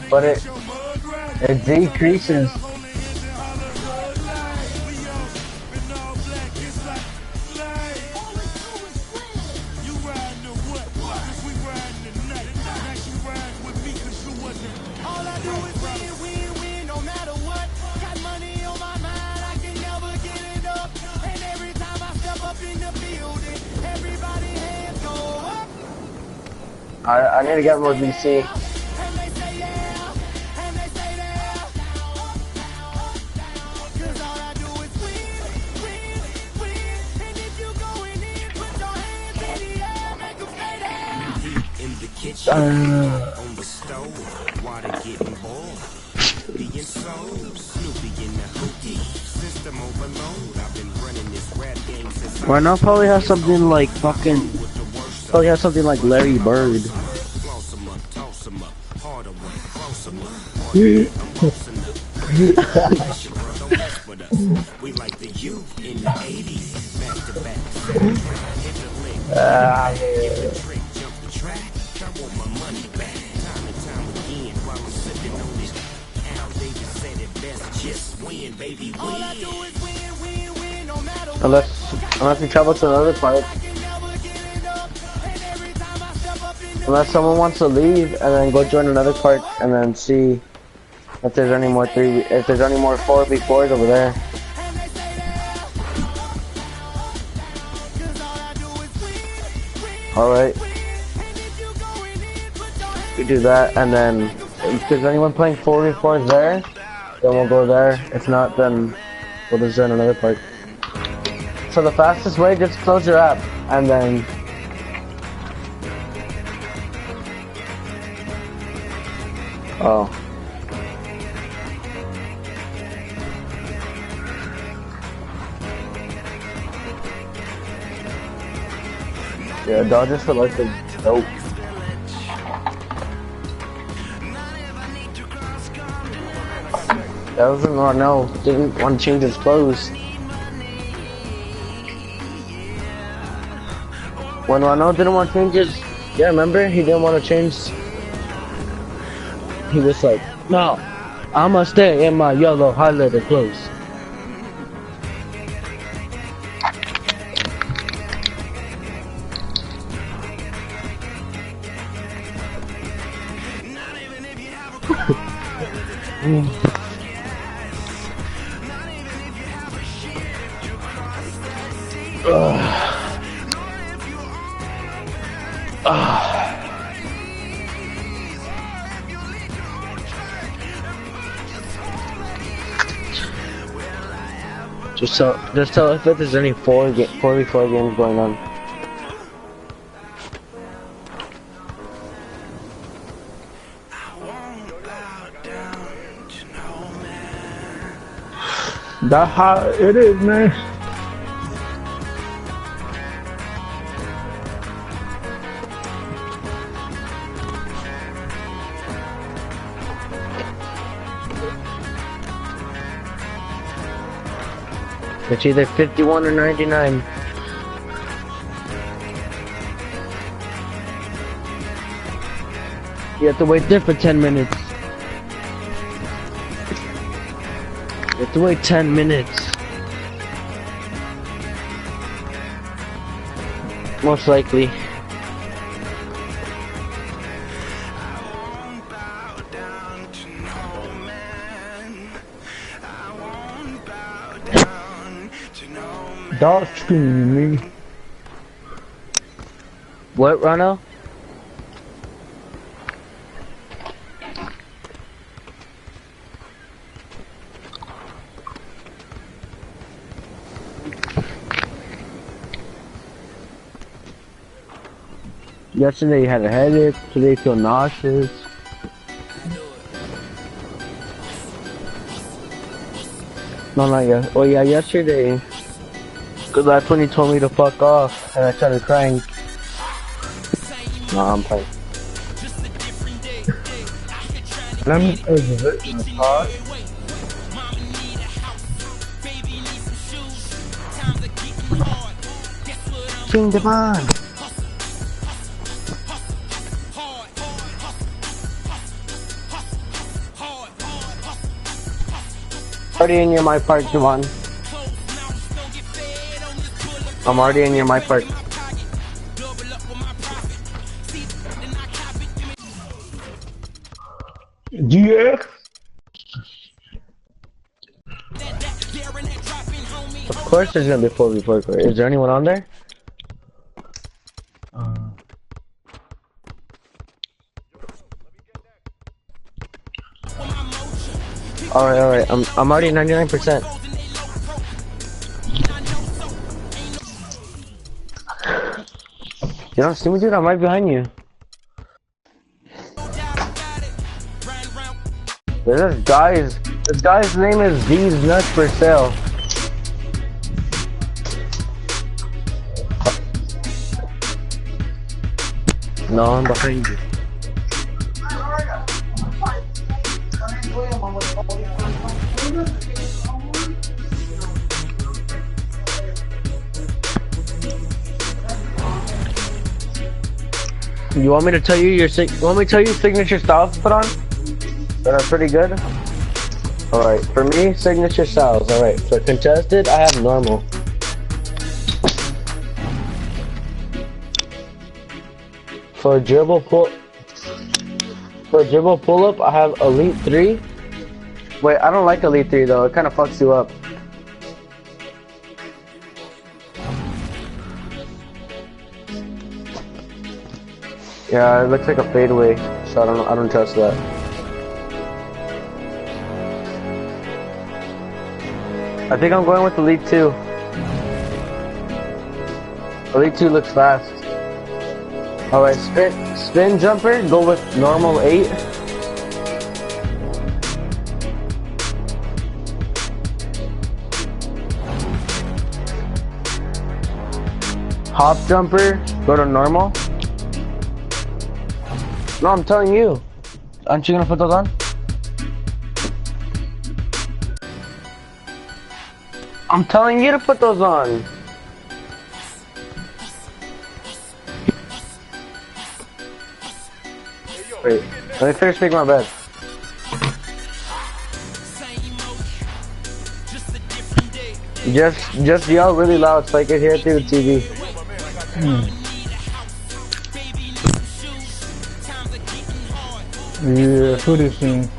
But it decreases. I need to get more VC. Right now probably has something like fucking, probably has something like Larry Bird. Unless we travel to another park. Unless someone wants to leave and then go join another park and then see if there's any more 4v4s over there. Alright. We do that, and then if there's anyone playing 4v4s there, then we'll go there. If not, then we'll just join another park. So the fastest way, just close your app, and then oh. Yeah, Dodgers for like the dope. That wasn't no, didn't want to change his clothes. When Ronald didn't want to change his, yeah, remember? He didn't want to change. He was like, no, I'ma stay in my yellow highlighter clothes. Just tell if there's any 4v4 games going on. That's how it is, man. It's either 51 or 99. You have to wait there for 10 minutes. You have to wait 10 minutes. Most likely. Dog screaming me. What, Ronald? Yesterday you had a headache, today you feel nauseous. No, not yet. Oh yeah, yesterday. Cause that's when you told me to fuck off, and I started crying. No, I'm playing. Let me exit in the car. King Devon. Already in your Mypark, Devon. I'm already in your Mypark. GX? Of course there's gonna be 4v4. Is there anyone on there? Alright, I'm already 99%. You don't see me, dude? I'm right behind you. This guy's name is These Nuts for Sale. No, I'm behind you. You want me to tell you your signature styles to put on? That are pretty good? Alright, for me, signature styles. Alright, for contested, I have normal. For dribble pull up, I have Elite 3. Wait, I don't like Elite 3 though, it kinda fucks you up. Yeah, it looks like a fadeaway, so I don't trust that. I think I'm going with Elite 2. Elite 2 looks fast. Alright, spin jumper, go with normal 8. Hop jumper, go to normal. No, I'm telling you. Aren't you gonna put those on? I'm telling you to put those on. Wait, let me finish making my bed. Just yell really loud so I can hear it through the TV. Yeah, who this thing?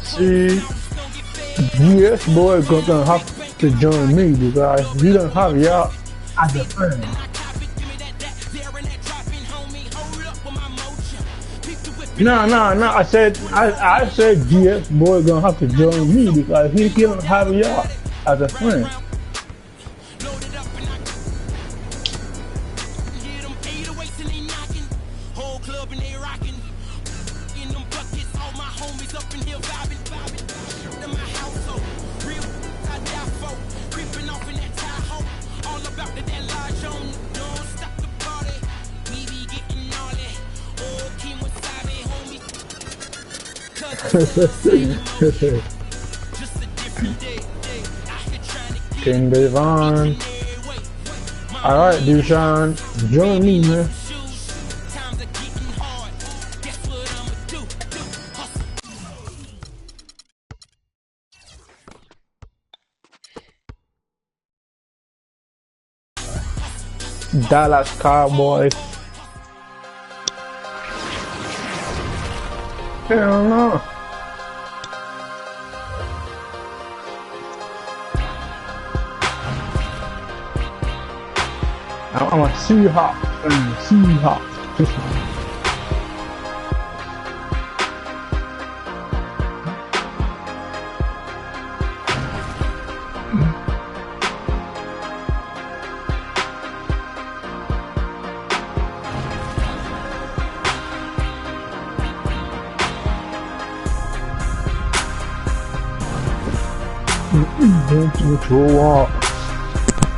See, yes, boy, gonna have to join me because you don't have y'all as a friend. No. I said GS boy gonna have to join me because he don't have y'all as a friend. King Devon. Alright, Deshaun, join me, man. Dallas Cowboys. Hell no. I'm a Seahawks fan. Seahawks.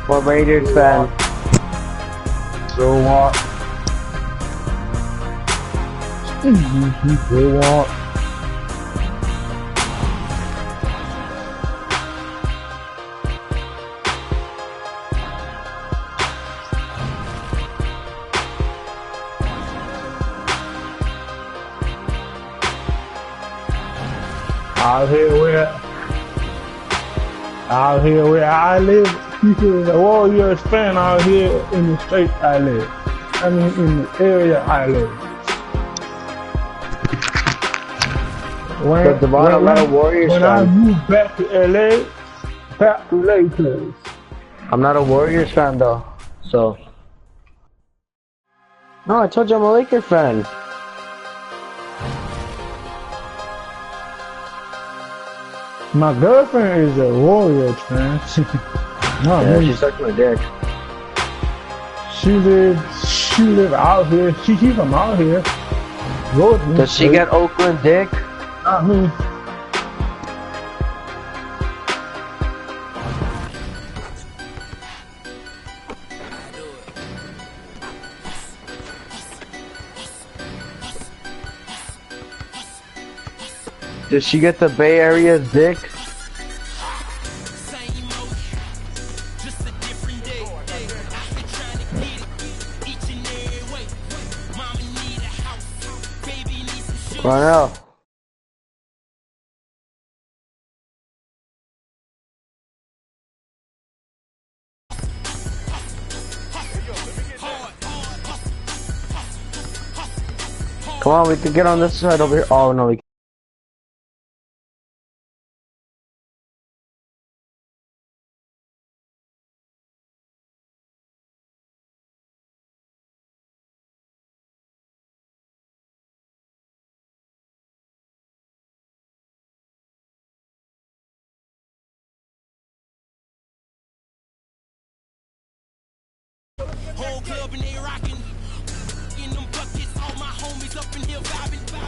What Raiders fan? So what? So what? Out here where I live, people are Warriors fan out here in the state I live. I mean in the area I live. I'm not a Warriors fan. When I moved back to LA, back to Lakers. I'm not a Warriors fan though, so. No, I told you I'm a Lakers fan. My girlfriend is a Warriors fan. Yeah, she sucked my dick. She live out here. She from out here. Does she get Oakland dick? Not me. Does she get the Bay Area dick? Run out. Come on, we can get on this side over here. Oh no, we can't.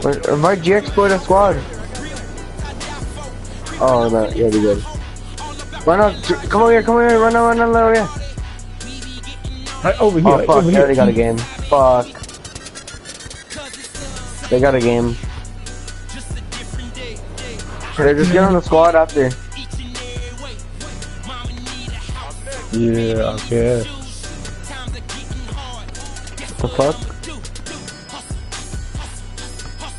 Invite GX for the squad. Oh, no, yeah, we good. Run out, come over here, run out, over here. Right over here, Oh, right fuck, over they here. already got a game. Fuck. They got a game. Should I just get on the squad after? Yeah, okay. What the fuck?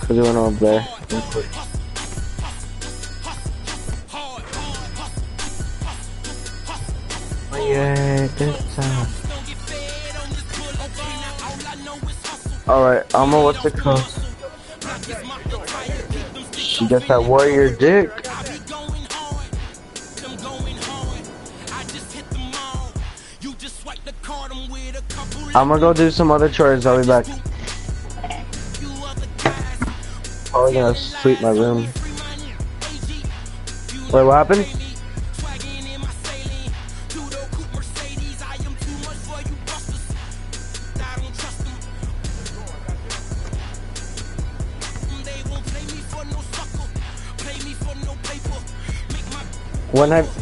Cause he went over there. Oh yeah, this time. Alright, I'ma what's it called? She got that warrior dick. I'm gonna go do some other chores, I'll be back. Probably gonna sweep my room. Wait, what happened?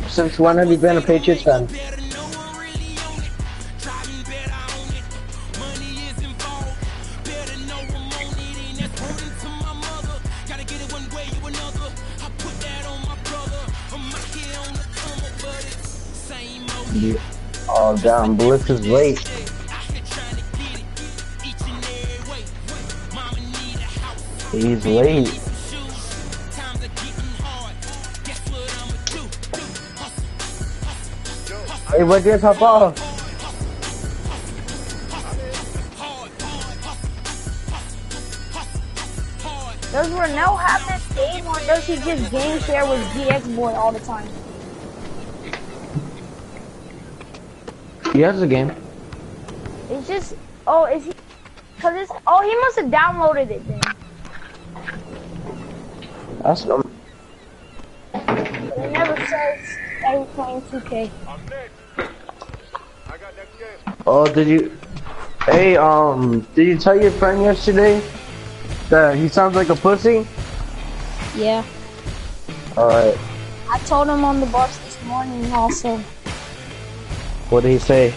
Since when have you been a Patriots fan? Yeah. Oh damn, Bliss is late. He's late. Hey, what did hop off? Does Ronell have this game, or does he just game share with GX Boy all the time? He has a game. It's just, oh, is he? Cause it's, oh, he must have downloaded it then. That's But it never says that he's playing 2K. Oh, did you? Hey, did you tell your friend yesterday that he sounds like a pussy? Yeah. Alright. I told him on the bus this morning also. What did he say?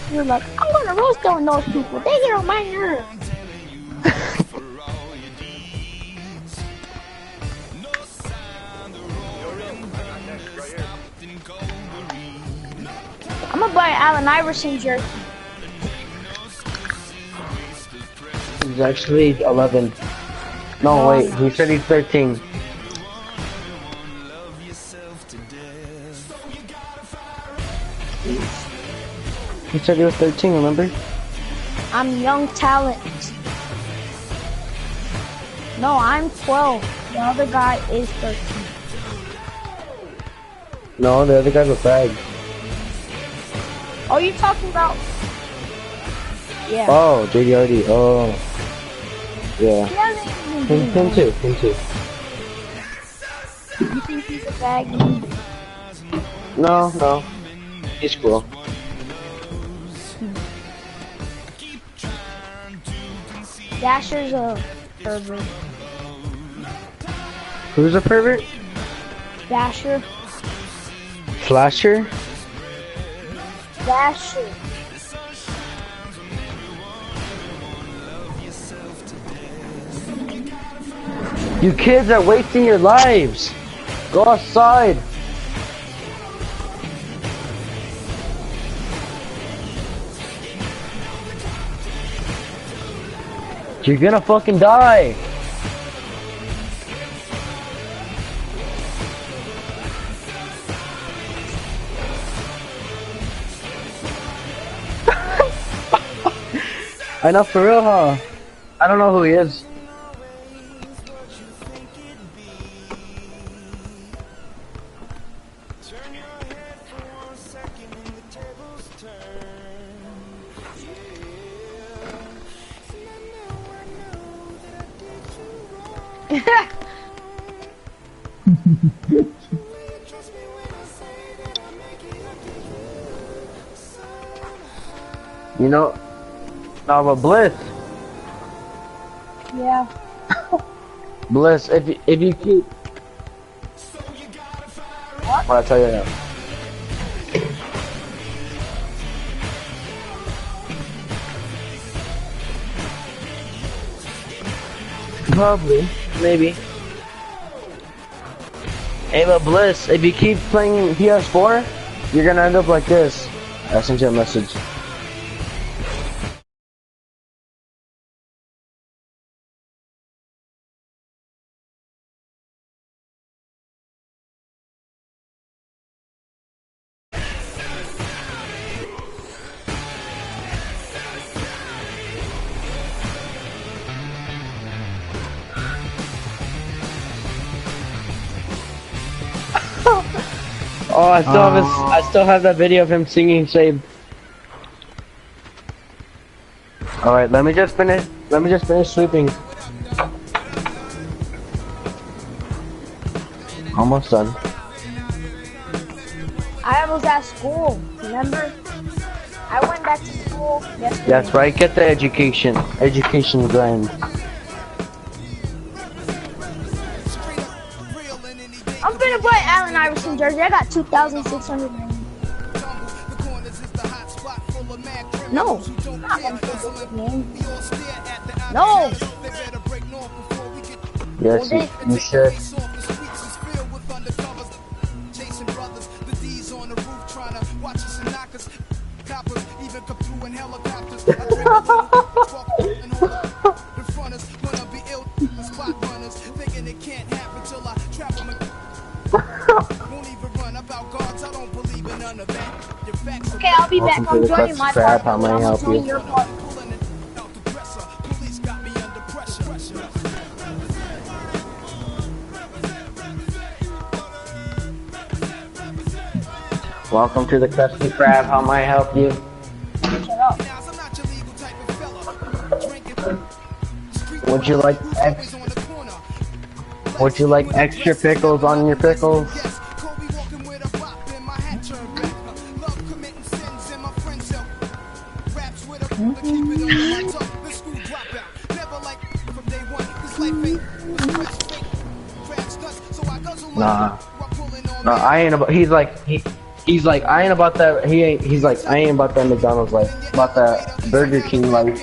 He was like, I'm gonna roast on those people. They get on my nerves. I'm gonna buy an Allen Iverson jersey. He's actually 11. No, wait, he said he's 13. He said he was 13, remember? I'm young talent. No, I'm 12. The other guy is 13. No, the other guy's a fag. Oh, you talking about? Yeah. Oh, JDRD. Oh. Yeah. Him too. You think he's a fag? No. He's cool. Dasher's a pervert. Who's a pervert? Dasher. Flasher? Dasher. You kids are wasting your lives. Go outside. You're gonna fucking die. I know for real, huh? I don't know who he is. You know, now but Bliss. Yeah. Bliss, if you keep. What? I'll tell you now. Probably, maybe. Hey, but Bliss, if you keep playing PS4, you're gonna end up like this. I sent you a message. Oh, I still have that video of him singing saved. Alright, let me just finish sweeping. Almost done. I was at school, remember? I went back to school yesterday. That's right, get the education grind. I'm finna play Allen Iverson jersey. I got 2,600. No, I'm not gonna play this game. No. Yes, you should. Okay, I'll be back. I'm joining my part. How may I help you? Your part. Welcome to the Krusty Krab. How may I help you? Shut up. Would you like extra pickles on your pickles? Nah, I ain't about. He's like I ain't about that. He's like I ain't about that McDonald's life. About that Burger King life.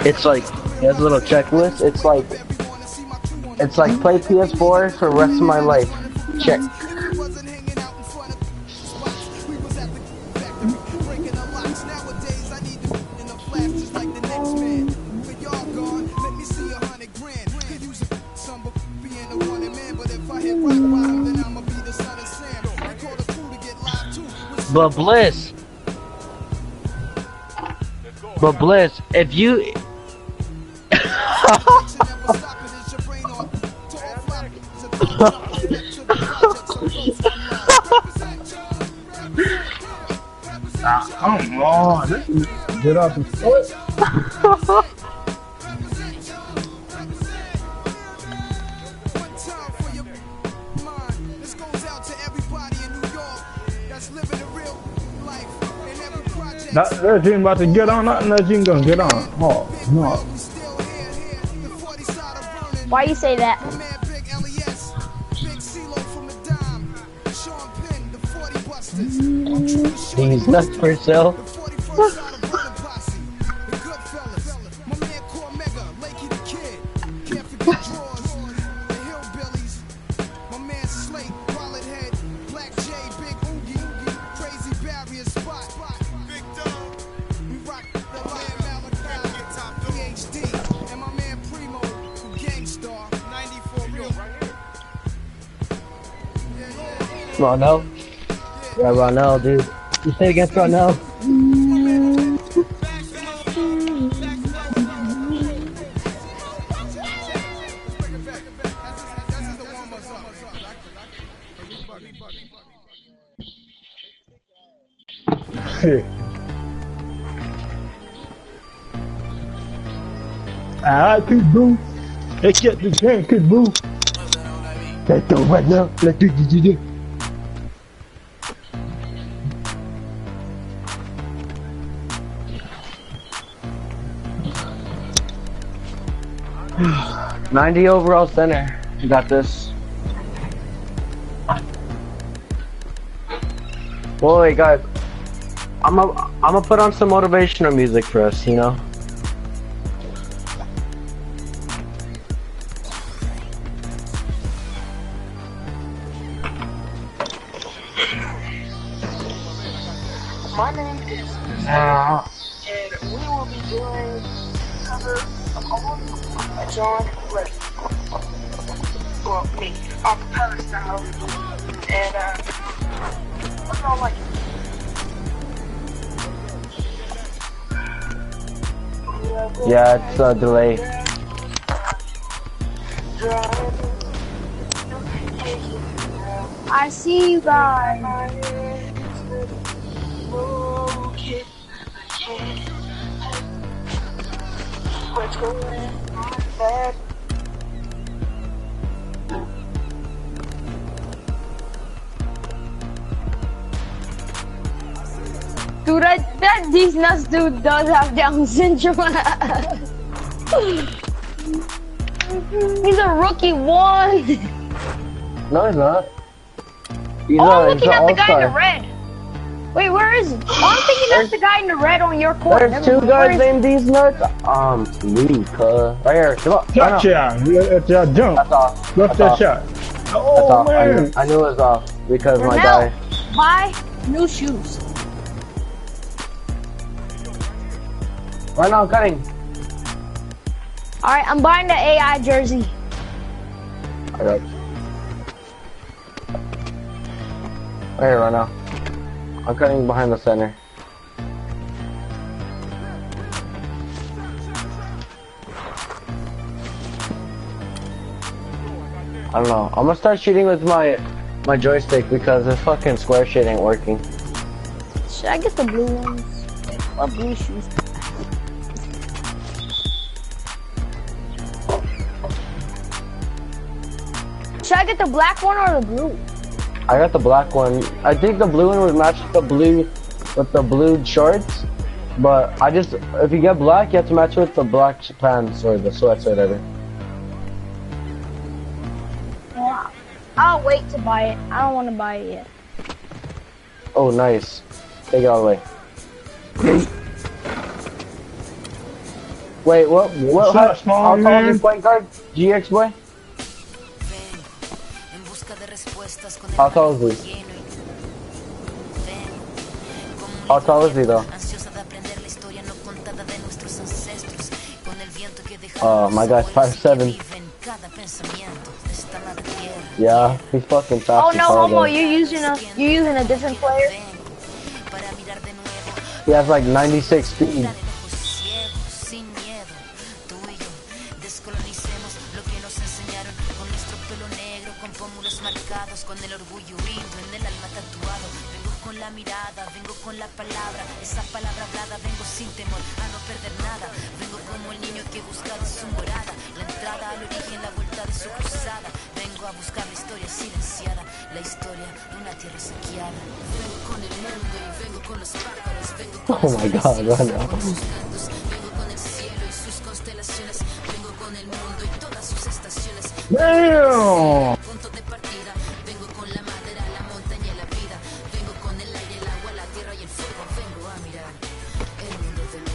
It's like he has a little checklist. It's like play PS4 for the rest of my life. Check. But Bliss, if you come on, get off the foot. That team about to get on, nothing that team gonna get on. Oh, no. Why you say that? These nuts for sale. Ronell? Yeah, Ronell, dude. You stay against Ronell. I could move. Let's get the game could move. Let's go right now. Let's do. 90 overall center. You got this. Well, wait, guys. I'm gonna put on some motivational music for us, you know? My name is and we will be doing cover of all John Legend. Well, me, acapella style, and what's all like? Yeah, it's a delay. I see you guys. What's going on? Dude, that these nuts dude does have Down syndrome. He's a rookie one. No, he's not. He's I'm looking at the guy in the all-star. red. Wait, where is he? Oh, I'm thinking that's the guy in the red on your court. There's two guys named these nuts. Me, right here. Come on. Touchdown. That's a jump. That's off. What's That's that off. shot? Oh, man. I knew it was off because my Ronell, guy. buy new shoes. Right now, I'm cutting. Alright, I'm buying the AI jersey. Alright. Right here, right now. I'm cutting behind the center. I don't know. I'm gonna start shooting with my joystick because this fucking square shit ain't working. Should I get the blue ones? Or blue shoes? Should I get the black one or the blue? I got the black one. I think the blue one would match with the blue shorts. But if you get black, you have to match with the black pants or the sweats or whatever. Yeah. I'll wait to buy it. I don't want to buy it yet. Oh, nice. Take it all the way. Wait, what? How tall is your point guard? GX boy? How tall is he? How tall is he though? My guy's 5'7". Yeah, he's fucking fast. Oh no, Homo, you're using a different player. He has like 96 speed. Oh my god, right now. Damn!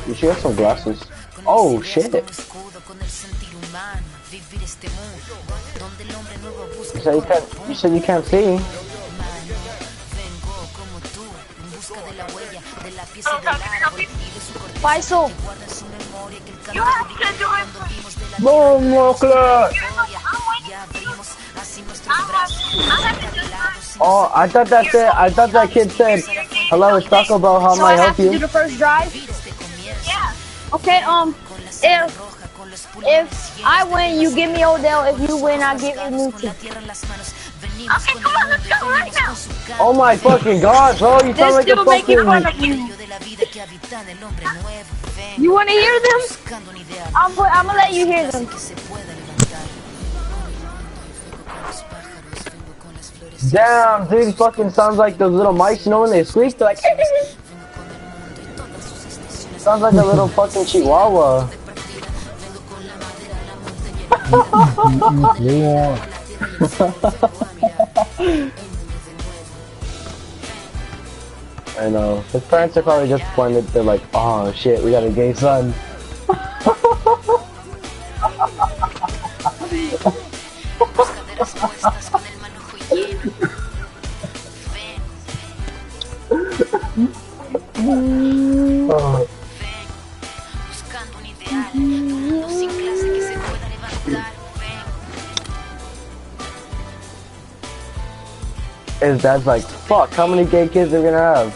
You should have some glasses. Oh shit. You said you can't see. Faisal. You have to do it for Boom, Mockler! Oh, I thought that said, I thought that kid said, hello, it's Taco Bell, how So may I I have help to you? do the first drive? Yeah. Okay, if I win, you give me Odell. If you win, I give you Newton. Okay, come on, let's go right now. Oh my fucking god, bro, you sound like a Still making fun of fucking... you. You want to hear them? I'm gonna let you hear them. Damn, dude, fucking sounds like those little mice, you know when they squeak? They're like... Sounds like a little fucking chihuahua. I know. His parents are probably disappointed. They're like, oh shit, we got a gay son. Oh. His dad's like, fuck, how many gay kids are we gonna have?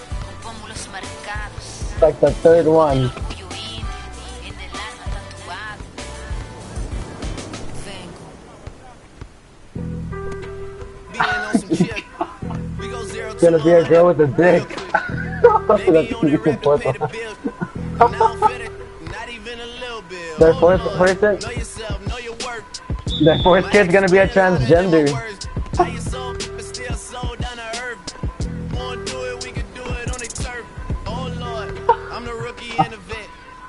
It's like the third one. It's gonna be a girl with a dick. Their fourth person, their fourth kid's gonna be a transgender.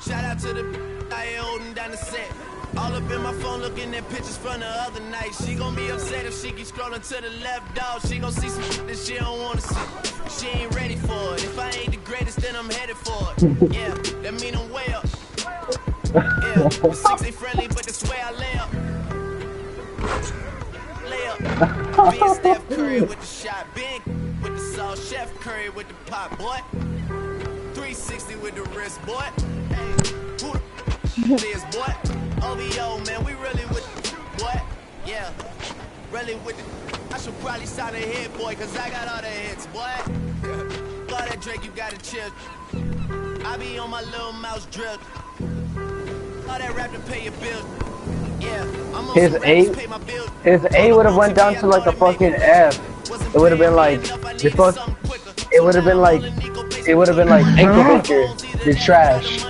Shout out to the I holding down the set. All up in my phone looking at pictures from the other night. She gon' be upset if she keeps scrolling to the left, dog. She gon' see some shit that she don't wanna see. She ain't ready for it. If I ain't the greatest, then I'm headed for it. Yeah, that mean I'm way up. Yeah, the six ain't friendly, but that's where I lay up. Lay up. Being Steph Curry with the shot. Being with the sauce. Chef Curry with the pop, boy. 360 with the wrist, boy. Hey, who the is, boy? OVO, man, we really with the boy. Yeah, really with the. I should probably sign a hit, boy, cause I got all the hits, boy. All that Drake, you gotta chill. I be on my little mouse drip. All that rap to pay your bill. Yeah, I'm on His A would have went down to like a fucking F. It would have been like, it would have been like, Incubator, you're trash.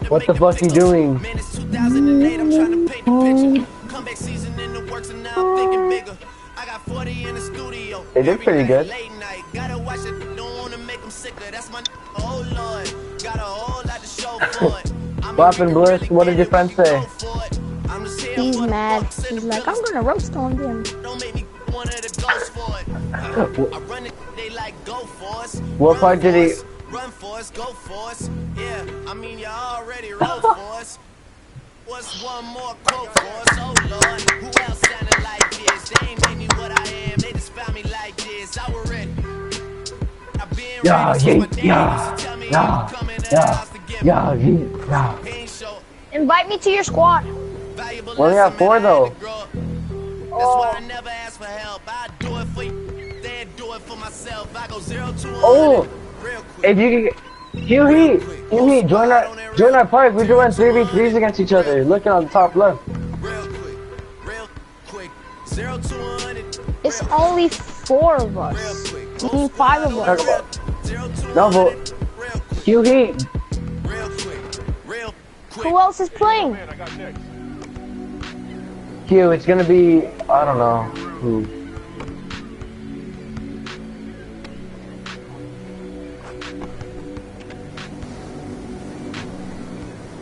What the fuck you doing? They did pretty good. What happened, Bliss? What did your friend say? He's mad. He's like, I'm gonna roast on them. What part did he? Run for us, go for us. Yeah, I mean you already wrote for us. What's one more quote for us? Oh Lord, who else sounded like this? They ain't made me what I am. They just found me like this. I was ready. I've been Invite me to your squad. We only have 4 though. That's why I never ask for help. I do it for you, then do it for myself. I go 0 to 100. Oh, if you can, Huey, join our park. We can run 3v3s against each other. Looking on the top left. Real quick, 0 to 100. It's only 4 of us. You need 5 of us. No, but Huey. Who else is playing? Hugh, it's gonna be, I don't know who.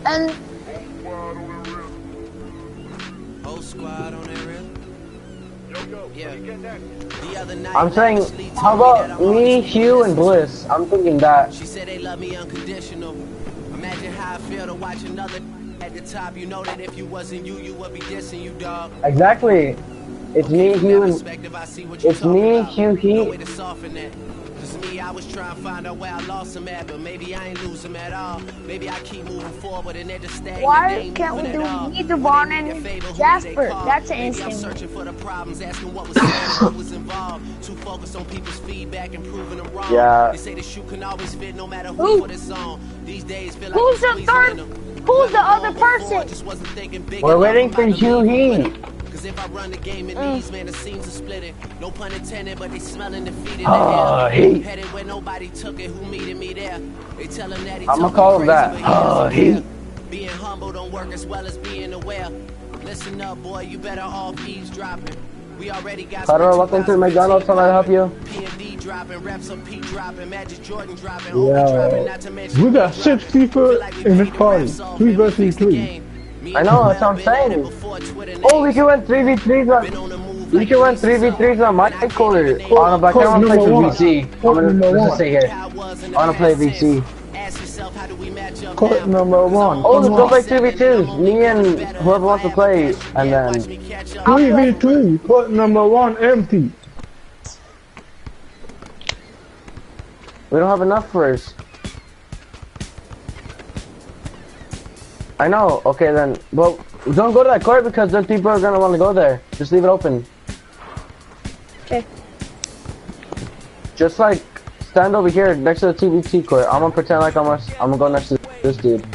And whole squad on that real. Yeah. The other night, I'm saying, how about me, Hugh, and Bliss? I'm thinking that. She said they love me unconditional. Imagine how I feel to watch another at the top. You know that if you wasn't you, you would be dissing you, dog. Exactly. It's me, Hugh, and it's me, Hugh, No way he. to soften that. Cause me, I was trying to find out where I lost him at, but maybe I ain't lose him at all. Maybe I keep moving forward and they're just stagnant. Why can't we do Etherborn and Jasper? That's an Maybe I'm instant. searching for the problems, asking what was said and what was involved. Too focused on people's feedback and proving them wrong. Yeah. They say the shoe can always fit no matter who put it on. These days feel like Who's the third? Who's the other person? We're waiting for Hugh, he. Cause if I run the game in these, man, the seams are splitting. No pun intended, but they smelling defeated. He. Headed where nobody took it, who meted me there. They tell him that he I'ma took call me him that. crazy, but He. being humble don't work as well as being aware. Listen up, boy, you better all eavesdropping. We already got Carter, welcome to McDonald's. Can I help you? P&D dropping, reps up, P dropping, Magic Jordan dropping, Obi dropping, not to Yeah. mention We got 6 people in this party. 3 versus 3. I know, that's what I'm saying. Oh, we can run 3v3s on. We can run 3v3s on my court. On a back, I wanna play some VC. Let's just stay here. I wanna play VC. Court number 1. Oh, let's go play 2v2s. Me and whoever wants to play, and then 3v3. Court number 1 empty. we don't have enough for us. I know. Okay, then. Well, don't go to that court because then people are gonna want to go there. Just leave it open. Okay. Just like stand over here next to the TVT court. I'm gonna pretend like I'm gonna go next to this dude,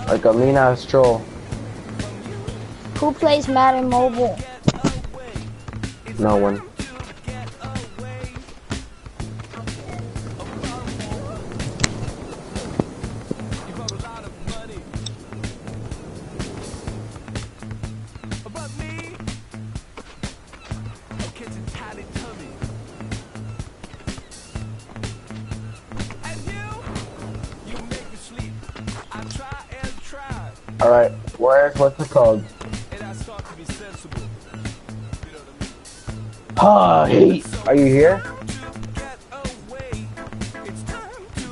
like a mean ass troll. Who plays Madden Mobile? No one. Alright, what's it called? Ah, hey, are you here?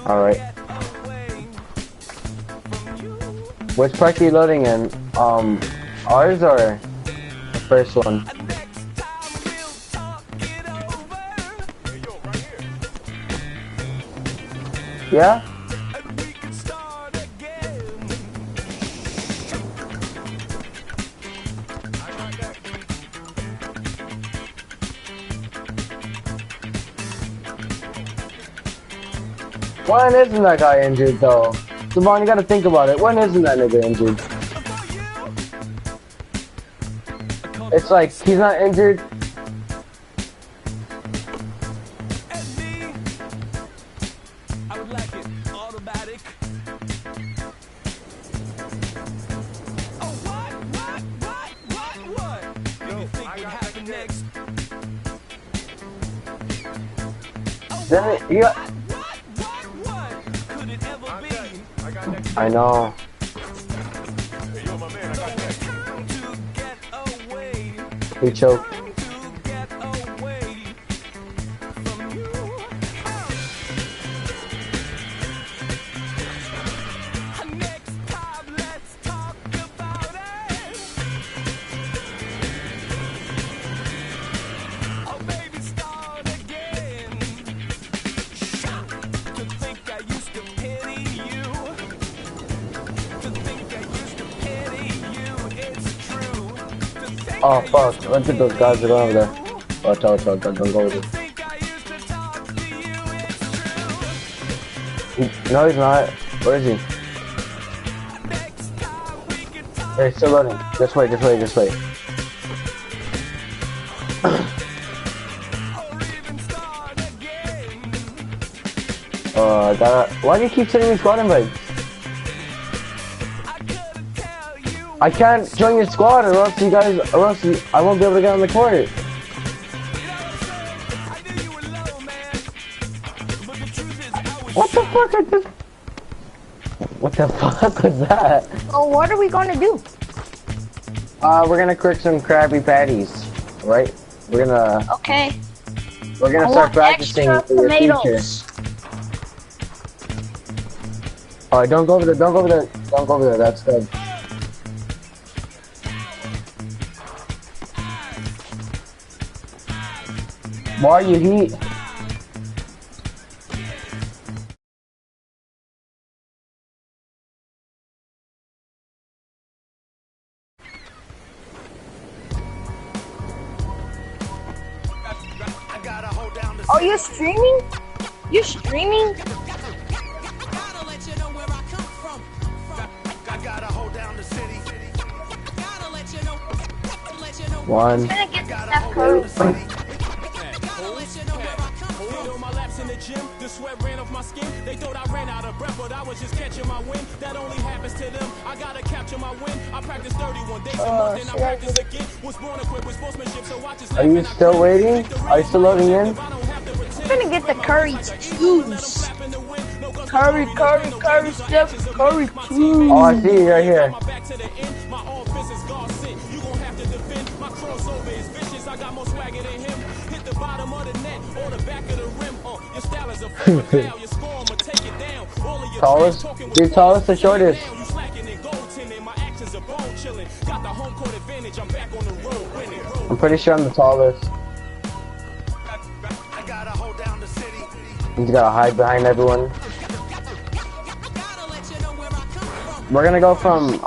Alright. Which park are you loading in? Ours or the first one? Yeah? When isn't that guy injured though? Savon, you gotta think about it. When isn't that nigga injured? It's like, he's not injured. Then you got... I know. He choked. Oh fuck, look at those guys that are over there. Watch out, don't go over there. No, he's not. Where is he? Hey, still loading. Just wait. Why do you keep sending me squad invites? I can't join your squad or else I won't be able to get on the court. What the fuck is this? What the fuck was that? Oh, what are we gonna do? We're gonna cook some Krabby Patties, right? We're gonna start practicing for your future. Alright, don't go over there, don't go over there, don't go over there, that's good. Why are you heat? Oh, you're streaming? You're streaming? One. I'm gonna get the Steph Curry. In the gym, the sweat ran off my skin. They thought I ran out of breath, but I was just catching my wind. That only happens to them. I gotta capture my win. I practice 31 days a month, and I practice again. Was born equipped with sportsmanship, so I just. Are you still waiting? Are you still loading in? I'm gonna get the Curry twos. Curry, Steph Curry twos. Oh, I see you right here. My offense is God sent. You gon' have to defend. My crossover is vicious. I got more swagger than him. Hit the bottom of the net or the back of the rim. Your style is a foul. Your score, I'ma take it down. All of your Tallest? You're tallest or shortest? You slacking and goaltending. My actions are bone chilling. Got the home court advantage. I'm back on the road winning. I'm pretty sure I'm the tallest. I gotta hold down the city. You gotta hide behind everyone. We're gonna go from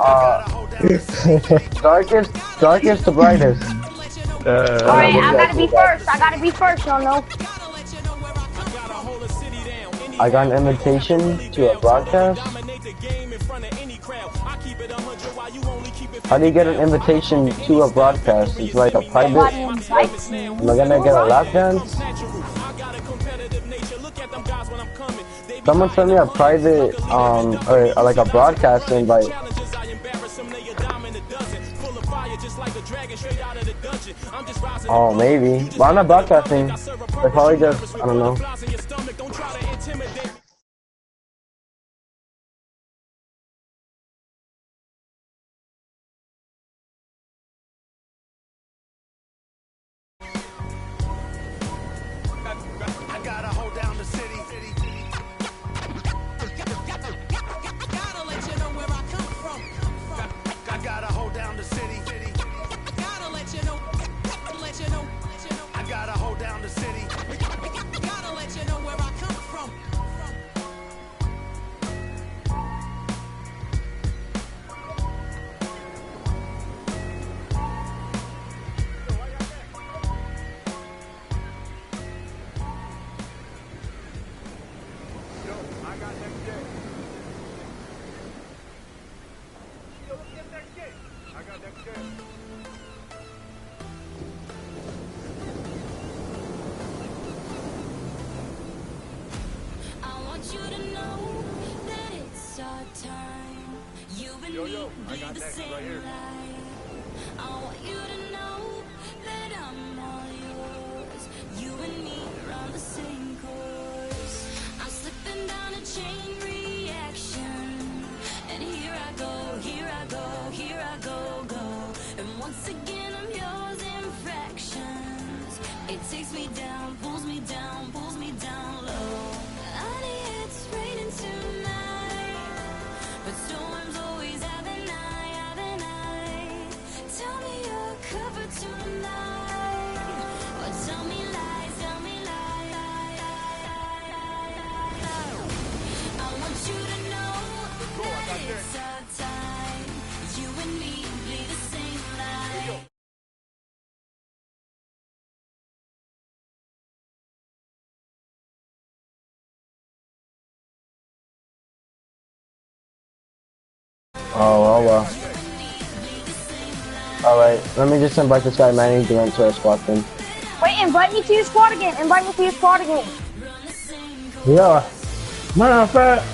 darkest to brightest. Alright, I gotta be first. I gotta be first, y'all know. I got an invitation to a broadcast. How do you get an invitation to a broadcast? It's like a private. Am I gonna get a lap dance? Someone sent me a private, or like a broadcast invite. Oh, maybe. But I'm not broadcasting. They're probably just, I don't know. Oh, well. Alright, let me just invite this guy Manny to enter our squad then. Wait, invite me to your squad again. Invite me to your squad again. Yeah. Matter of fact.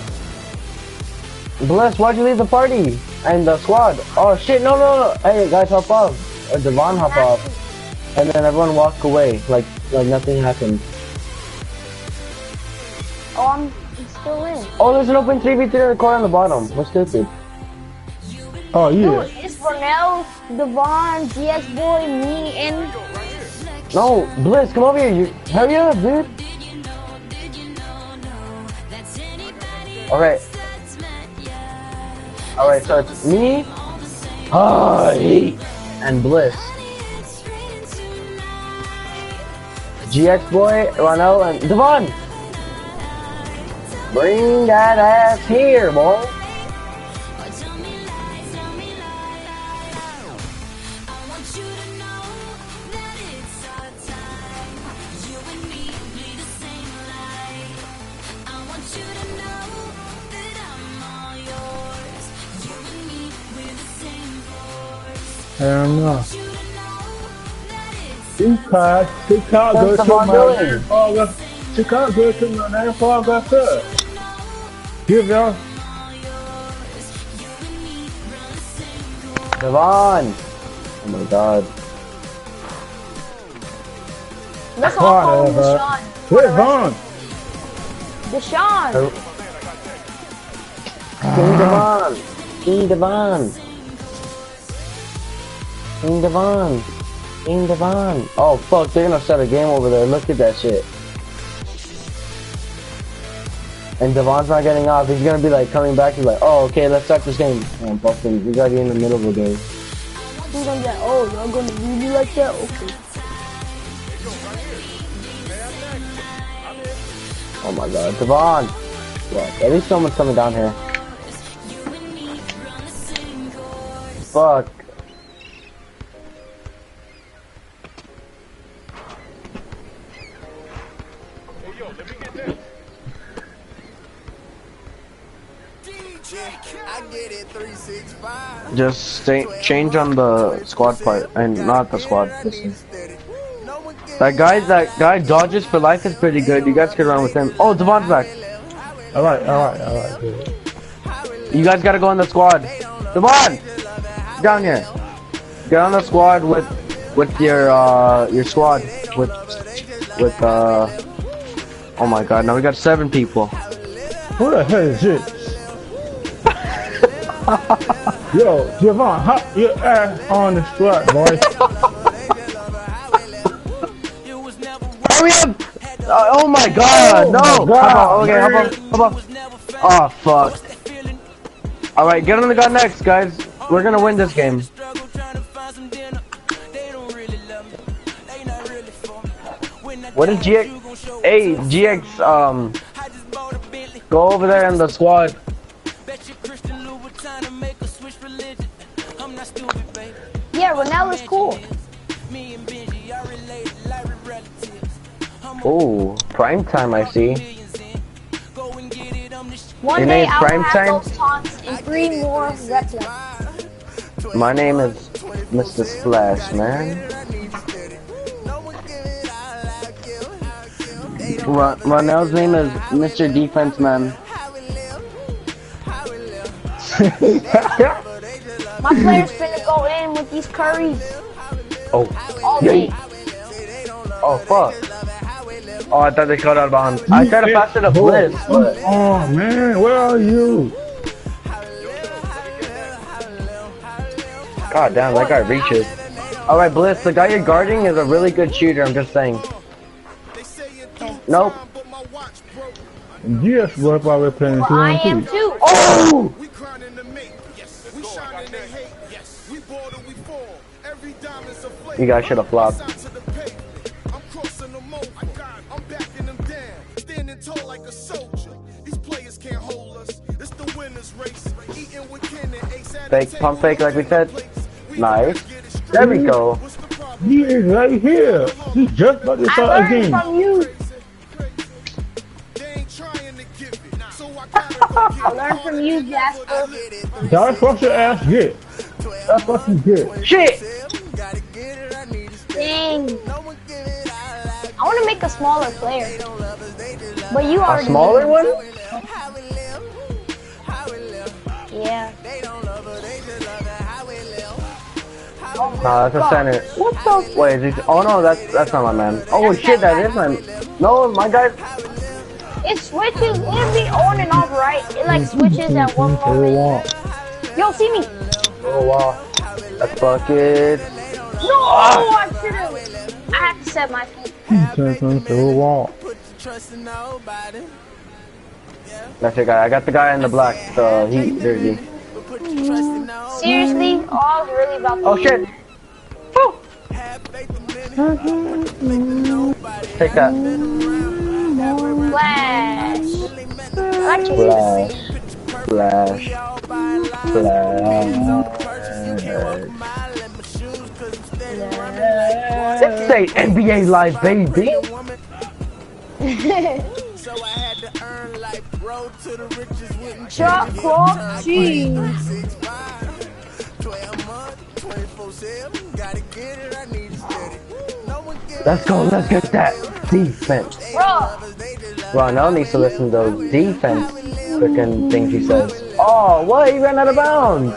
Bless, why'd you leave the party? And the squad? Oh shit, no. Hey, guys, hop off. Or Devon hop off. And then everyone walk away, like nothing happened. Oh, I'm still in. Oh, there's an open 3v3 in the corner on the bottom. We're stupid. Oh, yeah. Dude, it's Vernell, Devon, GX Boy, me, and... No, Bliss, come over here. Hurry up, dude. Alright. Alright, so it's me, and Bliss. GX Boy, Ronell, and Devon! Bring that ass here, boy! Hell no. Chicago to my Chicago to my name, Chicago to Give y'all. Devon! Oh my god. Let's all call him Deshaun. Where's Vaughn? Deshaun. King Devon! King Devon! King Devon! King Devon! Oh fuck, they're gonna start a game over there. Look at that shit. And Devon's not getting off. He's gonna be like coming back. He's like, oh, okay, let's start this game. Oh, fucking, we gotta get in the middle of the game. He's gonna be like, oh, y'all gonna leave me like that? Okay. Oh my god, Devon! Look, at least someone's coming down here. Fuck. Just change on the squad part, and not the squad. That guy dodges for life is pretty good. You guys can run with him. Oh, Devon's back. Alright. You guys gotta go on the squad. Devon! Down here. Get on the squad with your squad. With oh my god, now we got 7 people. Who the hell is this? Yo, Javon, hop your ass on the squad, boy. Hurry up! Oh my god, no! Oh my god, okay, how about? Oh fuck. Alright, get on the gun next, guys. We're gonna win this game. What is GX? Hey, GX, go over there in the squad. Yeah, Ronell is cool. Oh, prime time, I see. One day I will have those taunts and 3 more replies. My name is Mr. Splash, man. Ronell's name is Mr. Defense Man. My player's finna go in with these curries. Oh, yay. Oh, fuck. Oh, I thought they called out of bounds. I tried to pass it to Bliss, but... Oh, man, where are you? God damn, that guy reaches. Alright, Bliss, the guy you're guarding is a really good shooter, I'm just saying. Nope. Yes, what about we playing 2 I am too. Oh! You guys should have flopped. Fake, pump fake like we said. Nice. There we go. He is right here. He's just about to start again. From you. I learned from you, Jasper. That's what your ass get. That's what you get. Shit! Dang. I want to make a smaller player. But you already A smaller one? Yeah. Nah, that's a center. What the? Wait, is he, oh no, that's not my man. Oh shit, that is my. No, my guy. It switches. It'll be on and off, right? It like switches at one moment. Yo, see me. Oh wow. That's bucket. No, I should've. I have to set my feet. That's your guy. I got the guy in the black. The heat jersey. Seriously, all I was really about to Oh shit! Take that. Flash. Electric. Flash. Flash. Flash. Say NBA Live, baby. Shot clock cheese. Let's go. Let's get that defense. Ronell needs to listen to those defense freaking things he says. Oh, what? He ran out of bounds.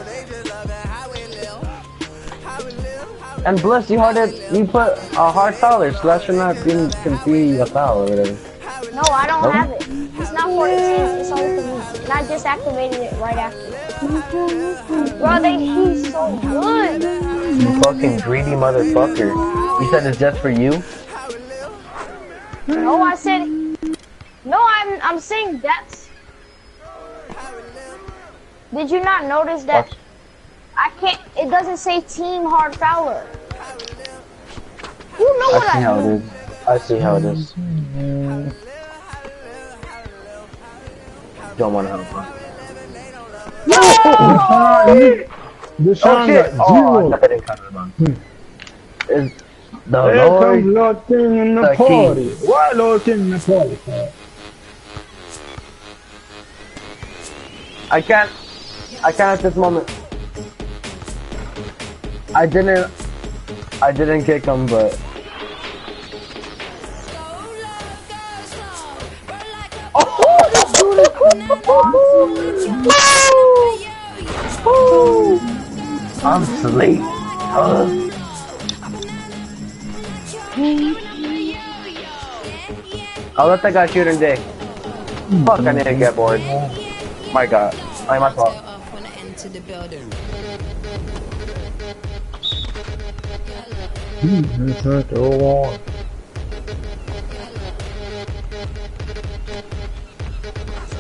And bless you, you put a hard foul, so that should not be a foul or whatever. No, I don't have it. It's not for the team. It's only for me. And I just activated it right after. Bro, he's so good. You fucking greedy motherfucker. You said it's just for you? No, I said. No, I'm saying that's. Did you not notice that? What? I can't. It doesn't say team hard fouler. You know what I mean. I see how it is. Don't want to have fun. Yo! Deshaun got Oh, I didn't cut him on. Is the There Lord comes Lord King in the the party. King. Why Lord King in the party? I can't at this moment. I didn't kick him, but I'm asleep. I'll let that guy shoot in dick. Fuck, I need to get bored. My god. My fault.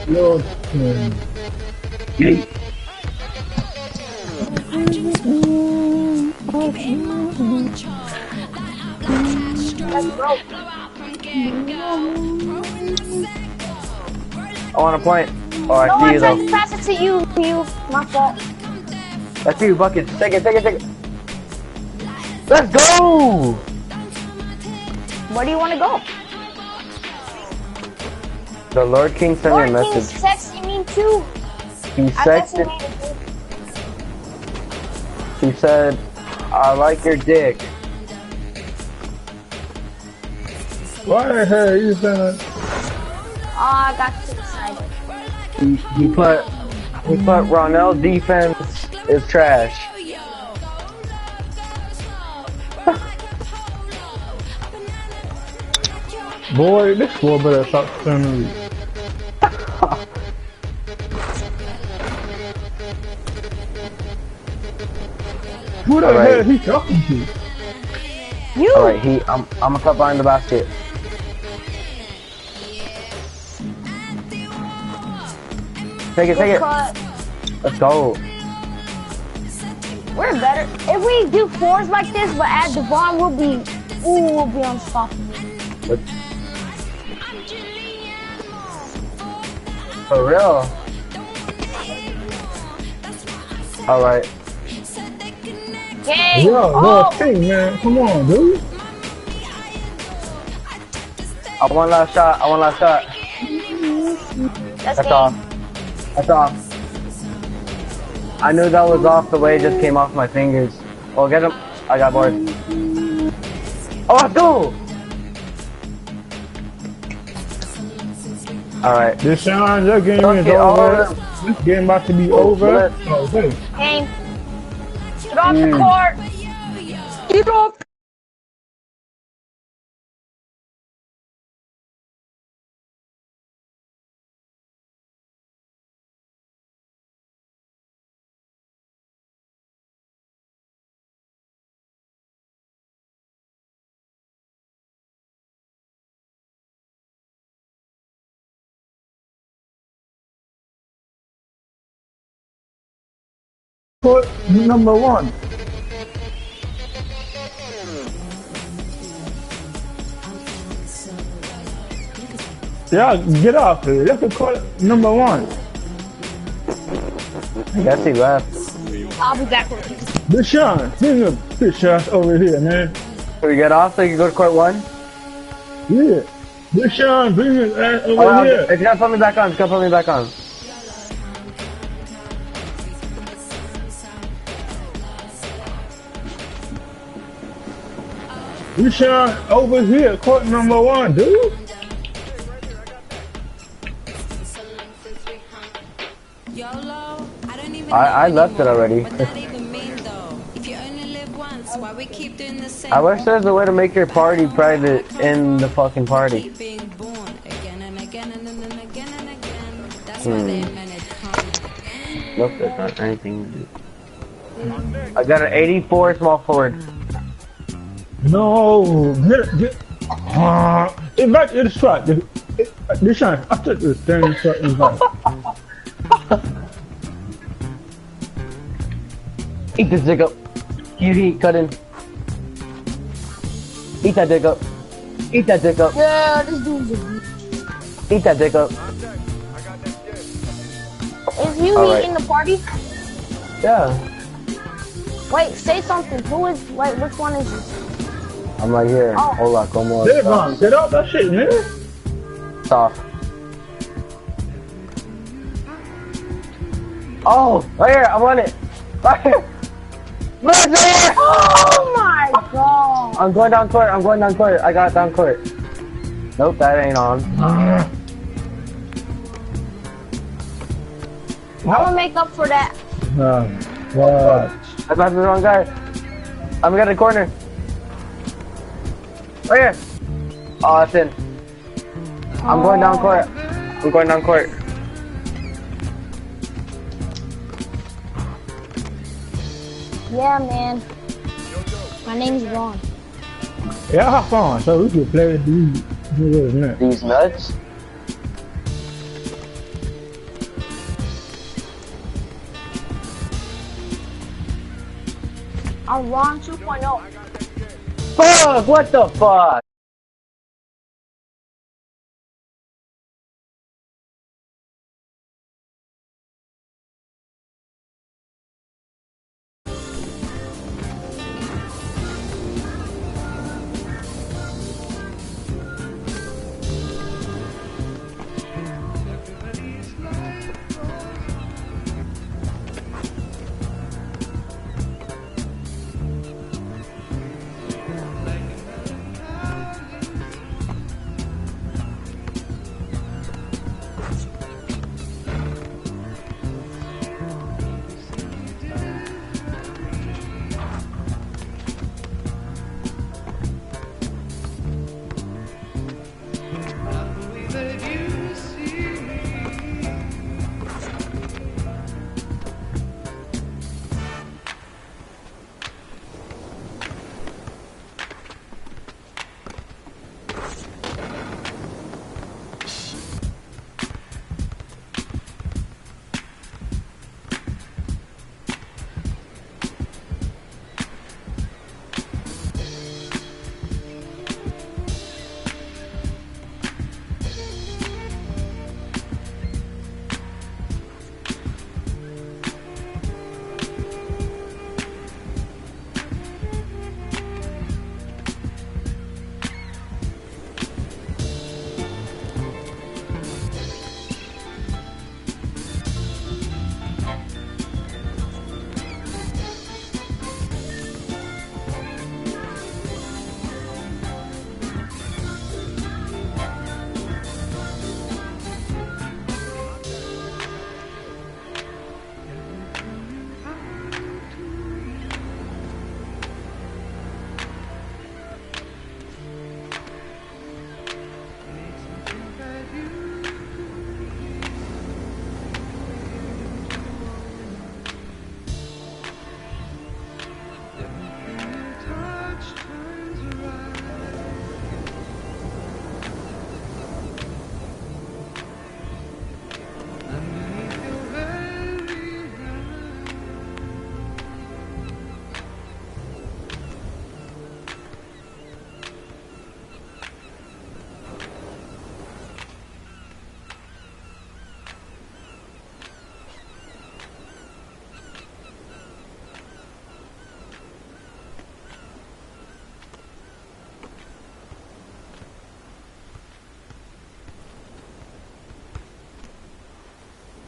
Lord King. Yeet. I want a point. Oh, I No, see I you tried though. to pass it to you. My fault. That's you, bucket. Take it. Let's go! Where do you want to go? The Lord King sent me a Lord King's message. texting me too. He texted. He said, "I like your dick." Why the hell you saying? Oh, I got too excited. He put Ronell defense is trash. Boy, this boy better stop sending me. Who the hell he talking to? You. Alright, I'm gonna cut behind the basket. Take it. Let's go. We're better. If we do fours like this, but add Devon, we'll be unstoppable. For real. Alright. Game. Yo, Lord King, man. Come on, dude. I want last shot. That's off. I knew that was off the way it just came off my fingers. Oh, get him. I got bored. Oh, let's go! Alright. Deshaun, your game is over. This game about to be over. Okay. Game. Get off the court. Get off Court number 1. Yeah, get off here. That's the court number 1. I guess he left. I'll be back with you. Deshaun, bring your bitch ass over here, man. Can we get off so you can go to court 1? Yeah. Deshaun, bring your ass over here. It's gonna put me back on. It's gonna put me back on. Deshaun, over here, court number 1, dude. I left it already. I wish there's a way to make your party private in the fucking party. Nope, that's not anything. I got an 84 small forward. No, get invite to the spot. Deshaun, I took the standing shot invite. Eat this dick up. You cut in. Eat that dick up. Eat that dick up. Yeah, this dude's a bitch. Eat that dick up. Is you Right. in the party? Yeah. Wait, say something. Who is, wait, which one is this? I'm right here. Oh. Hola, como Devon, get off that shit, man. Stop. Oh, right here. I'm on it. Right here. Look, right here. Oh my god. I'm going down court. I'm going down court. I got down court. Nope, that ain't on. I'm gonna make up for that. What? I passed the wrong guy. I'm gonna get a corner. Right here. Oh, that's in. I'm going down court. I'm going down court. Yeah, man. My name's Ron. Yeah, have fun. So we can play These nuts? I'm Ron 2.0. Fuck! What the fuck?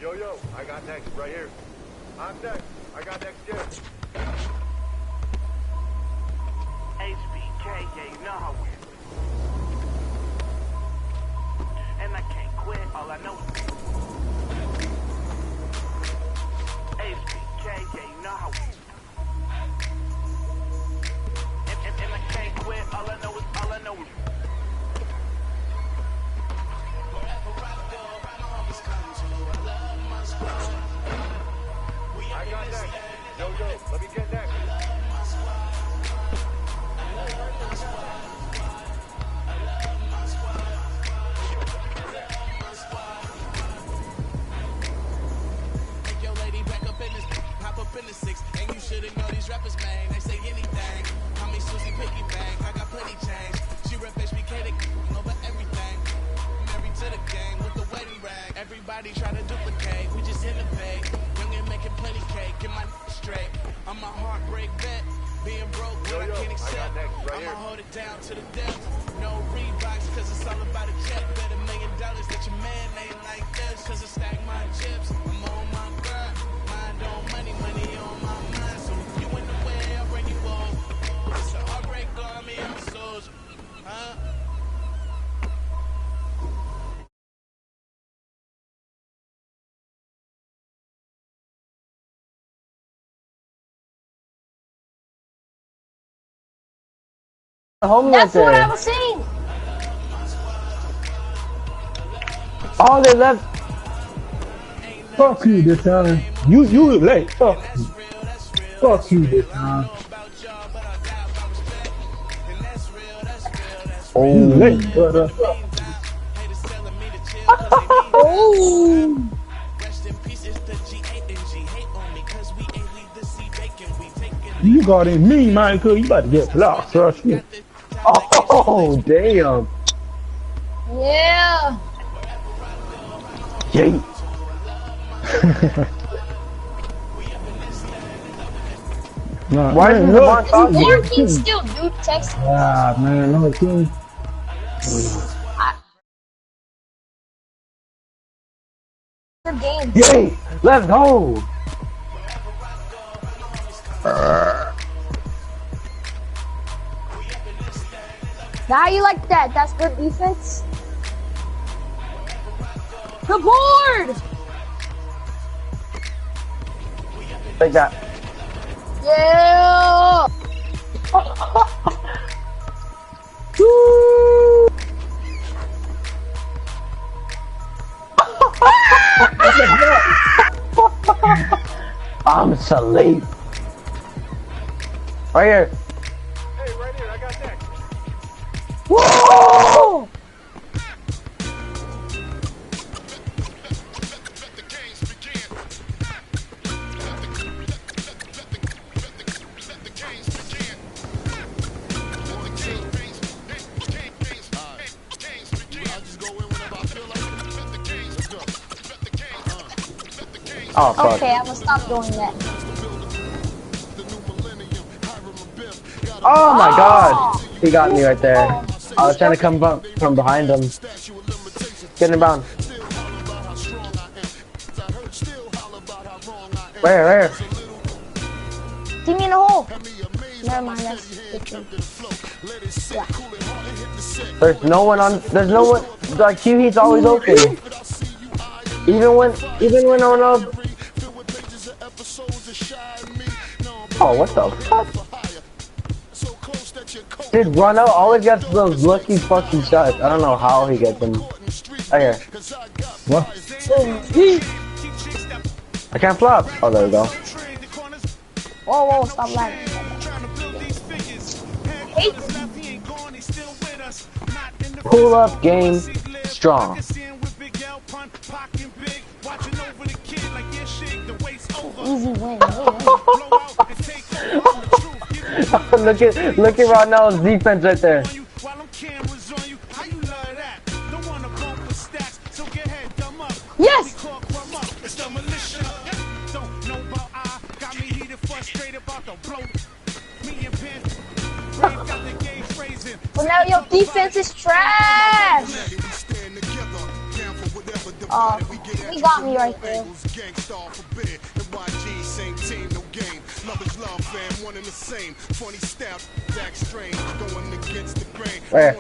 Yo, I got next, right here. I'm next. I got next, kid. HBK, yeah, you know how we do. And I can't quit, all I know is HBK, yeah, you know how we do. And I can't quit, all I know is I got next. Yo, let me get next. Make your lady back up in this, hop up in the 6, and you should've know these rappers, man. They say anything. Call me Susie Piggy Bank, I got plenty change. She rep HBK over everything. Married to the game with the wedding rag. Everybody try to duplicate, we just innovate. Young and making plenty cake, get my straight. I'm a heartbreak vet, being broke, but I can't accept. I'ma hold it down to the depth. No Reeboks, cause it's all about a check. Bet $1 million that your man ain't like this. Cause I stack my chips, I'm on my grind. Mind on money, money on my mind. So if you in the way, I'll bring you home. It's a heartbreak army, I'm a soldier. Huh? Homie That's right what there. I was saying. Oh, they left. Fuck you this time. You late. Fuck you. Fuck you this time. Oh. You late, brother. Oh. You got in me, Michael. You about to get blocked, so shit. Oh, damn. Yeah. Yay. Nah, Why man, isn't look. Devon talking? Quarantine still, dude. Text me. Ah, man, number 2. For games. Yay. Let's go. Now you like that? That's good defense. The board. Take that. Yeah. I'm asleep. Right here. Hey, right here, I got next. Whoa! Oh, fuck. Okay, I'm gonna stop doing that. Oh my god. He got me right there. I was trying to come from behind him. Get him down. Where? Team me in the hole. Never mind, that's different. Yeah. There's no one. Like Q-Heat's always open. Even when I'm up. Oh, what the fuck? Dude, Ronald always gets those lucky fucking shots. I don't know how he gets them. Right here. What? I can't flop. Oh, there we go. Whoa, stop lagging. Hate. Pull up game strong. Easy win. Look at Ronald's defense right there. Yes. Well, now your defense is trash. Oh, he got me right there. Same team, no game. Love is love, fam, one and the same. Funny style, act strange, going against the grain. Where? He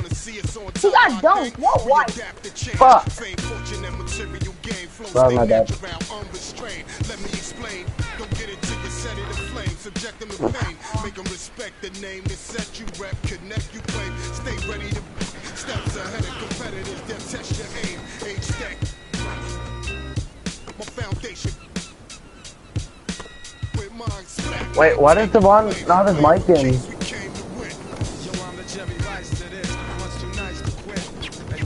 got dunked. What? Why? Fuck. Fame, fortune, and material gain. Well, my bad. Unrestrained. Let me explain. Don't get it till you set it aflame. Subject them to pain. Make them respect the name that set you rep. Connect you claim. Stay ready to steps ahead of competitors. They'll test your aim. Age stack. My foundation. Wait, why does Devon not have his mic in?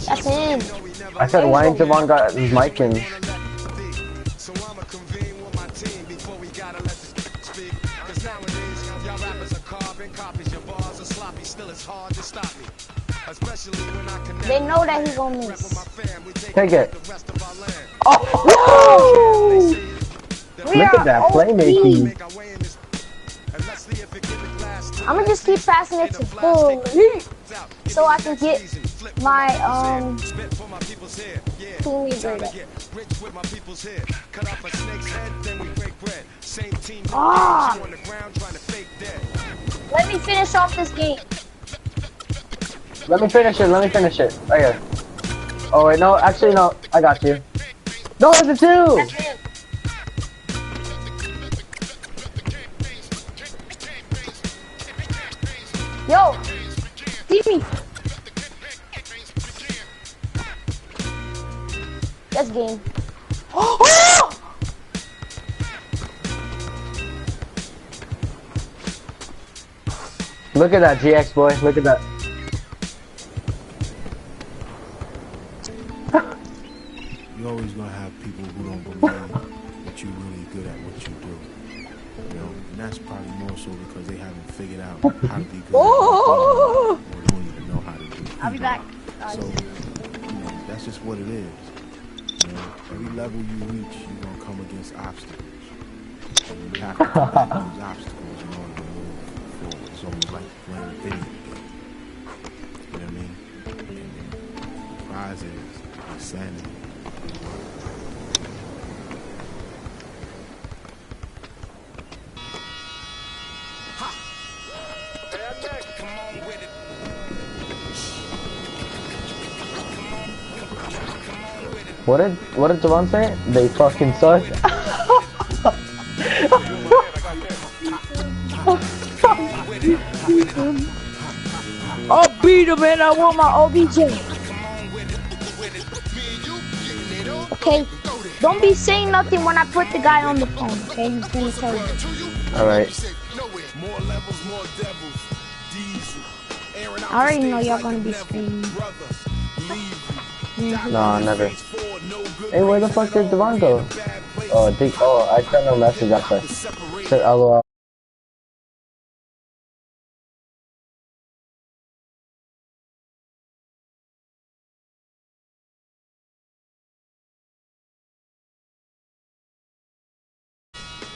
That's him. I said, why ain't Devon got his mic in? So I'ma convene with my team before we gotta let this speak. Cause nowadays, y'all rappers are carbon copies. Your bars are sloppy, still it's hard to stop me. Especially when I connect. They know that he's gonna miss. Take it. Oh! Look at that playmaking. I'm gonna just keep passing it to Bull so I can get my team leader. Ah! Let me finish off this game. Let me finish it. Right here. Oh wait, no, actually no, I got you. No, it's a 2! Yo, see me. That's game. Look at that, GX boy. Look at that. You're always gonna have people who don't believe that you're really good at what you do. You know, and that's probably more so because they haven't figured out how to be good at or don't even know how to do it. I'll be back. So, you know, that's just what it is. You know, every level you reach, you're gonna come against obstacles. And you have to complete those obstacles in order to move forward. It's almost like playing a video game. You know what I mean? And the prize is insanity. What did Devon say? They fucking suck. Oh, beat him, man. I want my OBJ. Okay, don't be saying nothing when I put the guy on the phone, okay? He's gonna tell you. Alright. I already know y'all gonna be screaming. No, never. Hey, where the fuck did Devon go? Oh, I sent no message after. Said LOL.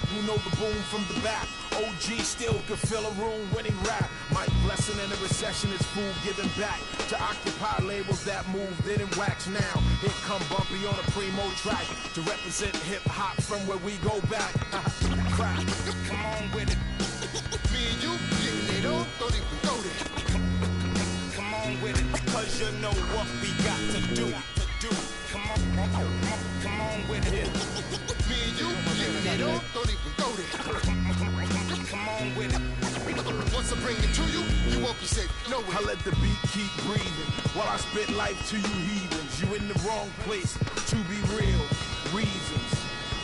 Who know the boom from the back? OG still could fill a room when he rap. Mike Blessing in a recession is food giving back to occupy labels that move, didn't wax now. Here come Bumpy on a primo track to represent hip hop from where we go back. Crack, come on with it. Me and you, getting it on, don't even go there. Come on with it, cause you know what we got to do. Come on with it. Me and you, getting it on, don't even go there. Come on with it. Once I bring it to you, you won't be safe. No way. I let the beat keep breathing while I spit life to you heathens. You in the wrong place, to be real. Reasons.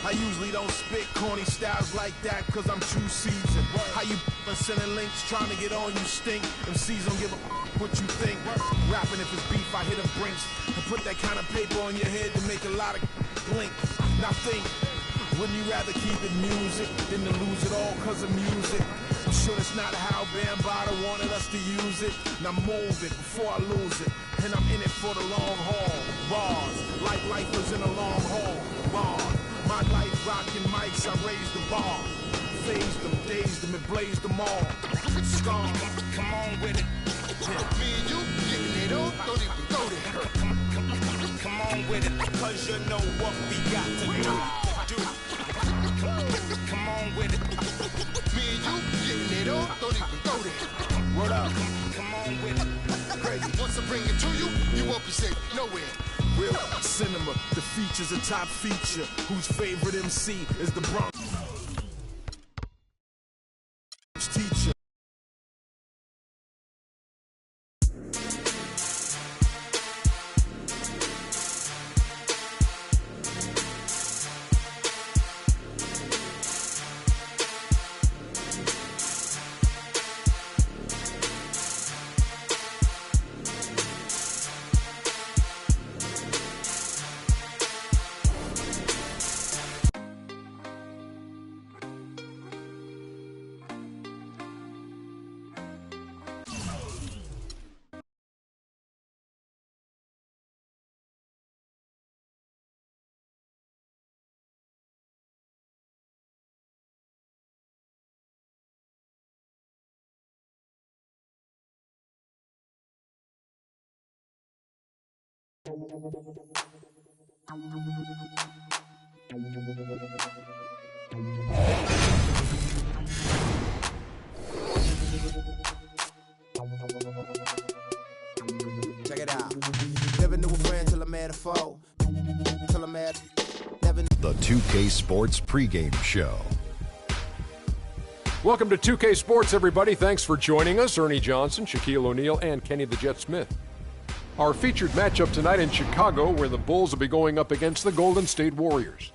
I usually don't spit corny styles like that cause I'm too seasoned. How you sending links trying to get on you stink. MCs don't give a what you think. Rapping if it's beef, I hit a brinks and put that kind of paper on your head to make a lot of blink. Now think, wouldn't you rather keep it music than to lose it all cause of music? I'm sure that's not how Bambaataa wanted us to use it. Now move it before I lose it. And I'm in it for the long haul. Bars, like lifers in a long haul. Bars, my life rocking mics, I raised the bar. Phased them, dazed them, and blazed them all. Scars, come on with it. Me and you getting it on, don't even go there. Come on with it, cause you know what we got to do. Come on with it. Me and you getting it on, don't even go there. Word up. Come on with it. Crazy. Once I bring it to you, you won't be safe nowhere. Real cinema, the feature's a top feature. Whose favorite MC is the Bronx teacher? Check it out. Never knew a friend till I met a foe. Till I met. Never. The 2K Sports pregame show. Welcome to 2K Sports, everybody. Thanks for joining us. Ernie Johnson, Shaquille O'Neal, and Kenny the Jet Smith. Our featured matchup tonight in Chicago, where the Bulls will be going up against the Golden State Warriors.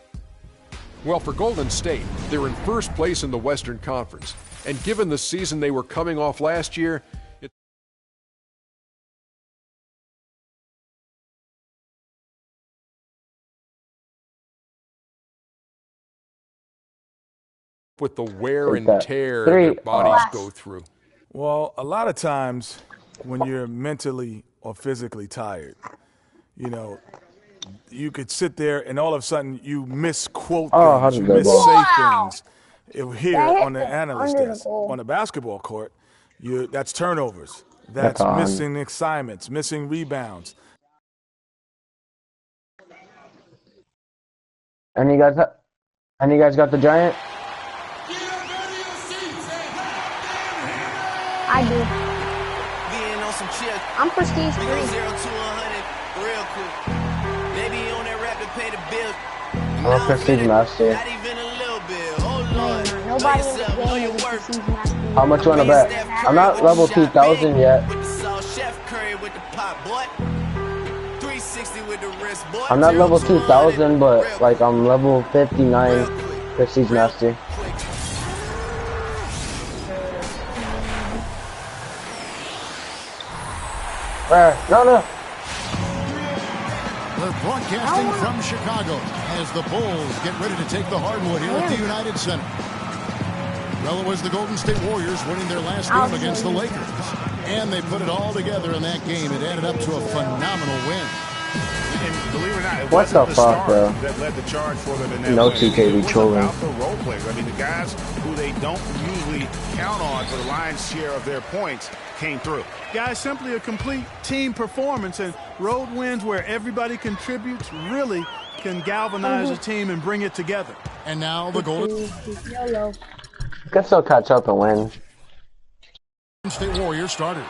Well, for Golden State, they're in first place in the Western Conference. And given the season they were coming off last year, with the wear and tear their bodies go through. Well, a lot of times when you're mentally or physically tired, you know, you could sit there and all of a sudden you misquote things, you missay things. Here on the analyst desk, on the basketball court, that's turnovers. That's missing assignments, missing rebounds. And you guys got the Giant? I do. Being on some chill. I'm prestige 3. 0 to 100 real quick. Maybe on that rap to pay the bill. I'm a prestige master. Not even a little bit. Oh Lord. Nobody in the game is a prestige master. How much you want to bet? I'm not level 2,000 yet. With the South Chef Curry with the pot, boy. 360 with the wrist, boy. I'm not level 2,000, but like I'm level 59 prestige master. No. We're broadcasting from Chicago as the Bulls get ready to take the hardwood here at the United Center. Well, it was the Golden State Warriors winning their last game against the Lakers. And they put it all together in that game. It added up to a phenomenal win. And believe it or not, it what the fuck, bro? That led the charge for them. No 2K be trolling. About the role players. I mean, the guys who they don't usually count on for the lion's share of their points came through. Guys, simply a complete team performance, and road wins where everybody contributes really can galvanize a team and bring it together. And now the Golden Can still catch up and win. State Warriors starters.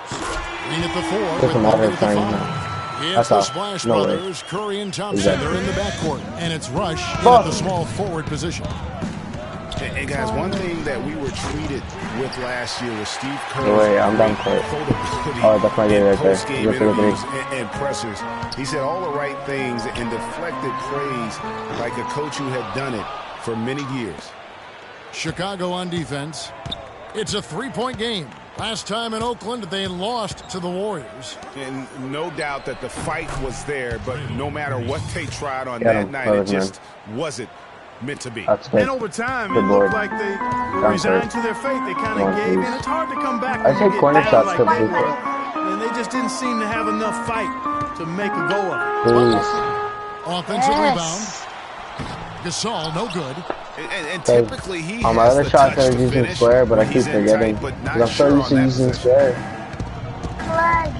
Leading at the 4 Doesn't matter if I It's the Splash Brothers, Curry and Thompson. They're in the backcourt, and it's Rush in at the small forward position. And guys, one thing that we were treated with last year was Steve Kerr. Wait, I'm done court. Oh, that's my game right there. Post-game interviews and pressers. He said all the right things and deflected praise like a coach who had done it for many years. Chicago on defense. It's a 3-point game. Last time in Oakland, they lost to the Warriors. And no doubt that the fight was there, but no matter what they tried on that night, it just wasn't meant to be. And over time, it looked like they resigned to their fate. They kind of gave in. It's hard to come back. I take corner shots to and they just didn't seem to have enough fight to make a go of it. Offensive rebound. Gasol, no good. And typically he on my other shots I was using square, but I keep forgetting. Because I'm so used to using square. lag.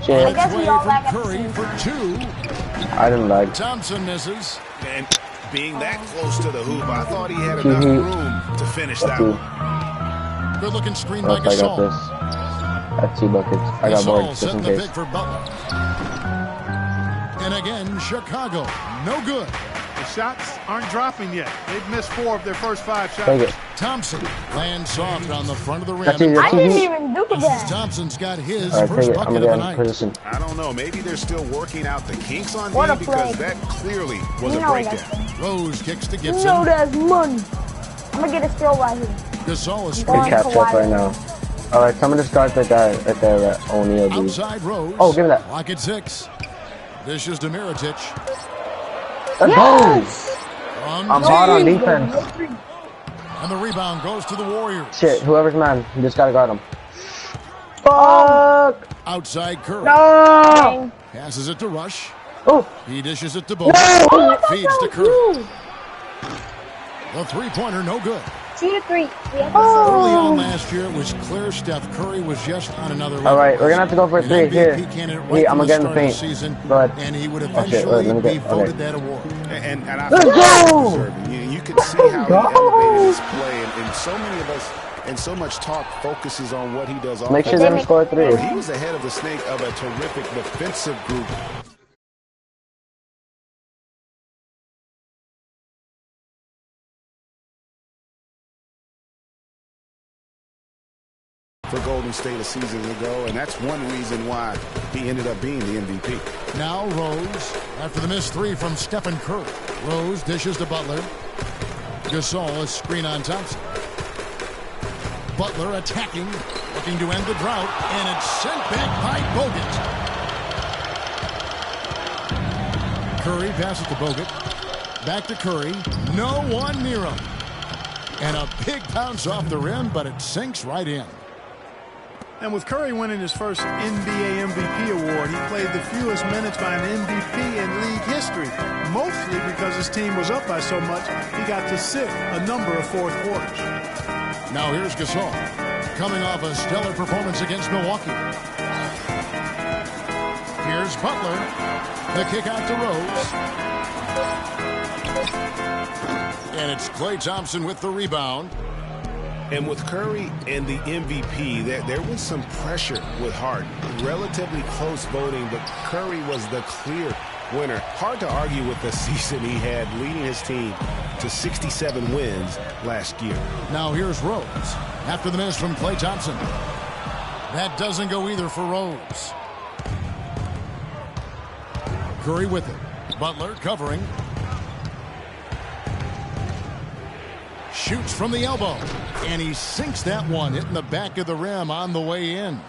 Shit. I guess we all lag at the Curry same for time. 2. I didn't lag. Thompson misses. And being that close to the hoop, I thought he had enough room to finish that one. Good looking screen by I got Gasol. this. I have 2 buckets. I got Gasol boards just setting in the case. pick for Butler. And again, Chicago. No good. The shots aren't dropping yet. They've missed 4 of their first 5 shots. Take it. Thompson lands soft on the front of the rim. That's it, I didn't even do that. Thompson's got his All right, first take it. I'm bucket of gonna the get in night. position. I don't know. Maybe they're still working out the kinks on What D a because play. that clearly was You a know breakdown. that's Rose kicks to You Gibson. know that's money. I'm gonna get a steal right here. Gasol is Good Going catch to up right Kawhi. now. All right, some of the starts that guy right there, that O'Neal dude. outside Rose. Oh, give me that. Clock at 6. Dishes to Mirotic. Let's Yes! From I'm hard on deep. defense. And the rebound goes to the Warriors. Shit, whoever's man, you just gotta guard him. Fuck! Outside Curry. No! Passes it to Rush. Oh! He dishes it to Bogut. No! Feeds to Curry. The three-pointer, no good. 2 to 3. We have Early on last year, it was clear Steph Curry was just on another level. All right, we're gonna have to go for a An 3 MVP here. candidate Hey, from I'm gonna get in the start of paint. season, Go ahead. and he would Oh, shit, eventually wait, let me be get- voted okay. that award. And I Let's feel go! deserving. You could see how he elevated his play, and so many of us, and so much talk focuses on what he does. Make sure they score 3. He was ahead of the Snake of a terrific defensive group. For Golden State a season ago, and that's one reason why he ended up being the MVP. Now Rose, after the missed 3 from Stephen Curry. Rose dishes to Butler. Gasol, a screen on Thompson. Butler attacking, looking to end the drought, and it's sent back by Bogut. Curry passes to Bogut. Back to Curry. No one near him. And a big bounce off the rim, but it sinks right in. And with Curry winning his first NBA MVP award, he played the fewest minutes by an MVP in league history, mostly because his team was up by so much, he got to sit a number of fourth quarters. Now here's Gasol, coming off a stellar performance against Milwaukee. Here's Butler, the kick out to Rose. And it's Klay Thompson with the rebound. And with Curry and the MVP, there was some pressure with Harden. Relatively close voting, but Curry was the clear winner. Hard to argue with the season he had, leading his team to 67 wins last year. Now here's Rose, after the miss from Klay Thompson. That doesn't go either for Rose. Curry with it. Butler covering. Shoots from the elbow, and he sinks that one, hitting the back of the rim on the way in.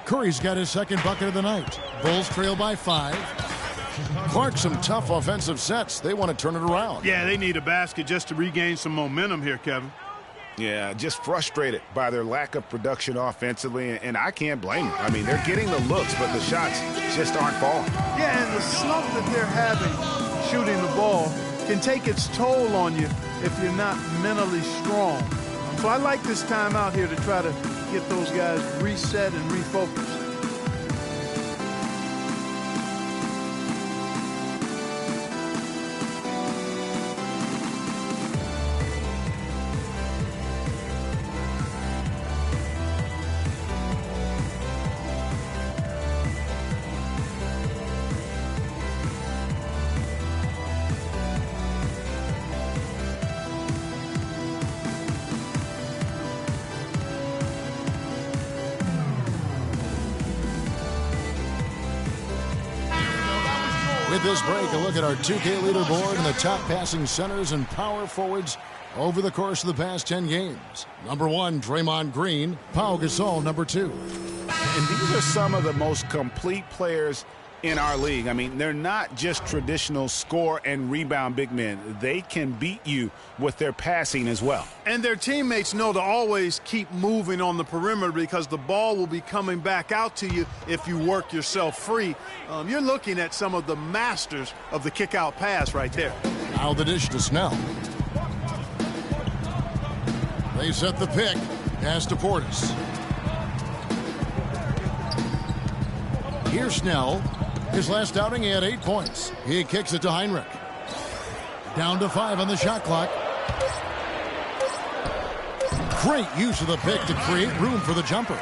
Curry's got his second bucket of the night. Bulls trail by 5. Clark, some tough offensive sets. They want to turn it around. Yeah, they need a basket just to regain some momentum here, Kevin. Yeah, just frustrated by their lack of production offensively, and I can't blame them. I mean, they're getting the looks, but the shots just aren't falling. Yeah, and the slump that they're having shooting the ball can take its toll on you if you're not mentally strong. So I like this time out here to try to get those guys reset and refocused. With this break, a look at our 2K leaderboard and the top passing centers and power forwards over the course of the past 10 games. Number 1, Draymond Green. Pau Gasol, number 2. And these are some of the most complete players in our league. I mean, they're not just traditional score and rebound big men. They can beat you with their passing as well. And their teammates know to always keep moving on the perimeter because the ball will be coming back out to you if you work yourself free. You're looking at some of the masters of the kick-out pass right there. Now the dish to Snell. They set the pick. Pass to Portis. Here's Snell. His last outing, he had 8 points. He kicks it to Heinrich. Down to 5 on the shot clock. Great use of the pick to create room for the jumper.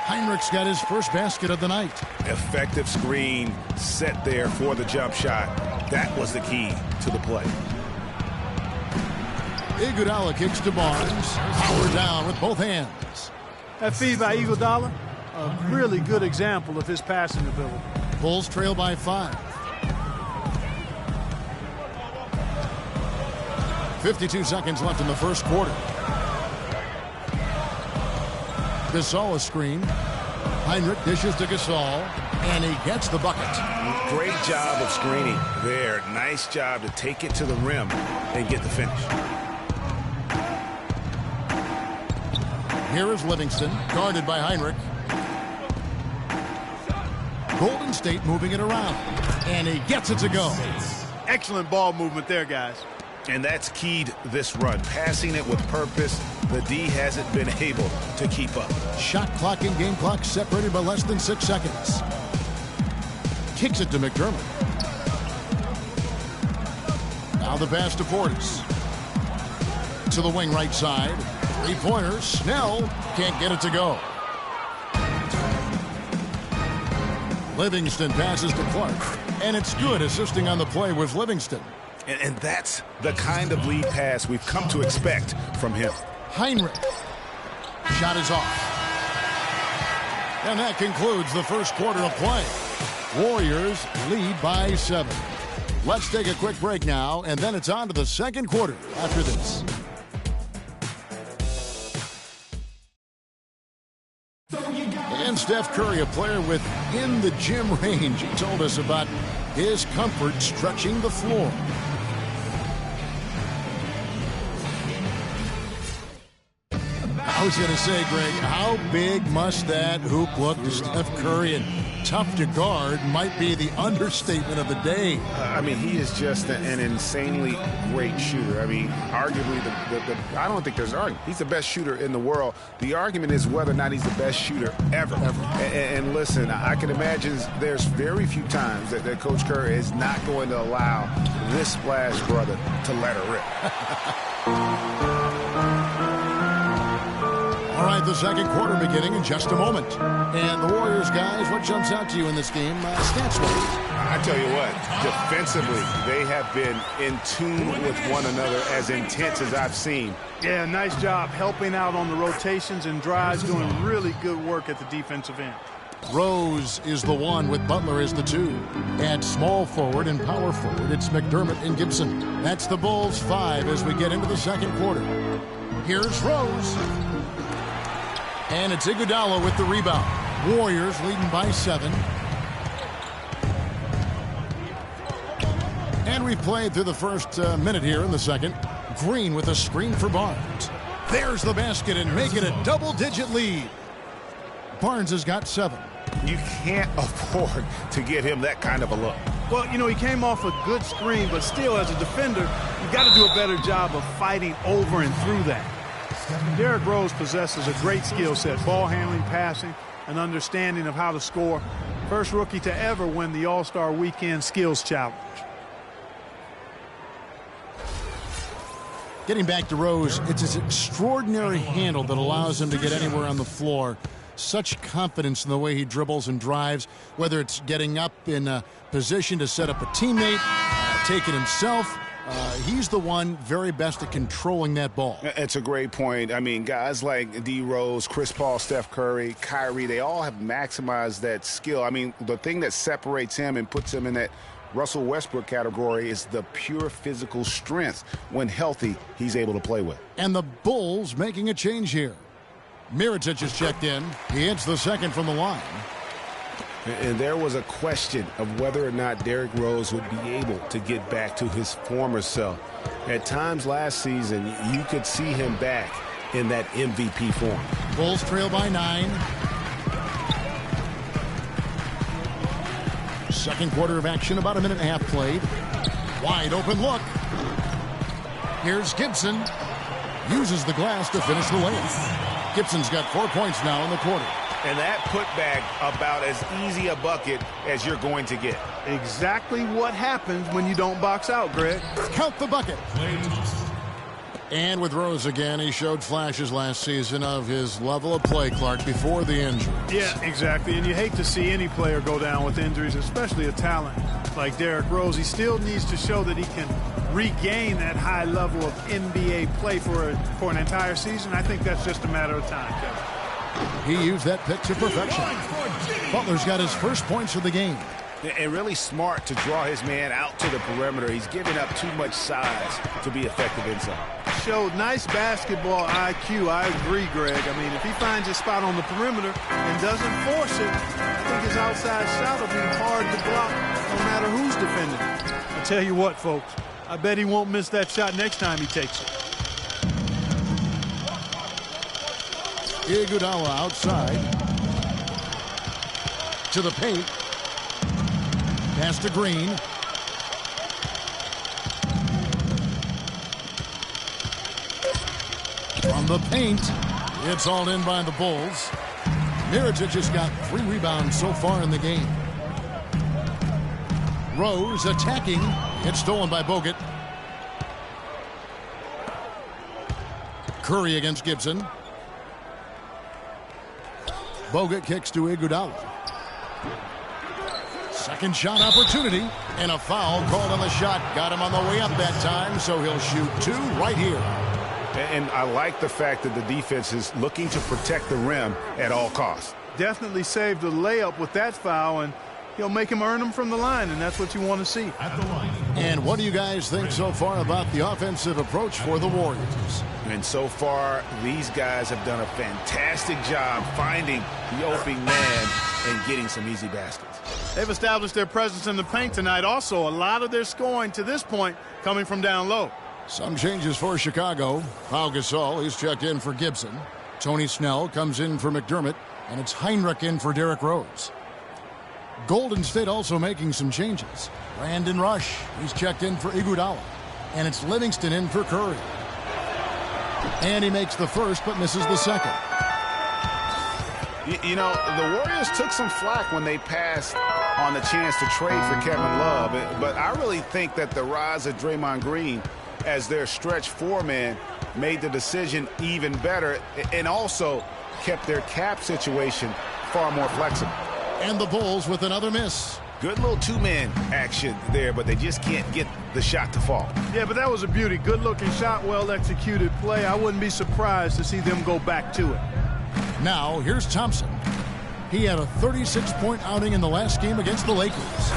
Heinrich's got his first basket of the night. Effective screen set there for the jump shot. That was the key to the play. Iguodala kicks to Barnes. Power down with both hands. That feed by Iguodala, a really good example of his passing ability. Bulls trail by 5. 52 seconds left in the first quarter. Gasol a screen. Heinrich dishes to Gasol, and he gets the bucket. Great job of screening there. Nice job to take it to the rim and get the finish. Here is Livingston, guarded by Heinrich. Golden State moving it around, and he gets it to go. Excellent ball movement there, guys. And that's keyed this run. Passing it with purpose. The D hasn't been able to keep up. Shot clock and game clock separated by less than 6 seconds. Kicks it to McDermott. Now the pass to Portis. To the wing right side. 3-pointer. Snell can't get it to go. Livingston passes to Clark. And it's good. Assisting on the play was Livingston. And that's the kind of lead pass we've come to expect from him. Heinrich. Shot is off. And that concludes the first quarter of play. Warriors lead by 7. Let's take a quick break now, and then it's on to the second quarter after this. And Steph Curry, a player within the gym range, he told us about his comfort stretching the floor. I was going to say, Greg, how big must that hoop look to Steph Curry? And tough to guard might be the understatement of the day. I mean, he is just an insanely great shooter. I mean, arguably, I don't think there's an argument. He's the best shooter in the world. The argument is whether or not he's the best shooter ever. And listen, I can imagine there's very few times that Coach Curry is not going to allow this splash brother to let her rip. All right, the second quarter beginning in just a moment. And the Warriors, guys, what jumps out to you in this game stats-wise? I tell you what, defensively, they have been in tune with one another as intense as I've seen. Yeah, nice job helping out on the rotations and drives, doing really good work at the defensive end. Rose is the 1 with Butler as the 2. At small forward and power forward, it's McDermott and Gibson. That's the Bulls 5 as we get into the second quarter. Here's Rose. And it's Iguodala with the rebound. Warriors leading by 7. And we've played through the first minute here in the second. Green with a screen for Barnes. There's the basket and making a double-digit lead. Barnes has got 7. You can't afford to give him that kind of a look. Well, you know, he came off a good screen, but still, as a defender, you've got to do a better job of fighting over and through that. Derrick Rose possesses a great skill set, ball handling, passing, an understanding of how to score. First rookie to ever win the All-Star Weekend Skills Challenge. Getting back to Rose, it's his extraordinary handle that allows him to get anywhere on the floor. Such confidence in the way he dribbles and drives, whether it's getting up in a position to set up a teammate, take it himself. He's the one very best at controlling that ball. It's a great point. I mean, guys like D. Rose, Chris Paul, Steph Curry, Kyrie, they all have maximized that skill. I mean, the thing that separates him and puts him in that Russell Westbrook category is the pure physical strength. When healthy, he's able to play with. And the Bulls making a change here. Mirotic has checked in. He hits the second from the line. And there was a question of whether or not Derrick Rose would be able to get back to his former self. At times last season, you could see him back in that MVP form. Bulls trail by 9. Second quarter of action, about a minute and a half played. Wide open look. Here's Gibson. Uses the glass to finish the layup. Gibson's got 4 points now in the quarter. And that putback about as easy a bucket as you're going to get. Exactly what happens when you don't box out, Greg. Count the bucket. And with Rose again, he showed flashes last season of his level of play, Clark, before the injury. Yeah, exactly. And you hate to see any player go down with injuries, especially a talent like Derrick Rose. He still needs to show that he can regain that high level of NBA play for an entire season. I think that's just a matter of time, Kevin. He used that pick to perfection. Butler's got his first points of the game. And really smart to draw his man out to the perimeter. He's giving up too much size to be effective inside. Showed nice basketball IQ. I agree, Greg. I mean, if he finds a spot on the perimeter and doesn't force it, I think his outside shot will be hard to block no matter who's defending it. I tell you what, folks, I bet he won't miss that shot next time he takes it. Iguodala outside. To the paint. Pass to Green. From the paint. It's all in by the Bulls. Mirotic has got 3 rebounds so far in the game. Rose attacking. It's stolen by Bogut. Curry against Gibson. Bogut kicks to Iguodala. Second shot opportunity, and a foul called on the shot. Got him on the way up that time, so he'll shoot 2 right here. And I like the fact that the defense is looking to protect the rim at all costs. Definitely saved a layup with that foul, and he'll make him earn them from the line, and that's what you want to see. At the line. And what do you guys think so far about the offensive approach for the Warriors? And so far, these guys have done a fantastic job finding the opening man and getting some easy baskets. They've established their presence in the paint tonight. Also, a lot of their scoring to this point coming from down low. Some changes for Chicago. Pau Gasol, he's checked in for Gibson. Tony Snell comes in for McDermott, and it's Heinrich in for Derrick Rose. Golden State also making some changes. Brandon Rush, he's checked in for Iguodala, and it's Livingston in for Curry. And he makes the first but misses the second. You know, the Warriors took some flack when they passed on the chance to trade for Kevin Love, but I really think that the rise of Draymond Green as their stretch 4-man made the decision even better and also kept their cap situation far more flexible. And the Bulls with another miss. Good little 2-man action there, but they just can't get the shot to fall. Yeah, but that was a beauty. Good-looking shot, well-executed play. I wouldn't be surprised to see them go back to it. Now, here's Thompson. He had a 36-point outing in the last game against the Lakers.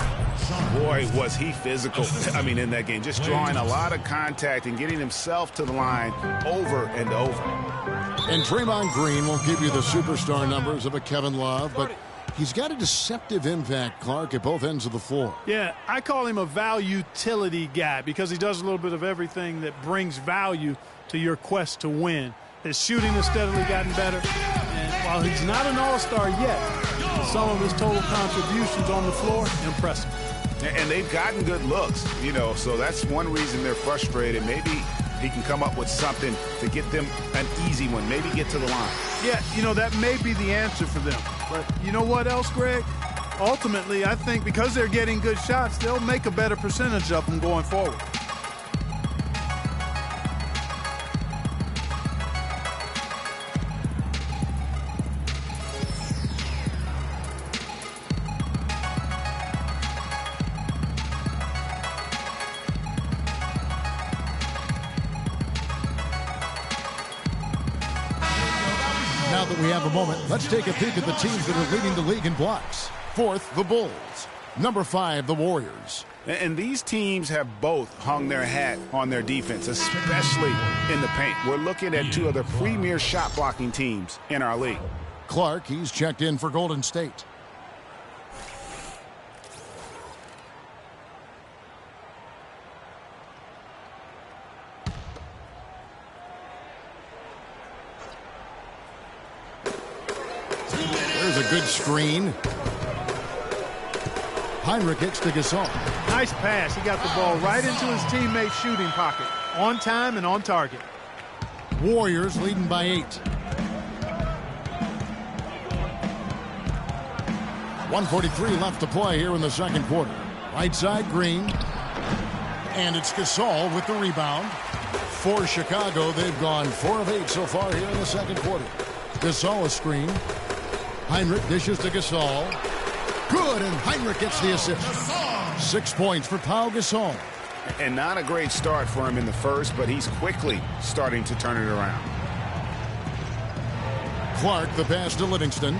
Boy, was he physical, in that game. Just drawing a lot of contact and getting himself to the line over and over. And Draymond Green won't give you the superstar numbers of a Kevin Love, but he's got a deceptive impact, Clark, at both ends of the floor. Yeah, I call him a value-utility guy because he does a little bit of everything that brings value to your quest to win. His shooting has steadily gotten better, and while he's not an all-star yet, some of his total contributions on the floor, impressive. And they've gotten good looks, so that's one reason they're frustrated. Maybe he can come up with something to get them an easy one, maybe get to the line. Yeah, that may be the answer for them. But you know what else, Greg? Ultimately, I think because they're getting good shots, they'll make a better percentage of them going forward. Now that we have a moment, let's take a peek at the teams that are leading the league in blocks. 4th, the Bulls. Number 5, the Warriors. And these teams have both hung their hat on their defense, especially in the paint. We're looking at 2 of the premier shot-blocking teams in our league. Clark, he's checked in for Golden State. There's a good screen. Heinrich kicks to Gasol. Nice pass. He got the ball right into his teammate's shooting pocket. On time and on target. Warriors leading by 8. 1:43 left to play here in the second quarter. Right side, Green. And it's Gasol with the rebound. For Chicago, they've gone 4 of 8 so far here in the second quarter. Gasol a screen. Heinrich dishes to Gasol. Good, and Heinrich gets the assist. 6 points for Pau Gasol. And not a great start for him in the first, but he's quickly starting to turn it around. Clark, the pass to Livingston.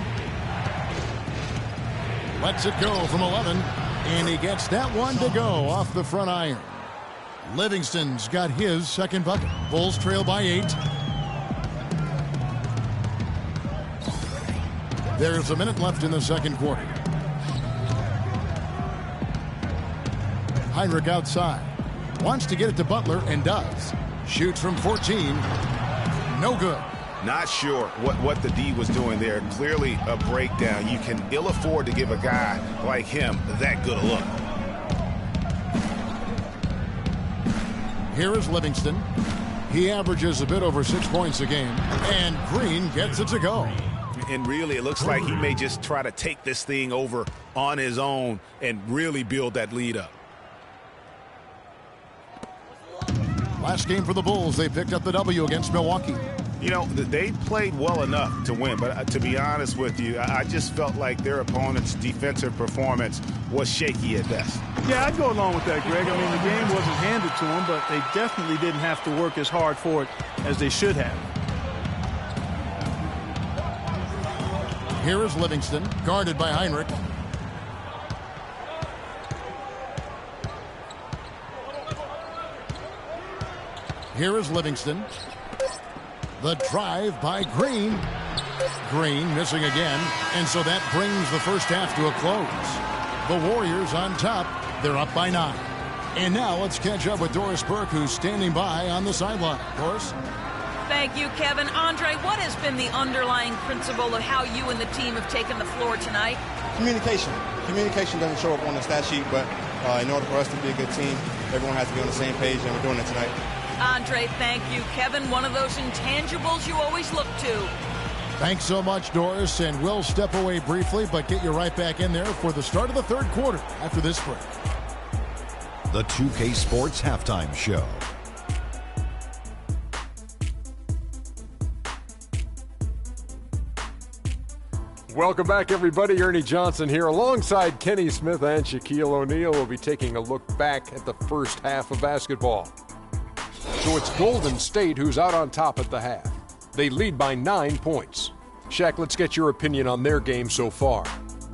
Lets it go from 11, and he gets that one to go off the front iron. Livingston's got his second bucket. Bulls trail by 8. There's a minute left in the second quarter. Heinrich outside. Wants to get it to Butler and does. Shoots from 14. No good. Not sure what the D was doing there. Clearly a breakdown. You can ill afford to give a guy like him that good a look. Here is Livingston. He averages a bit over 6 points a game. And Green gets it to go. And really, it looks like he may just try to take this thing over on his own and really build that lead up. Last game for the Bulls, they picked up the W against Milwaukee. You know, they played well enough to win, but to be honest with you, I just felt like their opponent's defensive performance was shaky at best. Yeah, I'd go along with that, Greg. I mean, the game wasn't handed to them, but they definitely didn't have to work as hard for it as they should have. Here is Livingston, guarded by Heinrich. Here is Livingston. The drive by Green. Green missing again, and so that brings the first half to a close. The Warriors on top. They're up by 9. And now let's catch up with Doris Burke, who's standing by on the sideline. Doris? Thank you, Kevin. Andre, what has been the underlying principle of how you and the team have taken the floor tonight? Communication. Communication doesn't show up on the stat sheet, but in order for us to be a good team, everyone has to be on the same page, and we're doing it tonight. Andre, thank you. Kevin, one of those intangibles you always look to. Thanks so much, Doris, and we'll step away briefly, but get you right back in there for the start of the third quarter after this break. The 2K Sports Halftime Show. Welcome back, everybody. Ernie Johnson here alongside Kenny Smith and Shaquille O'Neal. We'll be taking a look back at the first half of basketball. So it's Golden State who's out on top at the half. They lead by 9 points. Shaq, let's get your opinion on their game so far.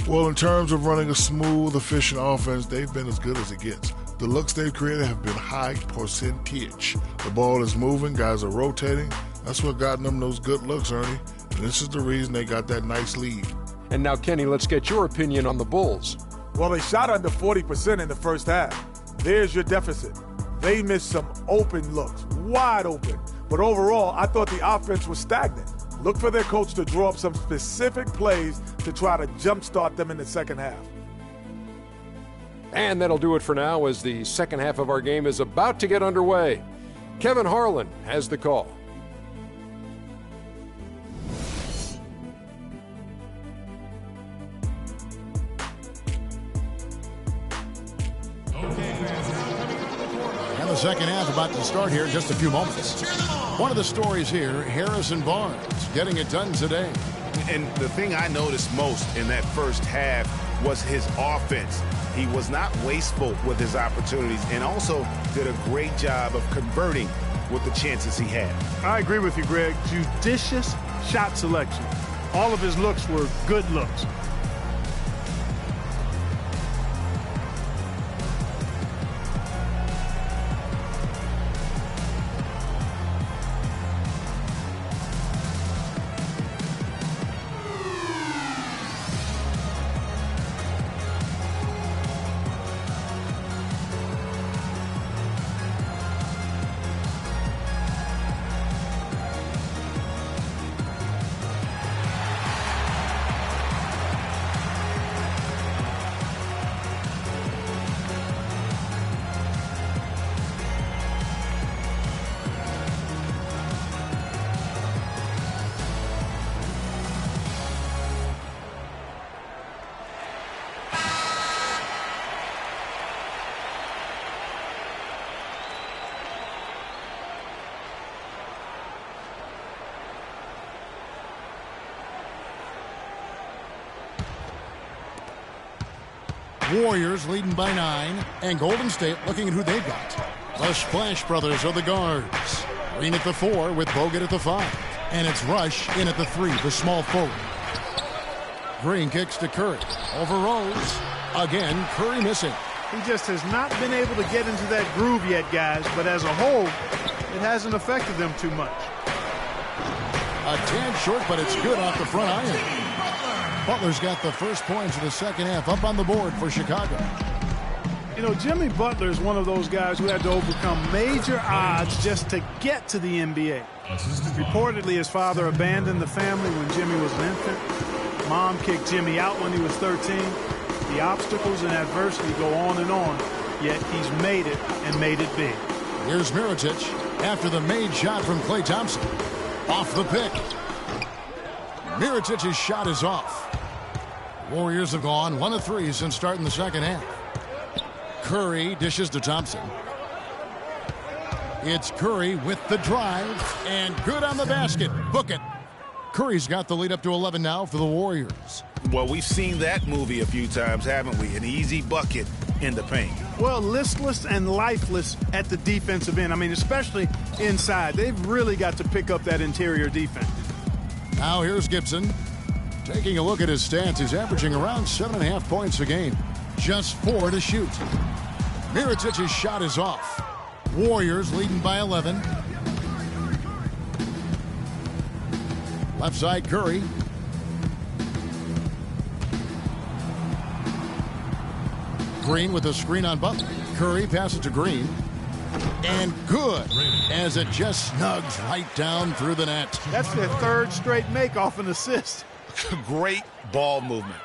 Well, in terms of running a smooth, efficient offense, they've been as good as it gets. The looks they've created have been high percentage. The ball is moving, guys are rotating. That's what got them those good looks, Ernie. And this is the reason they got that nice lead. And now, Kenny, let's get your opinion on the Bulls. Well, they shot under 40% in the first half. There's your deficit. They missed some open looks, wide open. But overall, I thought the offense was stagnant. Look for their coach to draw up some specific plays to try to jumpstart them in the second half. And that'll do it for now as the second half of our game is about to get underway. Kevin Harlan has the call. And the second half about to start here in just a few moments. One of the stories here, Harrison Barnes getting it done today. And the thing I noticed most in that first half was his offense. He was not wasteful with his opportunities and also did a great job of converting with the chances he had. I agree with you, Greg. Judicious shot selection. All of his looks were good looks. Warriors leading by 9, and Golden State looking at who they've got. The Splash Brothers are the guards. Green at the 4 with Bogut at the 5. And it's Rush in at the 3, the small forward. Green kicks to Curry. Over Rose. Again, Curry missing. He just has not been able to get into that groove yet, guys. But as a whole, it hasn't affected them too much. A tad short, but it's good off the front iron. Butler's got the first points of the second half up on the board for Chicago. You know, Jimmy Butler is one of those guys who had to overcome major odds just to get to the NBA. Reportedly, his father abandoned the family when Jimmy was an infant. Mom kicked Jimmy out when he was 13. The obstacles and adversity go on, yet he's made it and made it big. Here's Mirotic after the made shot from Klay Thompson. Off the pick. Mirotic's shot is off. Warriors have gone 1 of 3 since starting the second half. Curry dishes to Thompson. It's Curry with the drive, and good on the basket. Book it. Curry's got the lead up to 11 now for the Warriors. Well, we've seen that movie a few times, haven't we? An easy bucket in the paint. Well, listless and lifeless at the defensive end. I mean, especially inside. They've really got to pick up that interior defense. Now here's Gibson. Taking a look at his stats, he's averaging around 7.5 points a game. Just 4 to shoot. Mirotic's shot is off. Warriors leading by 11. Left side, Curry. Green with a screen on Butler. Curry passes to Green. And good, as it just snugs right down through the net. That's their third straight make off an assist. Great ball movement.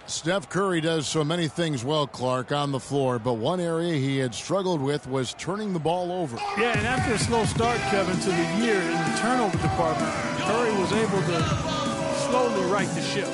Steph Curry does so many things well, Clark, on the floor, but one area he had struggled with was turning the ball over. Yeah, and after a slow start, Kevin, to the year in the turnover department, Curry was able to slowly right the ship.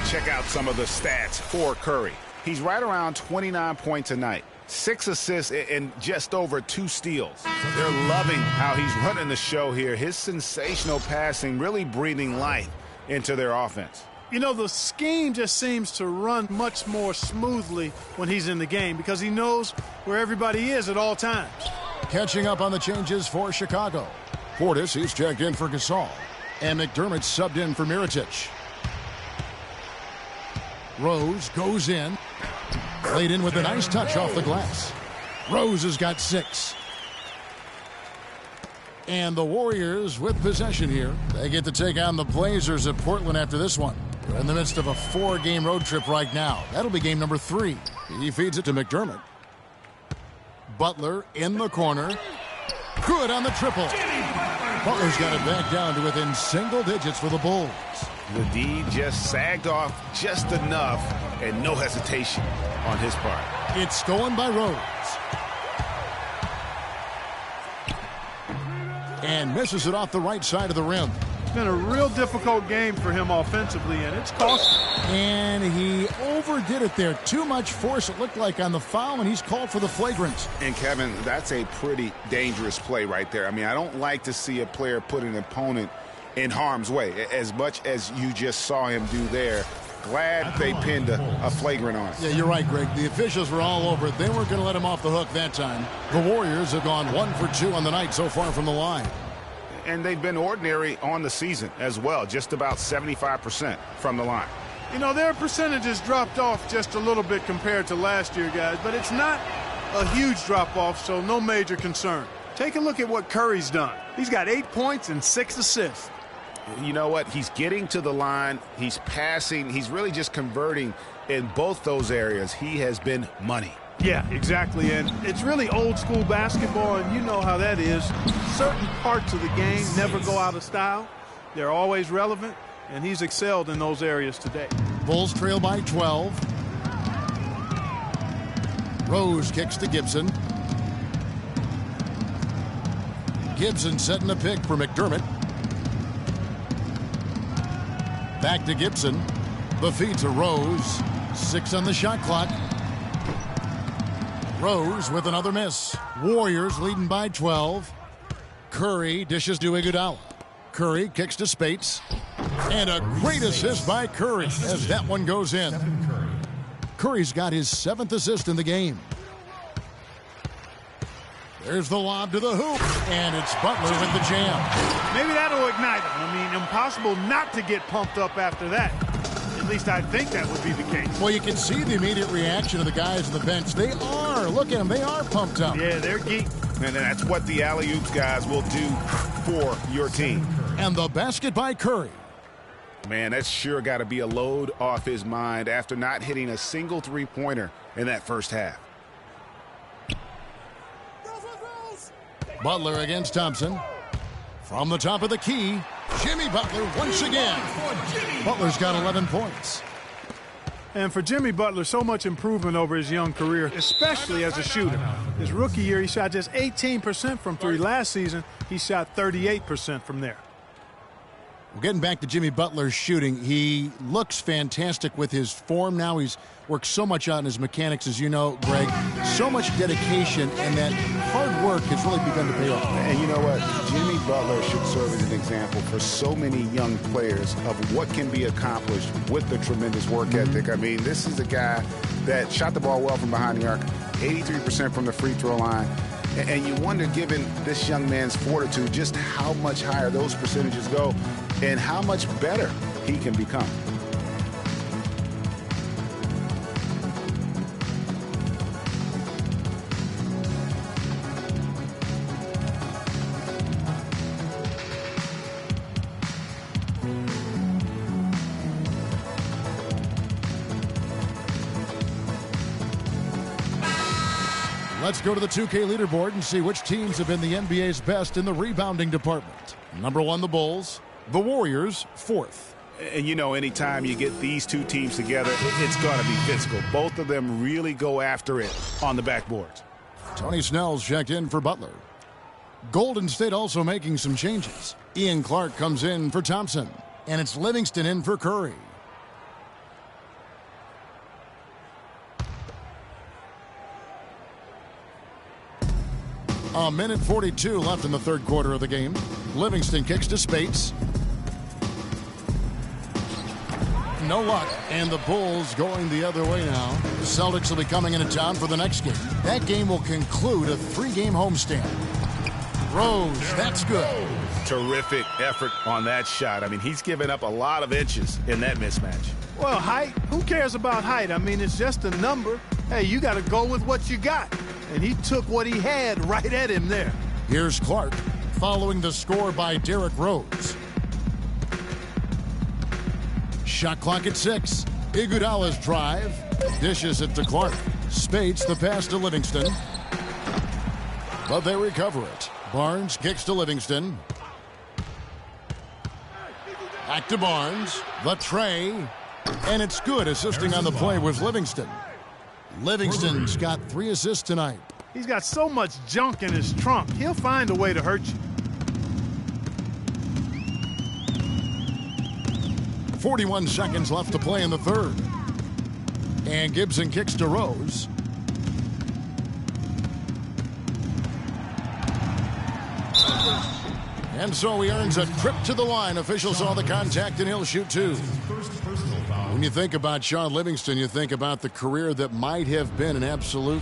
Check out some of the stats for Curry. He's right around 29 points a night, 6 assists, and just over 2 steals. They're loving how he's running the show here. His sensational passing really breathing life into their offense. You know, the scheme just seems to run much more smoothly when he's in the game because he knows where everybody is at all times. Catching up on the changes for Chicago. Portis, he's checked in for Gasol. And McDermott subbed in for Mirotic. Rose goes in. Laid in with a nice touch off the glass. Rose has got 6. And the Warriors with possession here. They get to take on the Blazers at Portland after this one. They're in the midst of a 4-game road trip right now. That'll be game number 3. He feeds it to McDermott. Butler in the corner. Good on the triple. Butler's got it back down to within single digits for the Bulls. The D just sagged off just enough, and no hesitation on his part. It's stolen by Rose. And misses it off the right side of the rim. It's been a real difficult game for him offensively, and it's costly. And he overdid it there. Too much force, it looked like, on the foul, and he's called for the flagrant. And, Kevin, that's a pretty dangerous play right there. I mean, I don't like to see a player put an opponent in harm's way, as much as you just saw him do there. Glad they pinned a flagrant on it. Yeah, you're right, Greg. The officials were all over it. They weren't going to let him off the hook that time. The Warriors have gone 1 for 2 on the night so far from the line. And they've been ordinary on the season as well, just about 75% from the line. You know, their percentages dropped off just a little bit compared to last year, guys, but it's not a huge drop-off, so no major concern. Take a look at what Curry's done. He's got 8 points and 6 assists. You know what? He's getting to the line. He's passing. He's really just converting in both those areas. He has been money. Yeah, exactly. And it's really old school basketball, and you know how that is. Certain parts of the game never go out of style. They're always relevant, and he's excelled in those areas today. Bulls trail by 12. Rose kicks to Gibson. Gibson setting a pick for McDermott. Back to Gibson. The feed to Rose. 6 on the shot clock. Rose with another miss. Warriors leading by 12. Curry dishes to Iguodala. Curry kicks to Spates. And a great assist by Curry as that one goes in. Curry's got his 7th assist in the game. There's the lob to the hoop, and it's Butler with the jam. Maybe that'll ignite him. I mean, impossible not to get pumped up after that. At least I think that would be the case. Well, you can see the immediate reaction of the guys on the bench. They are. Look at them. They are pumped up. Yeah, they're geek. And that's what the alley-oops guys will do for your team. And the basket by Curry. Man, that's sure got to be a load off his mind after not hitting a single three-pointer in that first half. Butler against Thompson. From the top of the key, Jimmy Butler once again. Butler's got 11 points. And for Jimmy Butler, so much improvement over his young career, especially as a shooter. His rookie year, he shot just 18% from three. Last season, he shot 38% from there. Well, getting back to Jimmy Butler's shooting, he looks fantastic with his form now. He's worked so much out in his mechanics, as you know, Greg. So much dedication, and that hard work has really begun to pay off. And you know what? Jimmy Butler should serve as an example for so many young players of what can be accomplished with the tremendous work ethic. I mean, this is a guy that shot the ball well from behind the arc, 83% from the free throw line. And you wonder, given this young man's fortitude, just how much higher those percentages go and how much better he can become. Let's go to the 2K leaderboard and see which teams have been the NBA's best in the rebounding department. Number 1, the Bulls. The Warriors, 4th. And you know, anytime you get these two teams together, it's going to be physical. Both of them really go after it on the backboards. Tony Snell's checked in for Butler. Golden State also making some changes. Ian Clark comes in for Thompson. And it's Livingston in for Curry. A minute 42 left in the third quarter of the game. Livingston kicks to Spates. No luck, and the Bulls going the other way now. The Celtics will be coming into town for the next game. That game will conclude a 3-game homestand. Rose, that's good. Terrific effort on that shot. I mean, he's given up a lot of inches in that mismatch. Well, height, who cares about height? I mean, it's just a number. Hey, you got to go with what you got. And he took what he had right at him there. Here's Clark, following the score by Derrick Rose. Shot clock at 6. Iguodala's drive. Dishes it to Clark. Spates the pass to Livingston. But they recover it. Barnes kicks to Livingston. Back to Barnes. The tray. And it's good. Assisting on the play was Livingston. Livingston's got 3 assists tonight. He's got so much junk in his trunk. He'll find a way to hurt you. 41 seconds left to play in the third. And Gibson kicks to Rose. And so he earns a trip to the line. Officials saw the contact and he'll shoot 2. When you think about Shaun Livingston, you think about the career that might have been an absolute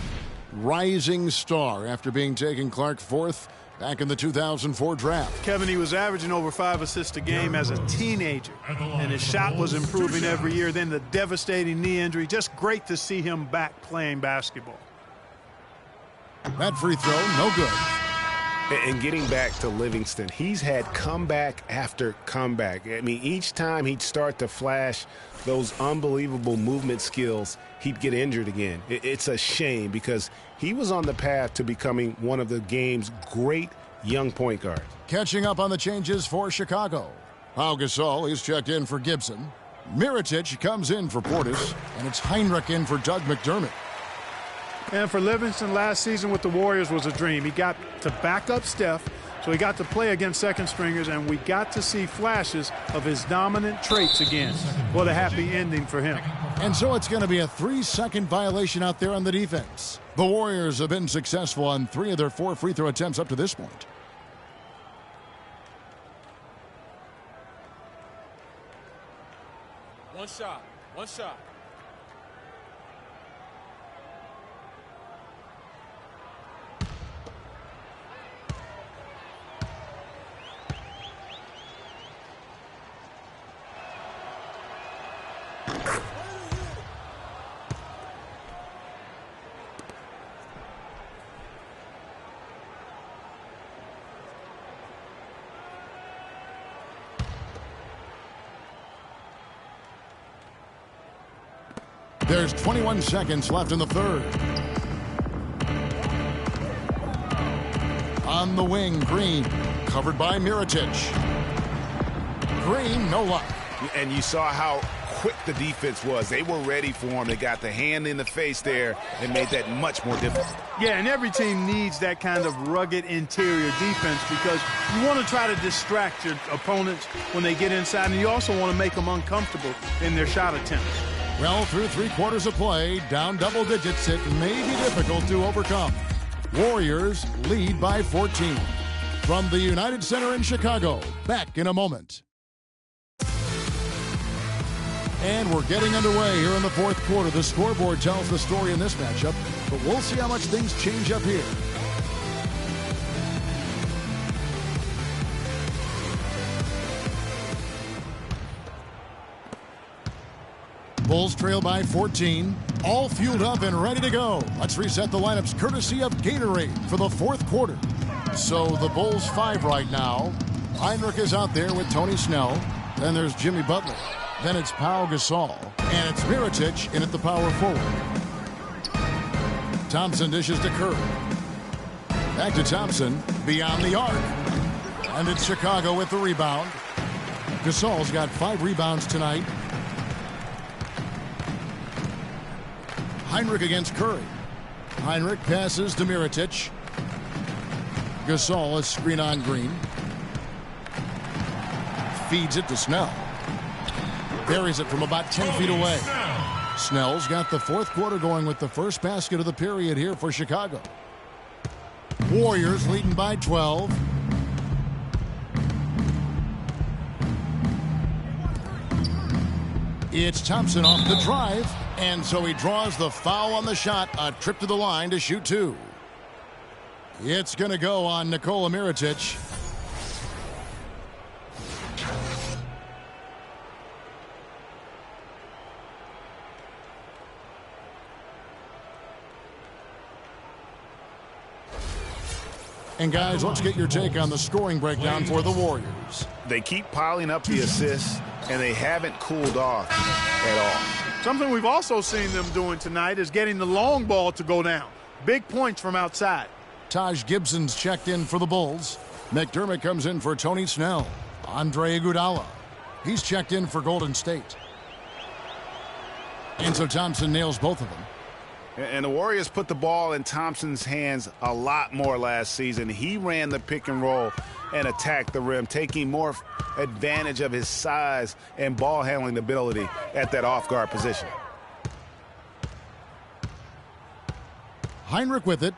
rising star after being taken Clark 4th back in the 2004 draft. Kevin, he was averaging over 5 assists a game as a teenager, and his shot was improving every year. Then the devastating knee injury. Just great to see him back playing basketball. That free throw, no good. And getting back to Livingston, he's had comeback after comeback. I mean, each time he'd start to flash those unbelievable movement skills, he'd get injured again. It's a shame because he was on the path to becoming one of the game's great young point guards. Catching up on the changes for Chicago. Pau Gasol is checked in for Gibson. Mirotic comes in for Portis, and it's Heinrich in for Doug McDermott. And for Livingston, last season with the Warriors was a dream. He got to back up Steph, so he got to play against second stringers, and we got to see flashes of his dominant traits again. What a happy ending for him. And so it's going to be a 3-second violation out there on the defense. The Warriors have been successful on 3 of their 4 free throw attempts up to this point. One shot. One shot. There's 21 seconds left in the third. On the wing, Green, covered by Mirotic. Green, no luck. And you saw how quick the defense was. They were ready for him. They got the hand in the face there and made that much more difficult. Yeah, and every team needs that kind of rugged interior defense because you want to try to distract your opponents when they get inside, and you also want to make them uncomfortable in their shot attempts. Well, through 3 quarters of play, down double digits, it may be difficult to overcome. Warriors lead by 14. From the United Center in Chicago, back in a moment. And we're getting underway here in the fourth quarter. The scoreboard tells the story in this matchup, but we'll see how much things change up here. Bulls trail by 14. All fueled up and ready to go. Let's reset the lineups courtesy of Gatorade for the fourth quarter. So the Bulls 5 right now. Heinrich is out there with Tony Snell. Then there's Jimmy Butler. Then it's Pau Gasol. And it's Mirotic in at the power forward. Thompson dishes to Curry. Back to Thompson. Beyond the arc. And it's Chicago with the rebound. Gasol's got 5 rebounds tonight. Heinrich against Curry. Heinrich passes to Mirotic. Gasol is screen on Green. Feeds it to Snell. Buries it from about 10 feet away. Snell's got the fourth quarter going with the first basket of the period here for Chicago. Warriors leading by 12. It's Thompson off the drive, and so he draws the foul on the shot, a trip to the line to shoot 2. It's going to go on Nikola Mirotic. And guys, let's get your take on the scoring breakdown for the Warriors. They keep piling up the assists, and they haven't cooled off at all. Something we've also seen them doing tonight is getting the long ball to go down. Big points from outside. Taj Gibson's checked in for the Bulls. McDermott comes in for Tony Snell. Andre Iguodala. He's checked in for Golden State. And so Thompson nails both of them. And the Warriors put the ball in Thompson's hands a lot more last season. He ran the pick and roll and attacked the rim, taking more advantage of his size and ball handling ability at that off-guard position. Heinrich with it.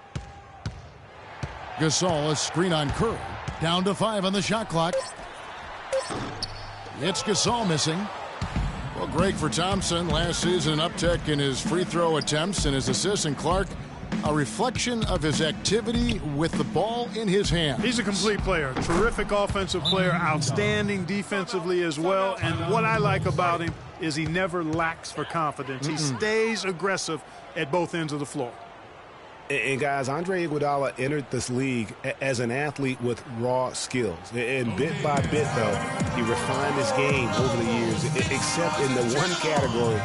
Gasol, a screen on Curry. Down to 5 on the shot clock. It's Gasol missing. Well, great for Thompson. Last season, an uptick in his free throw attempts and his assists. And Clark, a reflection of his activity with the ball in his hand. He's a complete player. Terrific offensive player. Outstanding defensively as well. And what I like about him is he never lacks for confidence. He stays aggressive at both ends of the floor. And guys, Andre Iguodala entered this league as an athlete with raw skills. And bit by bit, though, he refined his game over the years, except in the one category,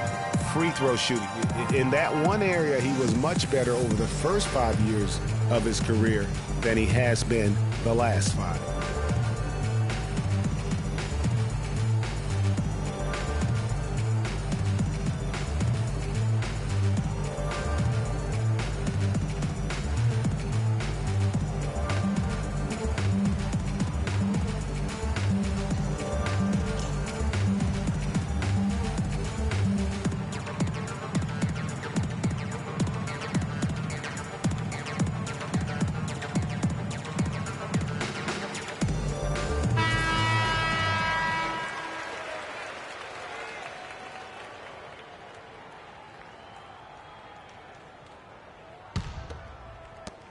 free throw shooting. In that one area, he was much better over the first 5 years of his career than he has been the last 5.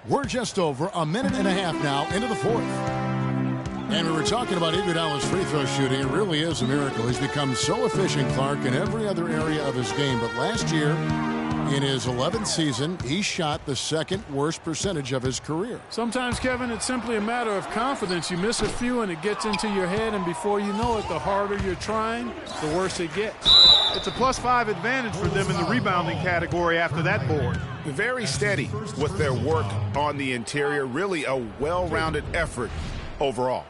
We're just over a minute and a half now into the fourth. And we were talking about Iguodala's free throw shooting. It really is a miracle. He's become so efficient, Clark, in every other area of his game. But last year, in his 11th season, he shot the second worst percentage of his career. Sometimes, Kevin, it's simply a matter of confidence. You miss a few and it gets into your head, and before you know it, the harder you're trying, the worse it gets. It's a +5 advantage for them in the rebounding category after that board. Very steady with their work on the interior. Really a well-rounded effort overall.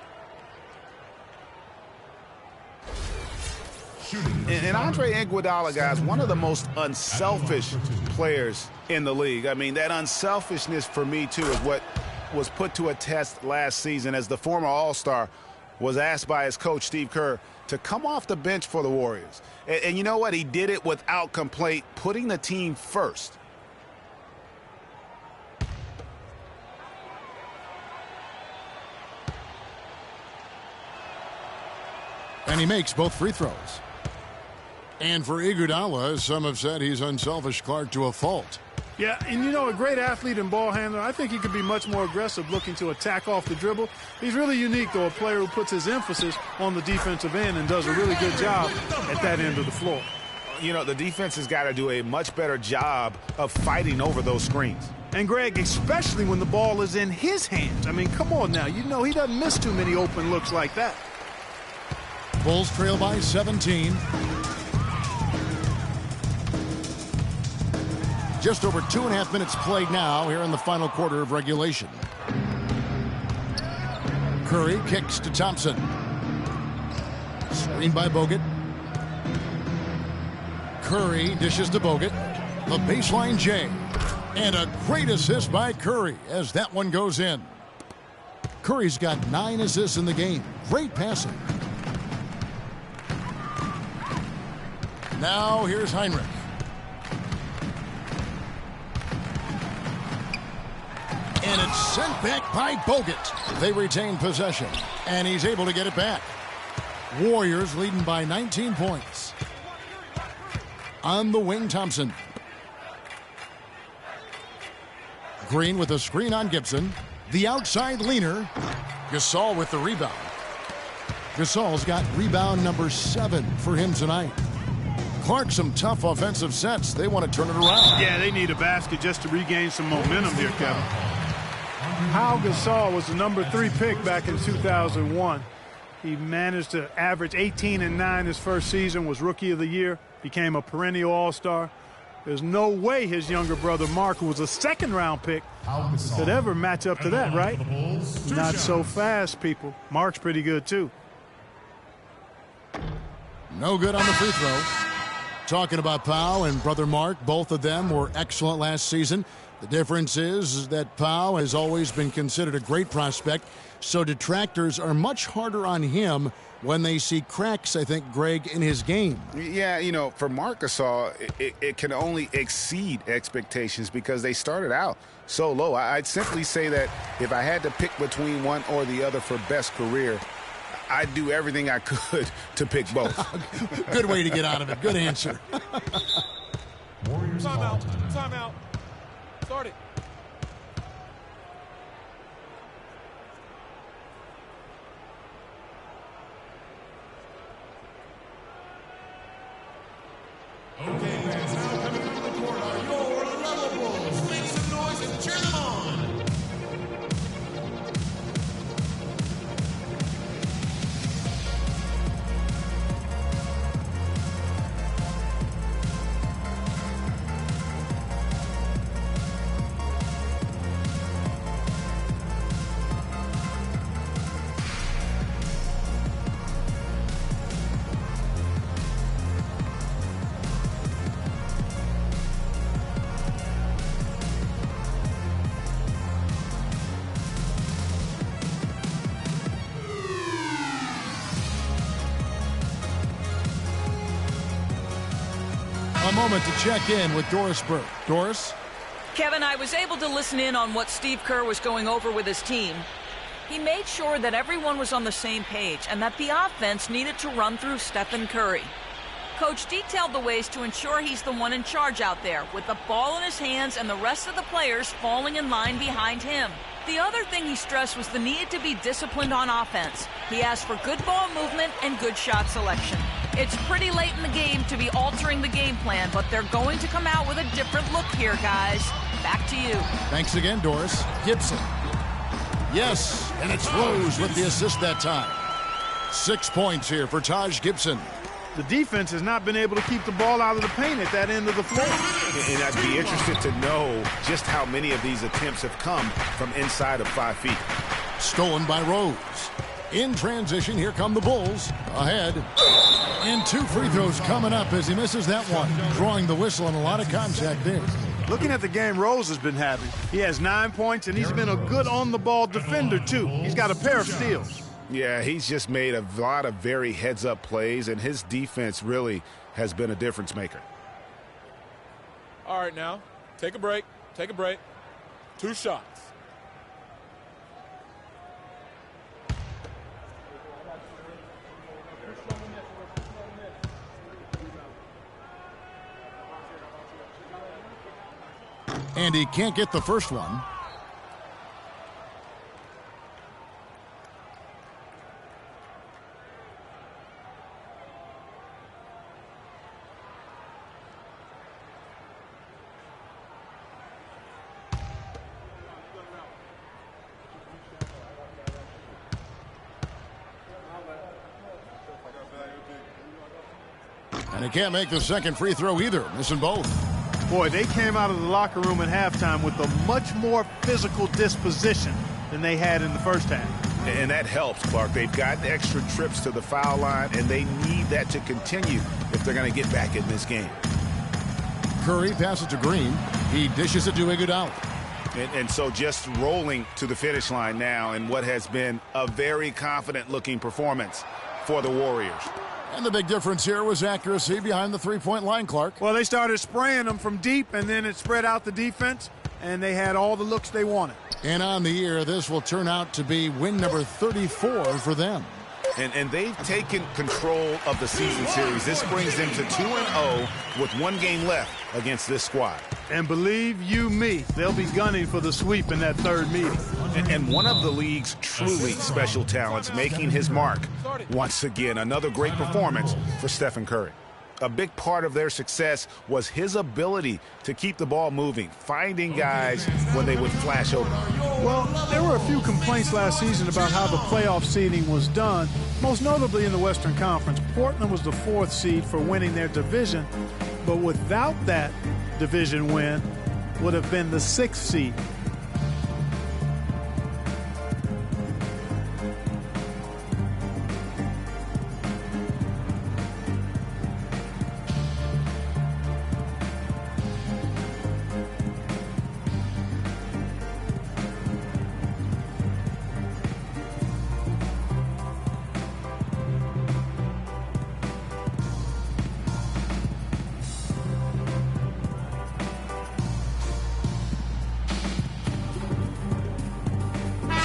And Andre Iguodala, guys, one of the most unselfish players in the league. I mean, that unselfishness for me, too, is what was put to a test last season as the former All-Star was asked by his coach, Steve Kerr, to come off the bench for the Warriors. And you know what? He did it without complaint, putting the team first. And he makes both free throws. And for Iguodala, some have said he's unselfish, Clark, to a fault. Yeah, and you know, a great athlete and ball handler, I think he could be much more aggressive looking to attack off the dribble. He's really unique, though, a player who puts his emphasis on the defensive end and does a really good job at that end of the floor. You know, the defense has got to do a much better job of fighting over those screens. And, Greg, especially when the ball is in his hands. I mean, come on now. You know he doesn't miss too many open looks like that. Bulls trail by 17. Just over 2.5 minutes played now here in the final quarter of regulation. Curry kicks to Thompson. Screen by Bogut. Curry dishes to Bogut. The baseline J. And a great assist by Curry as that one goes in. Curry's got 9 assists in the game. Great passing. Now here's Heinrich. And it's sent back by Bogut. They retain possession, and he's able to get it back. Warriors leading by 19 points. On the wing, Thompson. Green with a screen on Gibson. The outside leaner. Gasol with the rebound. Gasol's got rebound number 7 for him tonight. Clark, some tough offensive sets. They want to turn it around. Yeah, they need a basket just to regain some momentum here, Kevin. Pau Gasol was the number 3 pick back in 2001. He managed to average 18 and 9 his first season, was Rookie of the Year, became a perennial All-Star. There's no way his younger brother Mark, who was a second-round pick, could ever match up to that, right? Not so fast, people. Mark's pretty good, too. No good on the free throw. Talking about Pau and brother Mark, both of them were excellent last season. The difference is that Pau has always been considered a great prospect, so detractors are much harder on him when they see cracks, I think, Greg, in his game. Yeah, you know, for Marc Gasol, it can only exceed expectations because they started out so low. I'd simply say that if I had to pick between one or the other for best career, I'd do everything I could to pick both. Good way to get out of it. Good answer. Warriors timeout. Timeout. Start it. Okay, fans, now coming through the court are your Level Bulls. Make some noise and cheer A moment to check in with Doris Burke. Doris? Kevin, I was able to listen in on what Steve Kerr was going over with his team. He made sure that everyone was on the same page and that the offense needed to run through Stephen Curry. Coach detailed the ways to ensure he's the one in charge out there, with the ball in his hands and the rest of the players falling in line behind him. The other thing he stressed was the need to be disciplined on offense. He asked for good ball movement and good shot selection. It's pretty late in the game to be altering the game plan, but they're going to come out with a different look here, guys. Back to you. Thanks again, Doris. Gibson. Yes, and it's Rose with the assist that time. 6 points here for Taj Gibson. The defense has not been able to keep the ball out of the paint at that end of the floor. And I'd be interested to know just how many of these attempts have come from inside of 5 feet. Stolen by Rose. In transition, here come the Bulls. Ahead. And 2 free throws coming up as he misses that one. Drawing the whistle and a lot of contact there. Looking at the game Rose has been having, he has 9 points, and he's been a good on-the-ball defender, too. He's got a pair of steals. Yeah, he's just made a lot of very heads-up plays, and his defense really has been a difference maker. All right, now, take a break. Take a break. 2 shots. And he can't get the first one. And he can't make the second free throw either, missing both. Boy, they came out of the locker room at halftime with a much more physical disposition than they had in the first half. And that helps, Clark. They've got extra trips to the foul line, and they need that to continue if they're going to get back in this game. Curry passes to Green. He dishes it to Iguodala. And so just rolling to the finish line now in what has been a very confident-looking performance for the Warriors. And the big difference here was accuracy behind the three-point line, Clark. Well, they started spraying them from deep, and then it spread out the defense, and they had all the looks they wanted. And on the year, this will turn out to be win number 34 for them. And they've taken control of the season series. This brings them to 2-0 with 1 game left against this squad. And believe you me, they'll be gunning for the sweep in that third meeting. And one of the league's truly special talents making his mark. Once again, another great performance for Stephen Curry. A big part of their success was his ability to keep the ball moving, finding guys when they would flash open. Well, there were a few complaints last season about how the playoff seeding was done, most notably in the Western Conference. Portland was the 4th seed for winning their division, but without that division win, would have been the 6th seed.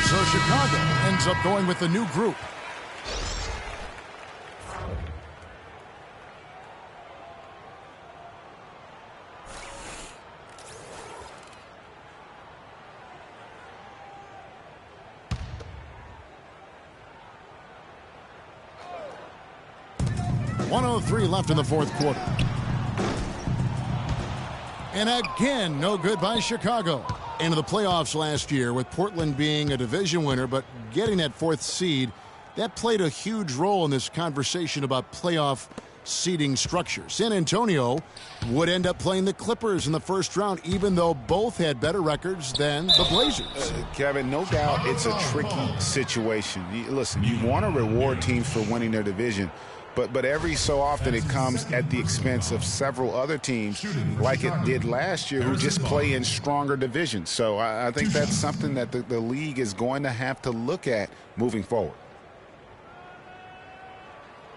So Chicago ends up going with the new group. .103 left in the fourth quarter. And again, no good by Chicago. Into the playoffs last year with Portland being a division winner, but getting that 4th seed, that played a huge role in this conversation about playoff seeding structure. San Antonio would end up playing the Clippers in the first round, even though both had better records than the Blazers. Kevin, no doubt it's a tricky situation. Listen, you want to reward teams for winning their division, but every so often it comes at the expense of several other teams, like it did last year, who just play in stronger divisions. So I think that's something that the league is going to have to look at moving forward.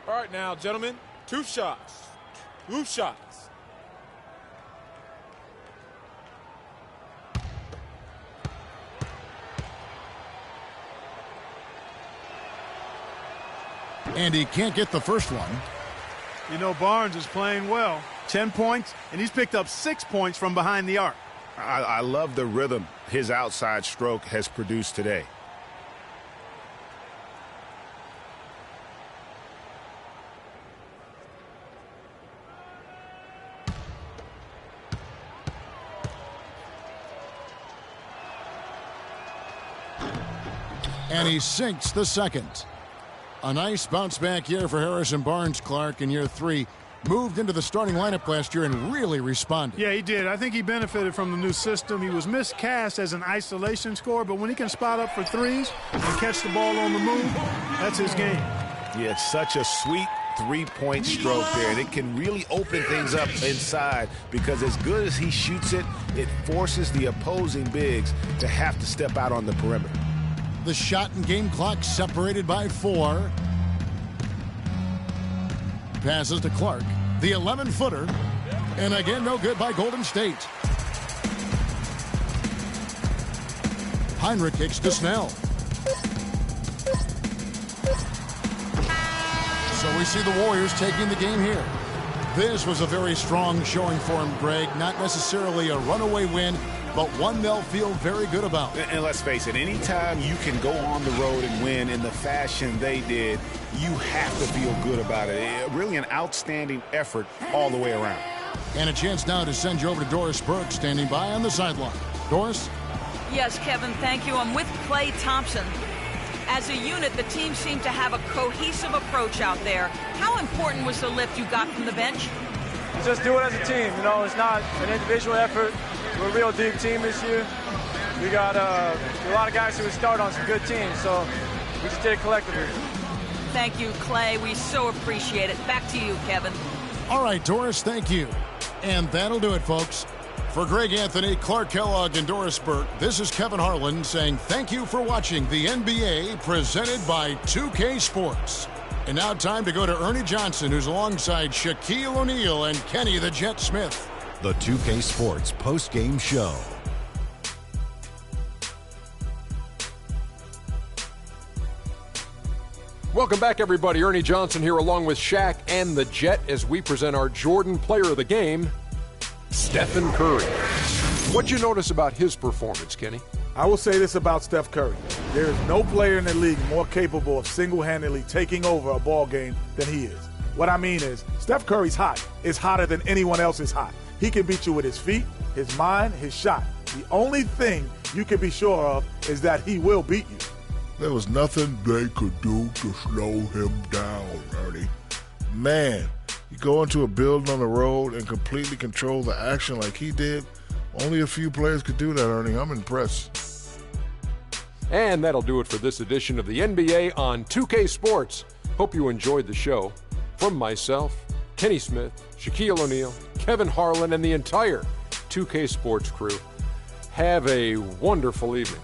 All right, now, gentlemen, 2 shots. 2 shots. And he can't get the first one. You know, Barnes is playing well. 10 points, and he's picked up 6 points from behind the arc. I love the rhythm his outside stroke has produced today. And he sinks the second. A nice bounce back year for Harrison Barnes, Clark, in year 3. Moved into the starting lineup last year and really responded. Yeah, he did. I think he benefited from the new system. He was miscast as an isolation scorer, but when he can spot up for threes and catch the ball on the move, that's his game. Yeah, it's such a sweet three-point stroke there, and it can really open things up inside because as good as he shoots it, it forces the opposing bigs to have to step out on the perimeter. The shot and game clock separated by 4. Passes to Clark, the 11-footer, and again no good by Golden State. Heinrich kicks to Snell. So we see the Warriors taking the game here. This was a very strong showing for him, Greg. Not necessarily a runaway win, but one they'll feel very good about. And let's face it, anytime you can go on the road and win in the fashion they did, you have to feel good about it. Really an outstanding effort all the way around. And a chance now to send you over to Doris Burke, standing by on the sideline. Doris? Yes, Kevin, thank you. I'm with Klay Thompson. As a unit, the team seemed to have a cohesive approach out there. How important was the lift you got from the bench? Just do it as a team. You know, it's not an individual effort. We're a real deep team this year. We got a lot of guys who would start on some good teams, so we just did it collectively. Thank you, Klay. We so appreciate it. Back to you, Kevin. All right, Doris, thank you. And that'll do it, folks. For Greg Anthony, Clark Kellogg, and Doris Burke, this is Kevin Harlan saying thank you for watching the NBA presented by 2K Sports. And now time to go to Ernie Johnson, who's alongside Shaquille O'Neal and Kenny the Jet Smith. The 2K Sports post-game show. Welcome back, everybody. Ernie Johnson here along with Shaq and the Jet as we present our Jordan Player of the Game, Stephen Curry. What'd you notice about his performance, Kenny? I will say this about Steph Curry. There is no player in the league more capable of single-handedly taking over a ball game than he is. What I mean is, Steph Curry's hot. Is hotter than anyone else is hot. He can beat you with his feet, his mind, his shot. The only thing you can be sure of is that he will beat you. There was nothing they could do to slow him down, Ernie. Man, you go into a building on the road and completely control the action like he did. Only a few players could do that, Ernie. I'm impressed. And that'll do it for this edition of the NBA on 2K Sports. Hope you enjoyed the show. From myself, Kenny Smith, Shaquille O'Neal, Kevin Harlan, and the entire 2K Sports crew, have a wonderful evening.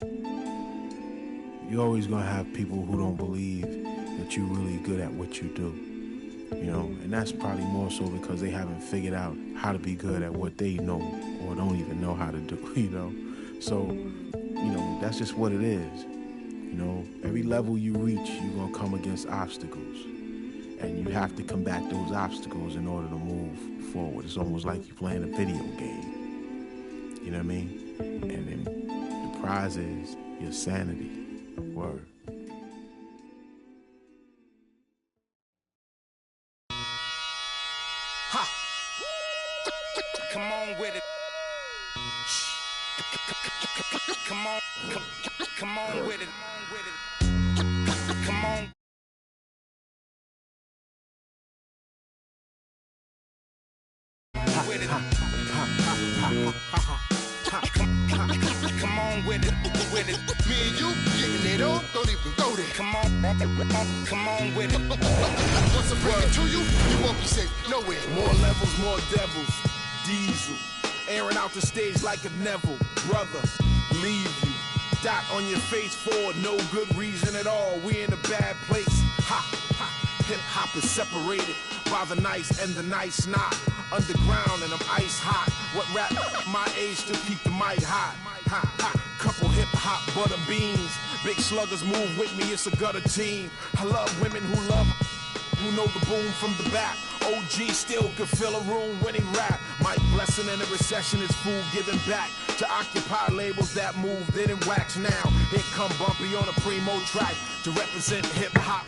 You're always gonna have people who don't believe that you're really good at what you do. You know, and that's probably more so because they haven't figured out how to be good at what they know or don't even know how to do, you know. So, you know, that's just what it is. You know, every level you reach, you're gonna come against obstacles. And you have to combat those obstacles in order to move forward. It's almost like you're playing a video game. You know what I mean? And then the prize is your sanity. Word. Come on with it. Come on, come on with it. Come on. With it. Come on with it, with it. Me and you getting it on, don't even go there. Come on with it. Once I bring it to you, you won't be safe nowhere. More levels, more devils. Diesel, airing out the stage like a Neville. Brother, leave you. Dot on your face for no good reason at all. We in a bad place. Ha, ha. Hip hop is separated by the nice and the nice not. Underground and I'm ice hot. What rap my age still keep the mic hot. Ha, ha. Couple hip hop butter beans. Big sluggers move with me, it's a gutter team. I love women who know the boom from the back. OG still could fill a room when he rap. Mike Blessing in a recession is food giving back to occupy labels that move, didn't wax now. Here come Bumpy on a primo track to represent hip hop.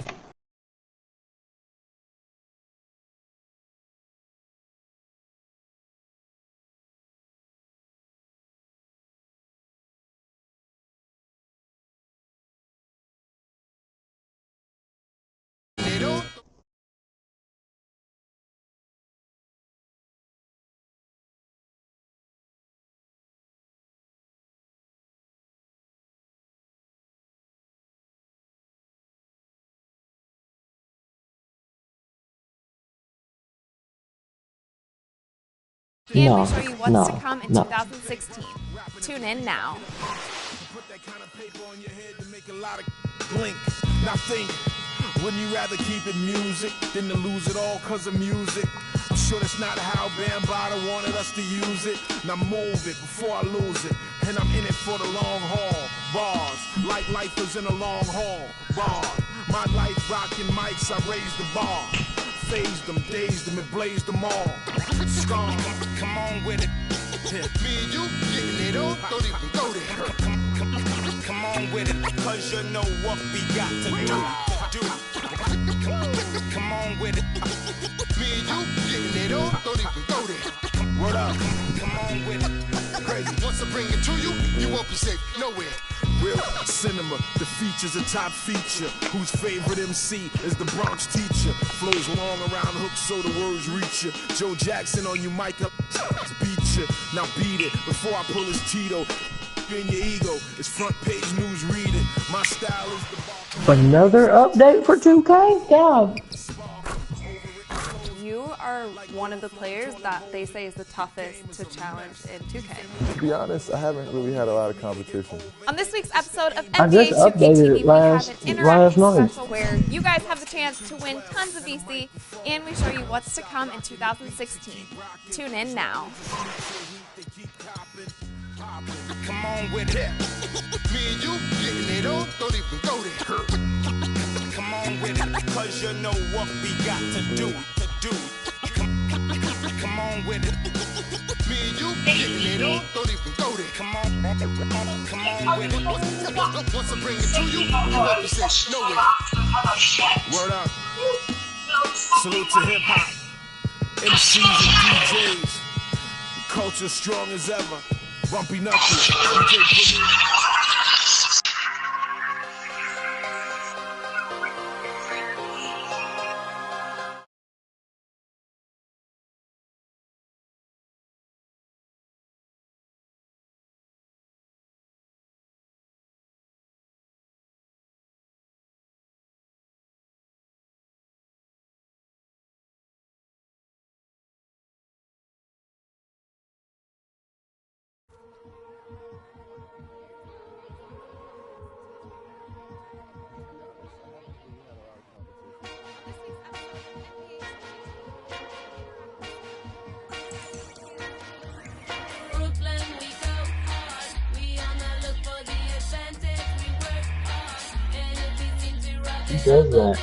And we show you what's to come in 2016. Tune in now. Put that kind of paper on your head to make a lot of blink. Now think, wouldn't you rather keep it music than to lose it all cause of music? I'm sure that's not how Bambaataa wanted us to use it. Now move it before I lose it. And I'm in it for the long haul. Bars, like lifers in a long haul. Bar, my life rocking mics, I raised the bar. Phased them, dazed them, and blazed them all. Scar, come on with it. Me and you getting it on, don't even go there. Come on with it, cause you know what we got to do. Come on with it. Me and you getting it on, don't even go there. Word up. Come on with it. Crazy. Once I bring it to you, you won't be safe nowhere. Real cinema, the feature's a top feature. Whose favorite MC is the Bronx teacher? Flows long around hooks so the words reach you. Joe Jackson on you, Micah, beat you. Now beat it before I pull his Tito. In your ego, it's front page news, read it. My style is the bar. Another update for 2K? Yeah. You are one of the players that they say is the toughest to challenge in 2K. To be honest, I haven't really had a lot of competition. On this week's episode of I NBA just 2K updated TV, it last we have an interactive night. special where you guys have the chance to win tons of VC, and we show you what's to come in 2016. Tune in now. Come on with it. Me and you getting it on, don't even go there. Come on with it, cause you know what we got to do. Come on with it. Me and you getting it on, don't even go there. Come on with it. Once I bring it to you, you won't be safe nowhere. Word up. Salute to hip hop. MCs and DJs. Culture strong as ever. Bumpy Knuckles. Who does that?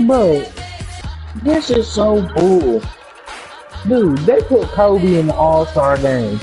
Bro, this is so cool. Dude, they put Kobe in the All-Star game.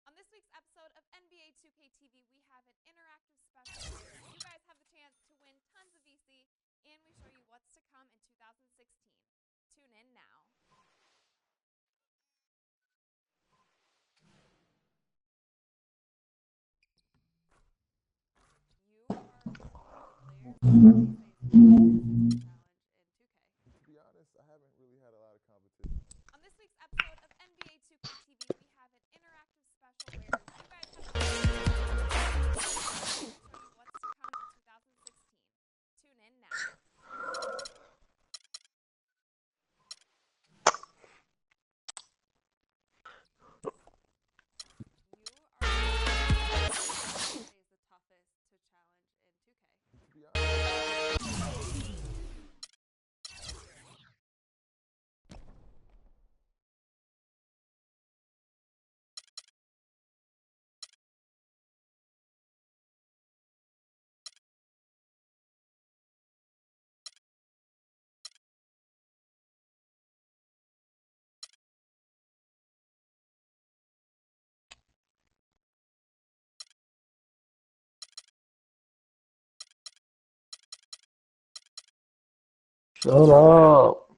On this week's episode of NBA 2K TV, we have an interactive special where you guys have the chance to win tons of VC, and we show you what's to come in 2016. Tune in now. On this week's episode of NBA 2K TV, we have an interactive special where you guys have the chance to win tons of VC, and we show you what's to come in 2016. Tune in now. Shut up.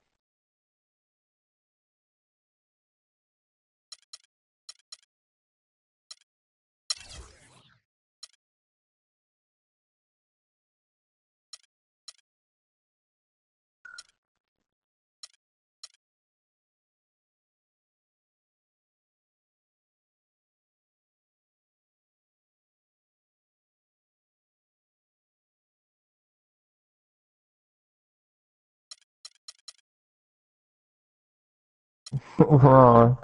Ron.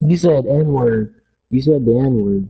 You said N-word. You said the N-word.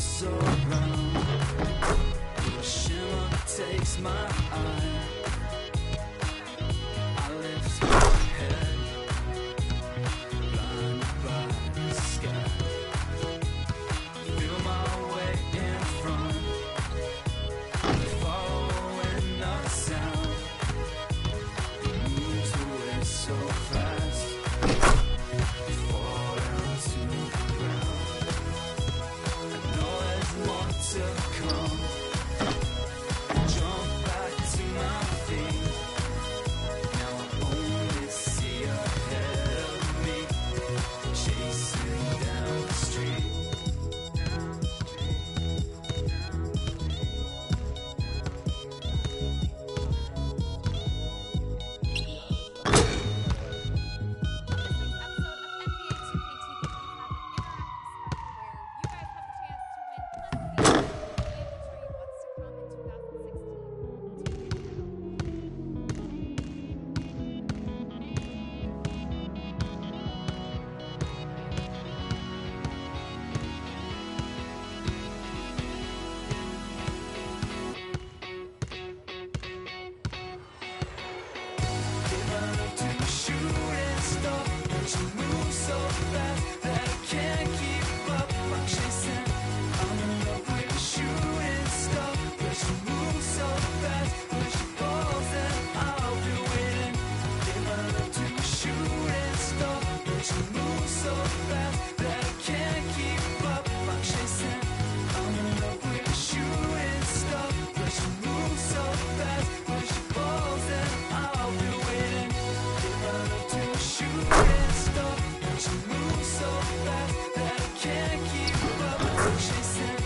so round. The shimmer takes my eye. I lift my head, blinded by the sky. Feel my way in front, following the sound. It moves away so fast, fall down to the ground. I know there's more to come. Jump back to my feet. Now I only see ahead of me, chasing down the street. Shooting star, but you move so fast that I can't keep up. Chasing